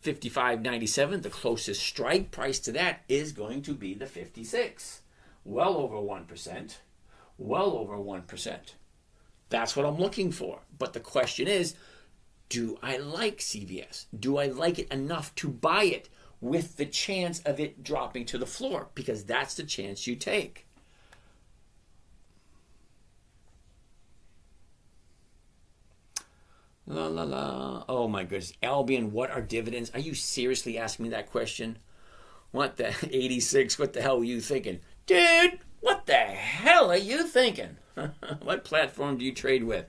$55.97. The closest strike price to that is going to be the 56. Well over 1%. Well over 1%. That's what I'm looking for. But the question is, do I like CVS? Do I like it enough to buy it with the chance of it dropping to the floor? Because that's the chance you take. La la la. Oh my goodness. Albion, what are dividends? Are you seriously asking me that question? What the 86? What the hell were you thinking? Dude, what the hell are you thinking? What platform do you trade with?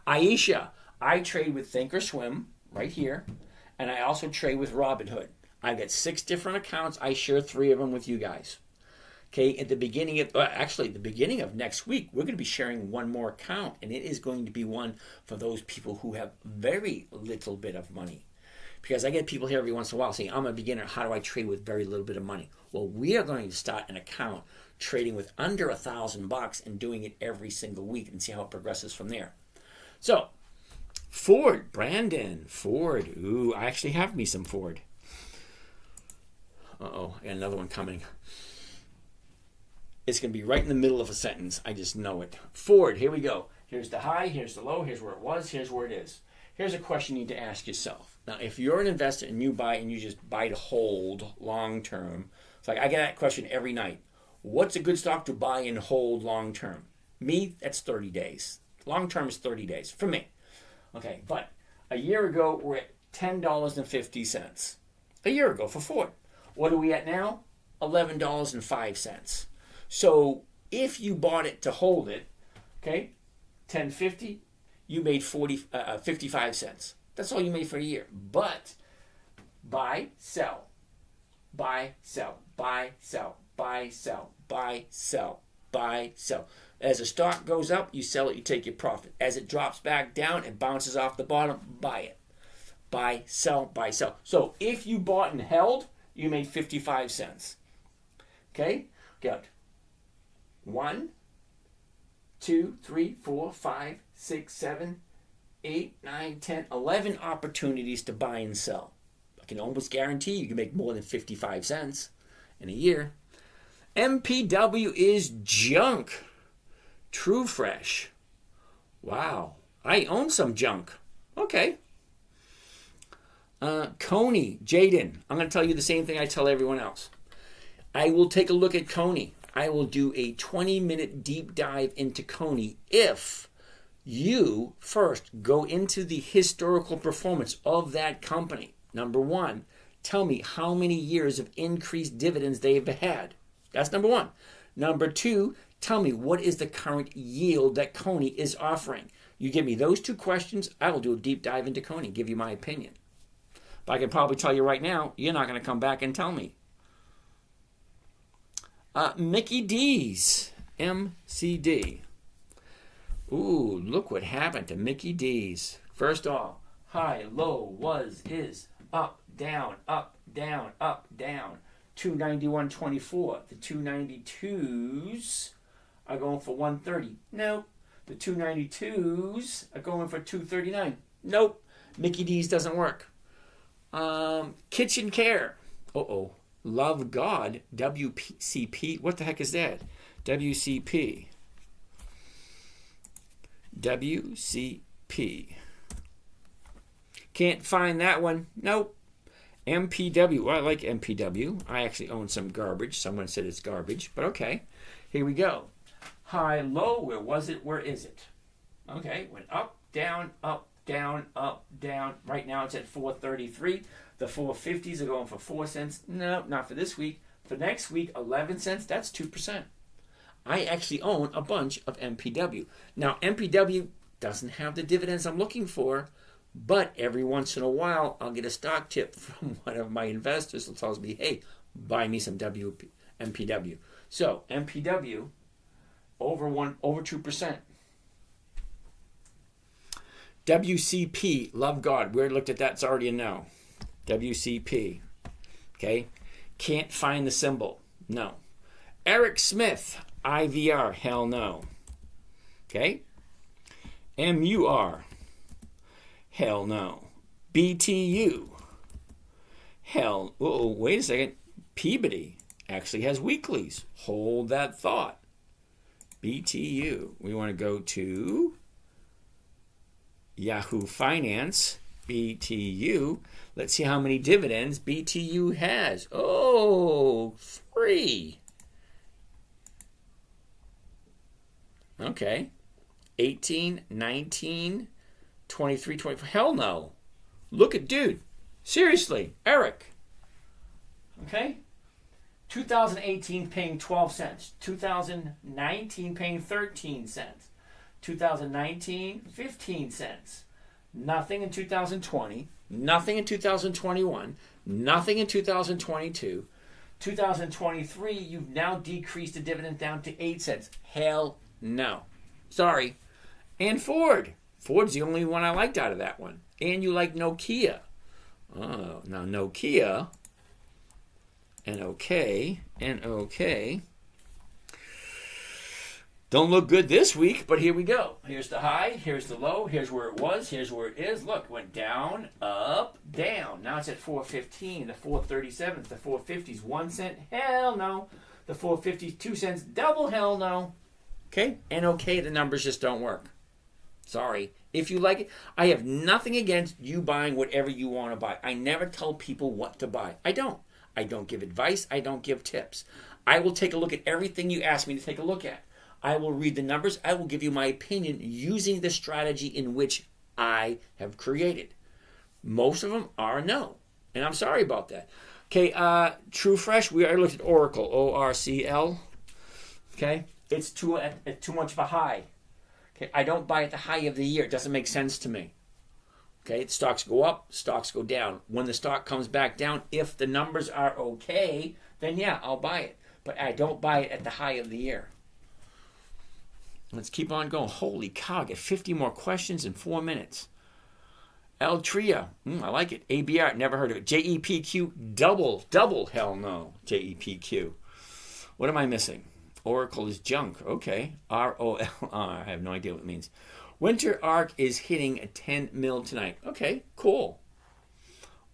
Aisha, I trade with Thinkorswim right here, and I also trade with Robinhood. I've got 6 different accounts. I share 3 of them with you guys. Okay, at the beginning of next week, we're going to be sharing one more account, and it is going to be one for those people who have very little bit of money. Because I get people here every once in a while saying, I'm a beginner, how do I trade with very little bit of money? Well, we are going to start an account trading with under $1,000 and doing it every single week and see how it progresses from there. So, Ford, Brandon, Ford. Ooh, I actually have me some Ford. Uh-oh, I got another one coming. It's going to be right in the middle of a sentence. I just know it. Ford, here we go. Here's the high, here's the low, here's where it was, here's where it is. Here's a question you need to ask yourself. Now, if you're an investor and you buy and you just buy to hold long term, it's like I get that question every night. What's a good stock to buy and hold long term? Me, that's 30 days. Long term is 30 days for me. Okay, but a year ago, we're at $10.50. A year ago for Ford. What are we at now? $11.05. So If you bought it to hold it, okay, $10.50, you made 55 cents. That's all you made for a year. But buy, sell, buy, sell, buy, sell, buy, sell, buy, sell, buy, sell. As the stock goes up, you sell it, you take your profit. As it drops back down and bounces off the bottom, buy it. Buy, sell, buy, sell. So if you bought and held, you made 55 cents. Okay? Got 1, 2, 3, 4, 5, 6, 7, 8, 9, 10, 11 opportunities to buy and sell. I can almost guarantee you can make more than 55 cents in a year. MPW is junk. True Fresh. Wow. I own some junk. Okay. Coney, Jaden. I'm going to tell you the same thing I tell everyone else. I will take a look at Coney. I will do a 20-minute deep dive into Coney if you first go into the historical performance of that company. Number one, tell me how many years of increased dividends they've had. That's number one. Number two, tell me what is the current yield that Coney is offering. You give me those two questions, I will do a deep dive into Coney, give you my opinion. But I can probably tell you right now, you're not going to come back and tell me. Mickey D's, MCD. Ooh, look what happened to Mickey D's. First off, high, low, was, is, up, down, up, down, up, down. 291.24. The 292s are going for 130. Nope. The 292s are going for 239. Nope. Mickey D's doesn't work. Kitchen Care. Uh-oh. Love God. WCP. What the heck is that? WCP. WCP. Can't find that one. Nope. MPW. Well, I like MPW. I actually own some garbage. Someone said it's garbage, but okay. Here we go. High, low. Where was it? Where is it? Okay. Went up, down, up, down, up, down. Right now it's at 433. The 450s are going for 4 cents. No, not for this week. For next week, 11 cents. That's 2%. I actually own a bunch of MPW. Now, MPW doesn't have the dividends I'm looking for, but every once in a while, I'll get a stock tip from one of my investors that tells me, hey, buy me some MPW. So, MPW, over 2%. WCP, love God. We already looked at that. It's already a no. WCP. Okay. Can't find the symbol. No. Eric Smith, IVR. Hell no. Okay. MUR. Hell no. BTU. Hell. Oh, wait a second. Peabody actually has weeklies. Hold that thought. BTU. We want to go to Yahoo Finance. BTU. Let's see how many dividends BTU has. Oh, 3. Okay. 18, 19, 23, 24. Hell no. Look at, dude. Seriously, Eric. Okay. 2018 paying 12 cents. 2019 paying 13 cents. 2019, 15 cents. Nothing in 2020. Nothing in 2021. Nothing in 2022. 2023, you've now decreased the dividend down to 8 cents. Hell no. Sorry. And Ford. Ford's the only one I liked out of that one. And you like Nokia. Oh, now Nokia and OK and OK don't look good this week, but here we go. Here's the high, here's the low, here's where it was, here's where it is. Look, it went down, up, down. Now it's at 415, the 437s, the 450s, 1 cent, hell no. The 450s, 2 cents, double hell no. Okay? And okay, the numbers just don't work. Sorry. If you like it, I have nothing against you buying whatever you want to buy. I never tell people what to buy. I don't. I don't give advice. I don't give tips. I will take a look at everything you ask me to take a look at. I will read the numbers. I will give you my opinion using the strategy in which I have created. Most of them are no. And I'm sorry about that. Okay, True Fresh, we already looked at Oracle, ORCL. Okay, It's too much of a high. Okay, I don't buy at the high of the year. It doesn't make sense to me. Okay, stocks go up, stocks go down. When the stock comes back down, if the numbers are okay, then yeah, I'll buy it. But I don't buy it at the high of the year. Let's keep on going. Holy cow, get 50 more questions in 4 minutes. Altria, I like it. ABR, never heard of it. JEPQ, double, hell no. JEPQ. What am I missing? Oracle is junk. Okay. ROLR, I have no idea what it means. Winter Arc is hitting a 10 mil tonight. Okay, cool.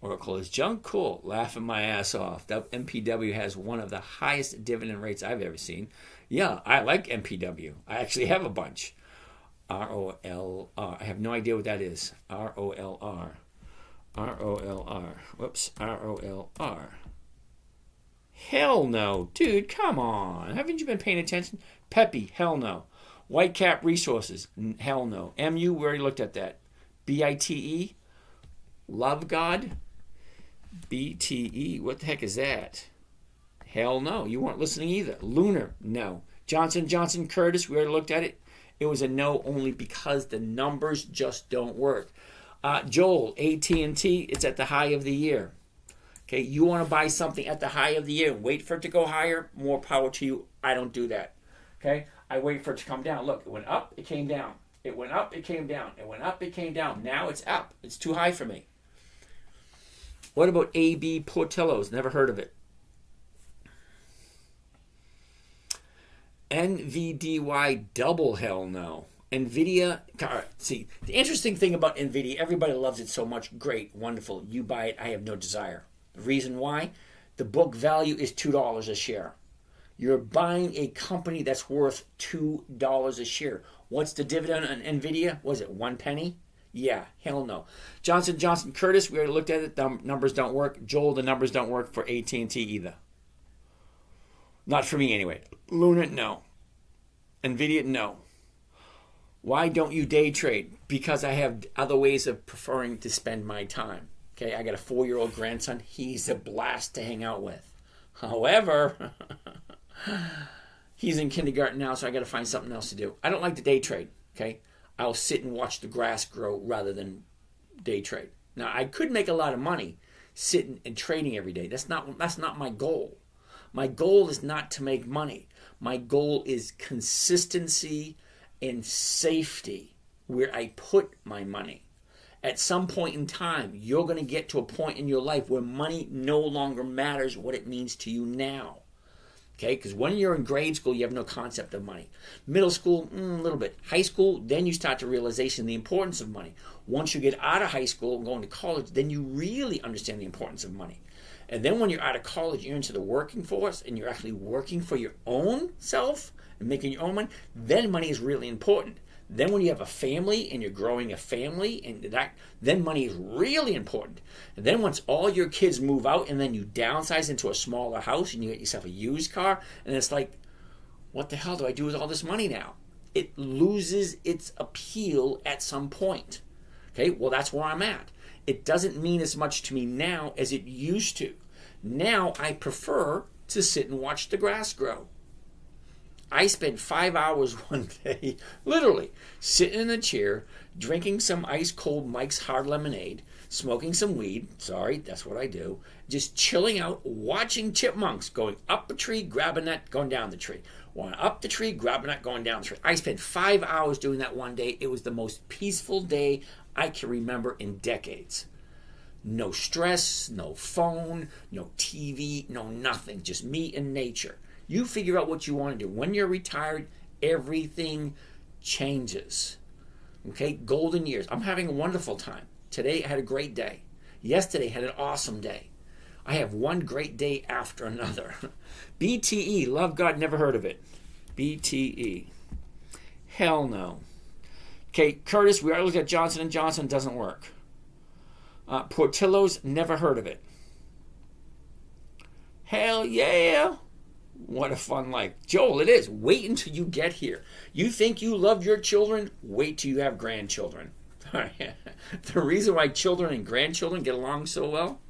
Oracle is junk. Cool. Laughing my ass off. MPW has one of the highest dividend rates I've ever seen. Yeah, I like MPW. I actually have a bunch. ROLR. I have no idea what that is. ROLR. ROLR. Whoops. ROLR. Hell no. Dude, come on. Haven't you been paying attention? Peppy. Hell no. Whitecap Resources. Hell no. MU, we already looked at that. BITE. Love God. BTE. What the heck is that? Hell no. You weren't listening either. Lunar. No. Johnson Johnson Curtis. We already looked at it. It was a no only because the numbers just don't work. Joel, AT&T, it's at the high of the year. Okay, you want to buy something at the high of the year, wait for it to go higher, more power to you. I don't do that. Okay, I wait for it to come down. Look, it went up, it came down. It went up, it came down. It went up, it came down. Now it's up. It's too high for me. What about AB Portillo's? Never heard of it. NVDY, double hell no. NVIDIA, see, the interesting thing about NVIDIA, everybody loves it so much. Great, wonderful. You buy it, I have no desire. The reason why? The book value is $2 a share. You're buying a company that's worth $2 a share. What's the dividend on NVIDIA? Was it 1 penny? Yeah, hell no. Johnson Johnson Curtis, we already looked at it. The numbers don't work. Joel, the numbers don't work for AT&T either. Not for me anyway. Luna, no. NVIDIA, no. Why don't you day trade? Because I have other ways of preferring to spend my time. Okay, I got a 4-year-old grandson. He's a blast to hang out with. However, he's in kindergarten now, so I got to find something else to do. I don't like to day trade. Okay, I'll sit and watch the grass grow rather than day trade. Now, I could make a lot of money sitting and trading every day. That's not my goal. My goal is not to make money. My goal is consistency and safety where I put my money. At some point in time, you're going to get to a point in your life where money no longer matters what it means to you now. Okay, because when you're in grade school, you have no concept of money. Middle school, a little bit. High school, then you start to realization the importance of money. Once you get out of high school and going to college, then you really understand the importance of money. And then when you're out of college, you're into the working force and you're actually working for your own self and making your own money, then money is really important. Then when you have a family and you're growing a family, and then money is really important. And then once all your kids move out and then you downsize into a smaller house and you get yourself a used car, and it's like, what the hell do I do with all this money now? It loses its appeal at some point. Okay, well, that's where I'm at. It doesn't mean as much to me now as it used to. Now I prefer to sit and watch the grass grow. I spent 5 hours one day, literally, sitting in a chair, drinking some ice-cold Mike's Hard Lemonade, smoking some weed, sorry, that's what I do, just chilling out, watching chipmunks going up a tree, grabbing that, going down the tree. Going up the tree, grabbing that, going down the tree. I spent 5 hours doing that one day. It was the most peaceful day I can remember in decades. No stress, no phone, no TV, no nothing, just me and nature. You figure out what you want to do. When you're retired, everything changes. Okay, golden years. I'm having a wonderful time. Today I had a great day. Yesterday I had an awesome day. I have one great day after another. BTE, love God, never heard of it. BTE. Hell no. Okay, Curtis, we already looked at Johnson & Johnson, doesn't work. Portillo's, never heard of it. Hell yeah. What a fun life. Joel, it is. Wait until you get here. You think you love your children? Wait till you have grandchildren. The reason why children and grandchildren get along so well?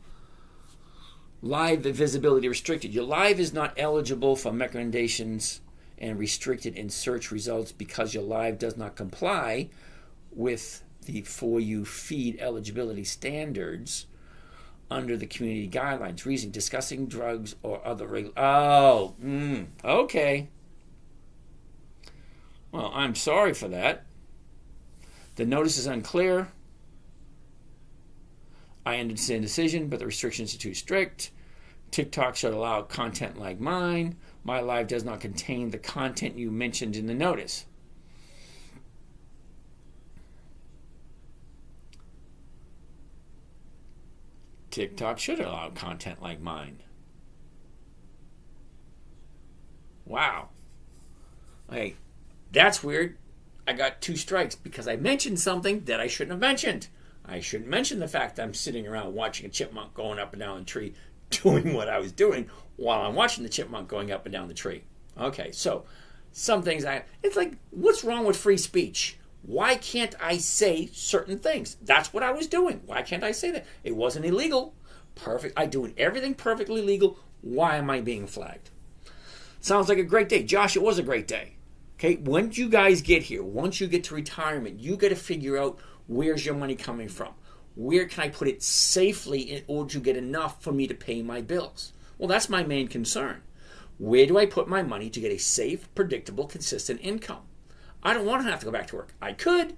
Live visibility restricted. Your live is not eligible for recommendations and restricted in search results because your live does not comply with the For You feed eligibility standards under the community guidelines. Reason, discussing drugs or other okay. Well, I'm sorry for that. The notice is unclear. I understand the decision, but the restrictions are too strict. TikTok should allow content like mine. My live does not contain the content you mentioned in the notice. TikTok should allow content like mine. Wow. Hey, that's weird. I got 2 strikes because I mentioned something that I shouldn't have mentioned. I shouldn't mention the fact that I'm sitting around watching a chipmunk going up and down the tree doing what I was doing while I'm watching the chipmunk going up and down the tree. Okay, so some things it's like, what's wrong with free speech? Why can't I say certain things? That's what I was doing. Why can't I say that? It wasn't illegal. Perfect. I'm doing everything perfectly legal. Why am I being flagged? Sounds like a great day. Josh, it was a great day. Okay, once you guys get here, once you get to retirement, you got to figure out where's your money coming from. Where can I put it safely in order to get enough for me to pay my bills? Well, that's my main concern. Where do I put my money to get a safe, predictable, consistent income? I don't want to have to go back to work. I could.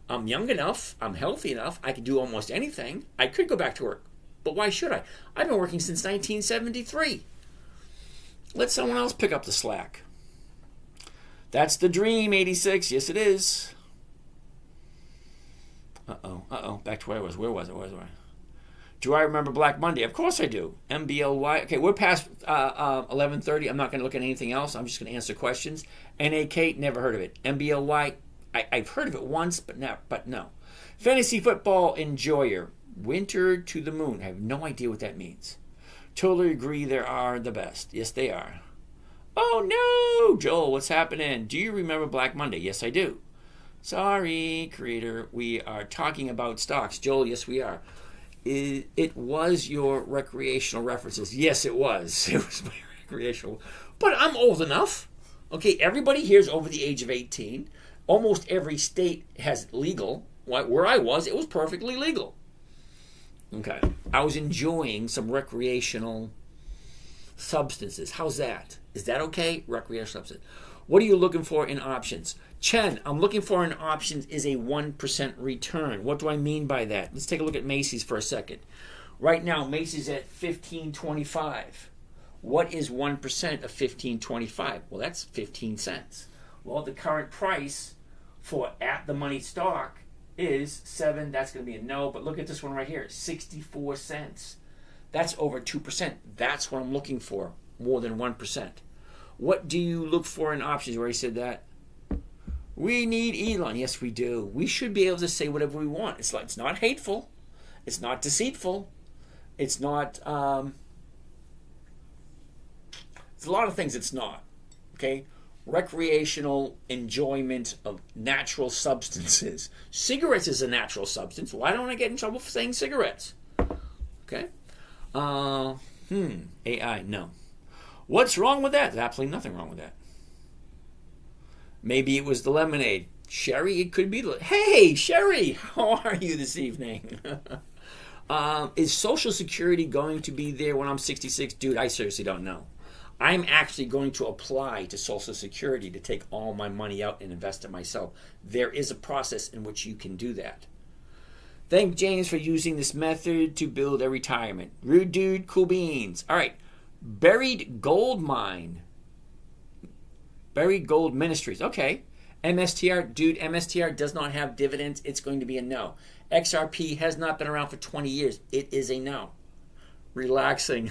I'm young enough. I'm healthy enough. I could do almost anything. I could go back to work. But why should I? I've been working since 1973. Let someone else pick up the slack. That's the dream, 86. Yes, it is. Uh-oh. Back to where I was. Where was I? Do I remember Black Monday? Of course I do. MBLY. Okay, we're past 11:30. I'm not going to look at anything else. I'm just going to answer questions. NAK, never heard of it. MBLY, I've heard of it once, but no. Fantasy football enjoyer. Winter to the moon. I have no idea what that means. Totally agree they are the best. Yes, they are. Oh, no! Joel, what's happening? Do you remember Black Monday? Yes, I do. Sorry, creator. We are talking about stocks. Joel, yes, we are. It was your recreational references. Yes, it was. It was my recreational. But I'm old enough. Okay, everybody here is over the age of 18. Almost every state has legal. Where I was, it was perfectly legal. Okay. I was enjoying some recreational substances. How's that? Is that okay? Recreational substance. What are you looking for in options? Chen, I'm looking for in options is a 1% return. What do I mean by that? Let's take a look at Macy's for a second. Right now, Macy's at $15.25. What is 1% of $15.25? Well, that's 15 cents. Well, the current price for at the money stock is 7. That's going to be a no. But look at this one right here, 64 cents. That's over 2%. That's what I'm looking for, more than 1%. What do you look for in options? You already said that. We need Elon. Yes, we do. We should be able to say whatever we want. It's not hateful. It's not deceitful. It's not. There's a lot of things it's not. Okay? Recreational enjoyment of natural substances. Cigarettes is a natural substance. Why don't I get in trouble for saying cigarettes? Okay? AI, no. What's wrong with that? There's absolutely nothing wrong with that. Maybe it was the lemonade. Sherry, it could be. Hey, Sherry, how are you this evening? Is Social Security going to be there when I'm 66? Dude, I seriously don't know. I'm actually going to apply to Social Security to take all my money out and invest it myself. There is a process in which you can do that. Thank James for using this method to build a retirement. Rude dude, cool beans. All right. Buried Gold Mine. Buried Gold Ministries. Okay. MSTR. Dude, MSTR does not have dividends. It's going to be a no. XRP has not been around for 20 years. It is a no. Relaxing.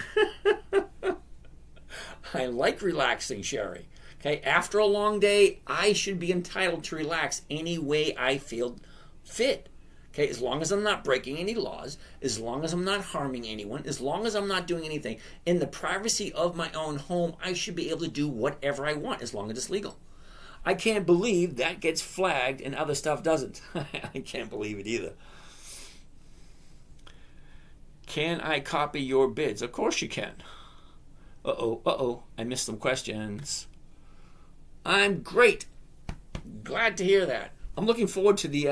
I like relaxing, Sherry. Okay. After a long day, I should be entitled to relax any way I feel fit. Okay, as long as I'm not breaking any laws, as long as I'm not harming anyone, as long as I'm not doing anything, in the privacy of my own home, I should be able to do whatever I want as long as it's legal. I can't believe that gets flagged and other stuff doesn't. I can't believe it either. Can I copy your bids? Of course you can. Uh-oh, I missed some questions. I'm great. Glad to hear that. I'm looking forward to the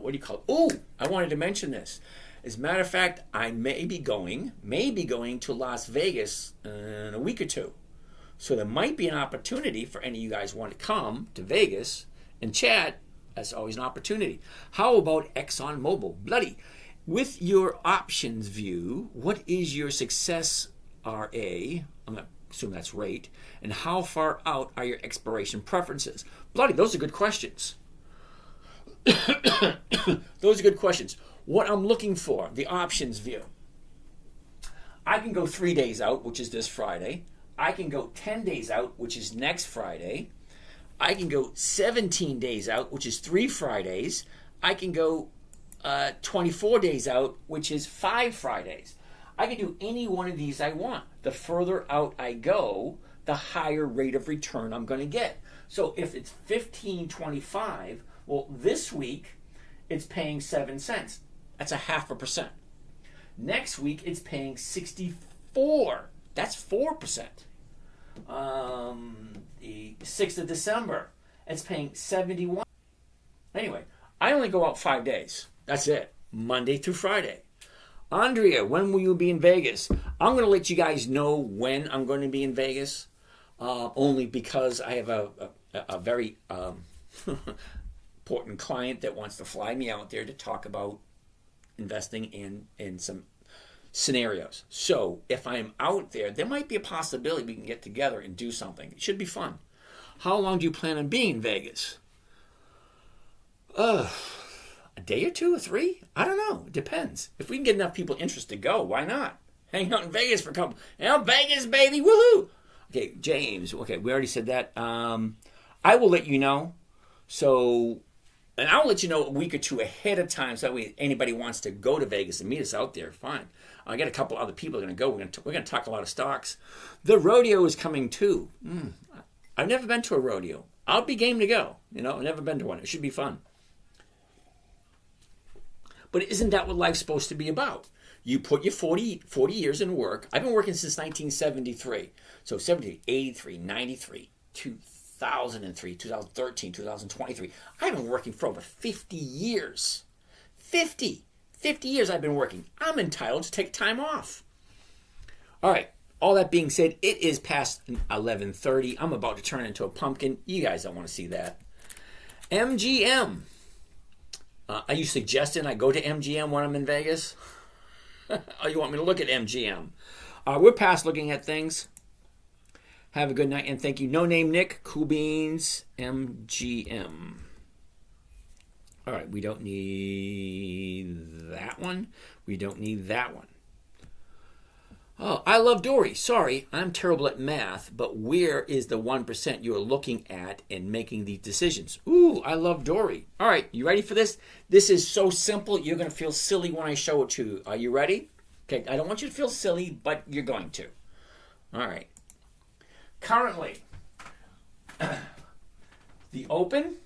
what do you call it? Oh, I wanted to mention this. As a matter of fact, I may be going to Las Vegas in a week or two. So there might be an opportunity for any of you guys who want to come to Vegas and chat. That's always an opportunity. How about ExxonMobil? Bloody. With your options view, what is your success RA? I'm going to assume that's rate. And how far out are your expiration preferences? Bloody, those are good questions. Those are good questions. What I'm looking for, the options view. I can go 3 days out, which is this Friday. I can go 10 days out, which is next Friday. I can go 17 days out, which is 3 Fridays. I can go 24 days out, which is 5 Fridays. I can do any one of these I want. The further out I go, the higher rate of return I'm going to get. So if it's 15.25, well, this week it's paying 7 cents. That's 0.5%. Next week it's paying 64. That's 4%. The 6th of December, it's paying 71. Anyway, I only go out 5 days. That's it. Monday through Friday. Andrea, when will you be in Vegas? I'm going to let you guys know when I'm going to be in Vegas, only because I have a very important client that wants to fly me out there to talk about investing in some scenarios. So if I'm out there, there might be a possibility we can get together and do something. It should be fun. How long do you plan on being in Vegas? A day or 2 or 3? I don't know. It depends. If we can get enough people interested to go, why not? Hang out in Vegas for a couple. Vegas, baby, woohoo! Okay, James. Okay, we already said that. I will let you know. So, and I'll let you know a week or 2 ahead of time, so that way anybody wants to go to Vegas and meet us out there, fine. I got a couple other people that are going to go. We're going to talk a lot of stocks. The rodeo is coming too. I've never been to a rodeo. I'll be game to go. I've never been to one. It should be fun. But isn't that what life's supposed to be about? You put your 40 years in work. I've been working since 1973. So 73, 83, 93, 2003, 2013, 2023. I've been working for over 50 years. 50 years I've been working. I'm entitled to take time off. All right. All that being said, it is past 11:30. I'm about to turn into a pumpkin. You guys don't want to see that. MGM. Are you suggesting I go to MGM when I'm in Vegas? Or you want me to look at MGM? We're past looking at things. Have a good night, and thank you. No Name Nick, Cool Beans, MGM. All right, we don't need that one. We don't need that one. Oh, I love Dory. Sorry, I'm terrible at math, but where is the 1% you're looking at and making these decisions? Ooh, I love Dory. All right, you ready for this? This is so simple, you're going to feel silly when I show it to you. Are you ready? Okay, I don't want you to feel silly, but you're going to. All right. Currently, the open,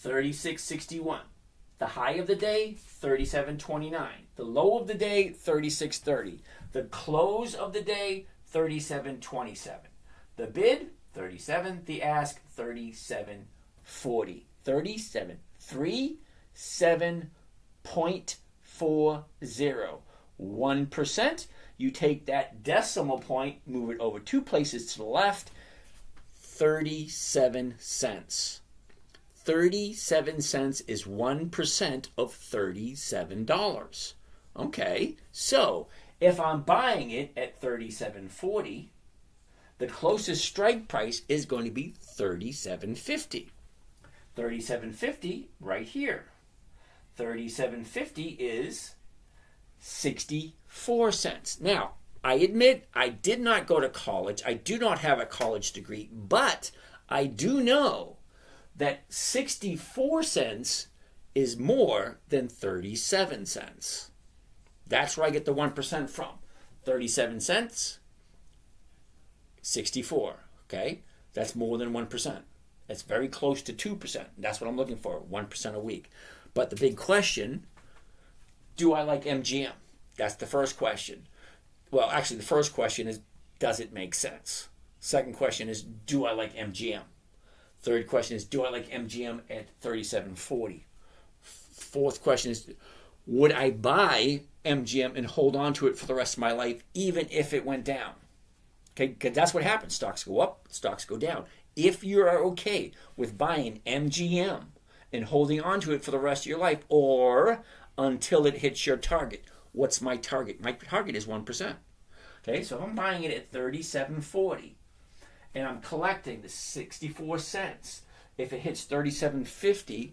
36.61. The high of the day, 37.29. The low of the day, 36.30. The close of the day, 37.27. The bid, 37. The ask, 37.40. 37. 37.40. 1%. You take that decimal point, move it over 2 places to the left, 37 cents. 37 cents is 1% of $37. Okay, so if I'm buying it at $37.40, the closest strike price is going to be $37.50. $37.50 right here. $37.50 is 64 cents. Now, I admit I did not go to college. I do not have a college degree, but I do know that 64 cents is more than 37 cents. That's where I get the 1% from. 37 cents, 64. Okay? That's more than 1%. That's very close to 2%. That's what I'm looking for, 1% a week. But the big question, do I like MGM? That's the first question. Well, actually, the first question is, does it make sense? Second question is, do I like MGM? Third question is, do I like MGM at 37.40? Fourth question is, would I buy MGM and hold on to it for the rest of my life, even if it went down? Okay, because that's what happens. Stocks go up, stocks go down. If you are okay with buying MGM and holding on to it for the rest of your life, or until it hits your target. What's my target? My target is 1%. Okay, so if I'm buying it at 37.40 and I'm collecting the 64 cents, if it hits 37.50,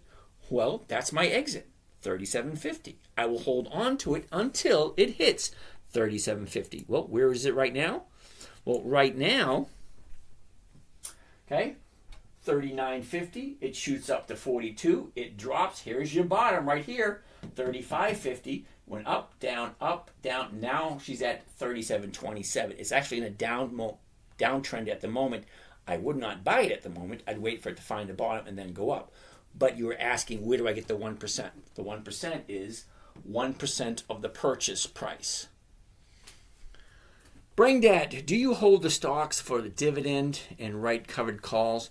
well, that's my exit. 37.50. I will hold on to it until it hits 37.50. Well, where is it right now? Well, right now, okay, 39.50. It shoots up to 42. It drops. Here's your bottom right here. 35.50. Went up, down, up, down. Now she's at 37.27. It's actually in a downtrend at the moment. I would not buy it at the moment. I'd wait for it to find the bottom and then go up. But you were asking, where do I get the 1%? The 1% is 1% of the purchase price. Bring Dad, do you hold the stocks for the dividend and write covered calls?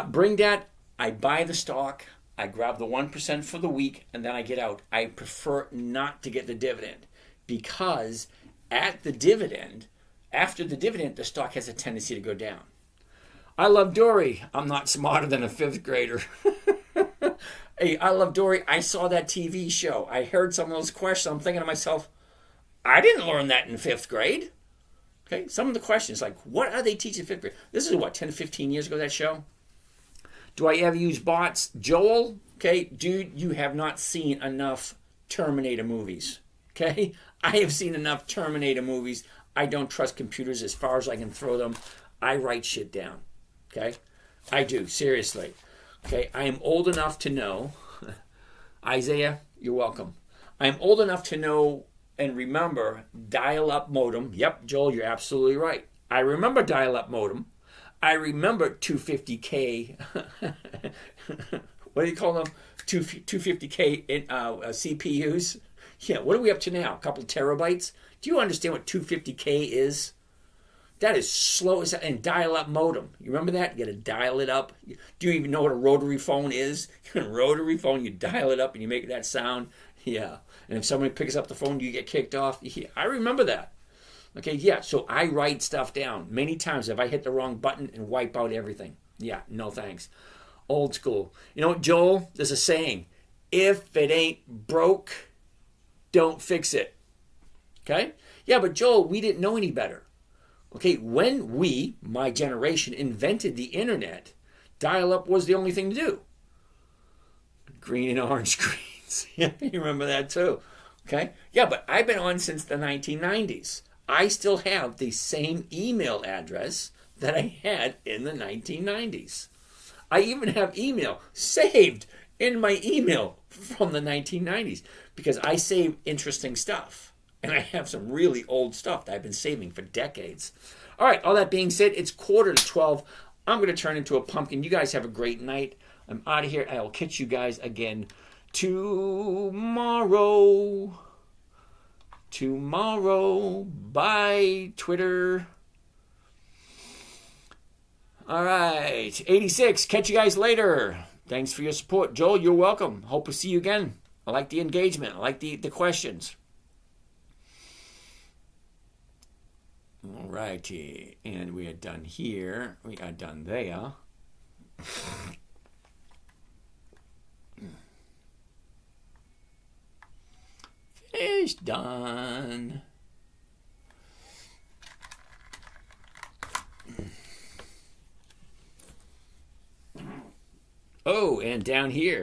Bring Dad, I buy the stock, I grab the 1% for the week, and then I get out. I prefer not to get the dividend because after the dividend, the stock has a tendency to go down. I love Dory. I'm not smarter than a fifth grader. Hey, I love Dory. I saw that TV show. I heard some of those questions. I'm thinking to myself, I didn't learn that in fifth grade. Okay, some of the questions, like, what are they teaching fifth grade? This is what, 10 to 15 years ago, that show? Do I ever use bots? Joel, okay, dude, you have not seen enough Terminator movies, okay? I have seen enough Terminator movies. I don't trust computers as far as I can throw them. I write shit down, okay? I do, seriously. Okay, I am old enough to know, Isaiah, you're welcome. I'm old enough to know and remember dial-up modem. Yep, Joel, you're absolutely right. I remember dial-up modem. I remember 250K, what do you call them? 250K CPUs. Yeah, what are we up to now? A couple terabytes? Do you understand what 250K is? That is slow as and dial-up modem. You remember that? You got to dial it up. Do you even know what a rotary phone is? Rotary phone, you dial it up and you make that sound. Yeah. And if somebody picks up the phone, you get kicked off. Yeah, I remember that. Okay, yeah, so I write stuff down. Many times have I hit the wrong button and wipe out everything. Yeah, no thanks. Old school. You know what, Joel? There's a saying. If it ain't broke, don't fix it. Okay? Yeah, but Joel, we didn't know any better. Okay, when we, my generation, invented the internet, dial-up was the only thing to do. Green and orange screens. Yeah, you remember that too. Okay? Yeah, but I've been on since the 1990s. I still have the same email address that I had in the 1990s. I even have email saved in my email from the 1990s because I save interesting stuff. And I have some really old stuff that I've been saving for decades. All right, all that being said, it's 11:45. I'm going to turn into a pumpkin. You guys have a great night. I'm out of here. I'll catch you guys again tomorrow. Bye, Twitter. All right, 86. Catch you guys later. Thanks for your support. Joel, you're welcome. Hope to see you again. I like the engagement. I like the questions. All righty. And we are done here. We are done there. Fish done. Oh, and down here.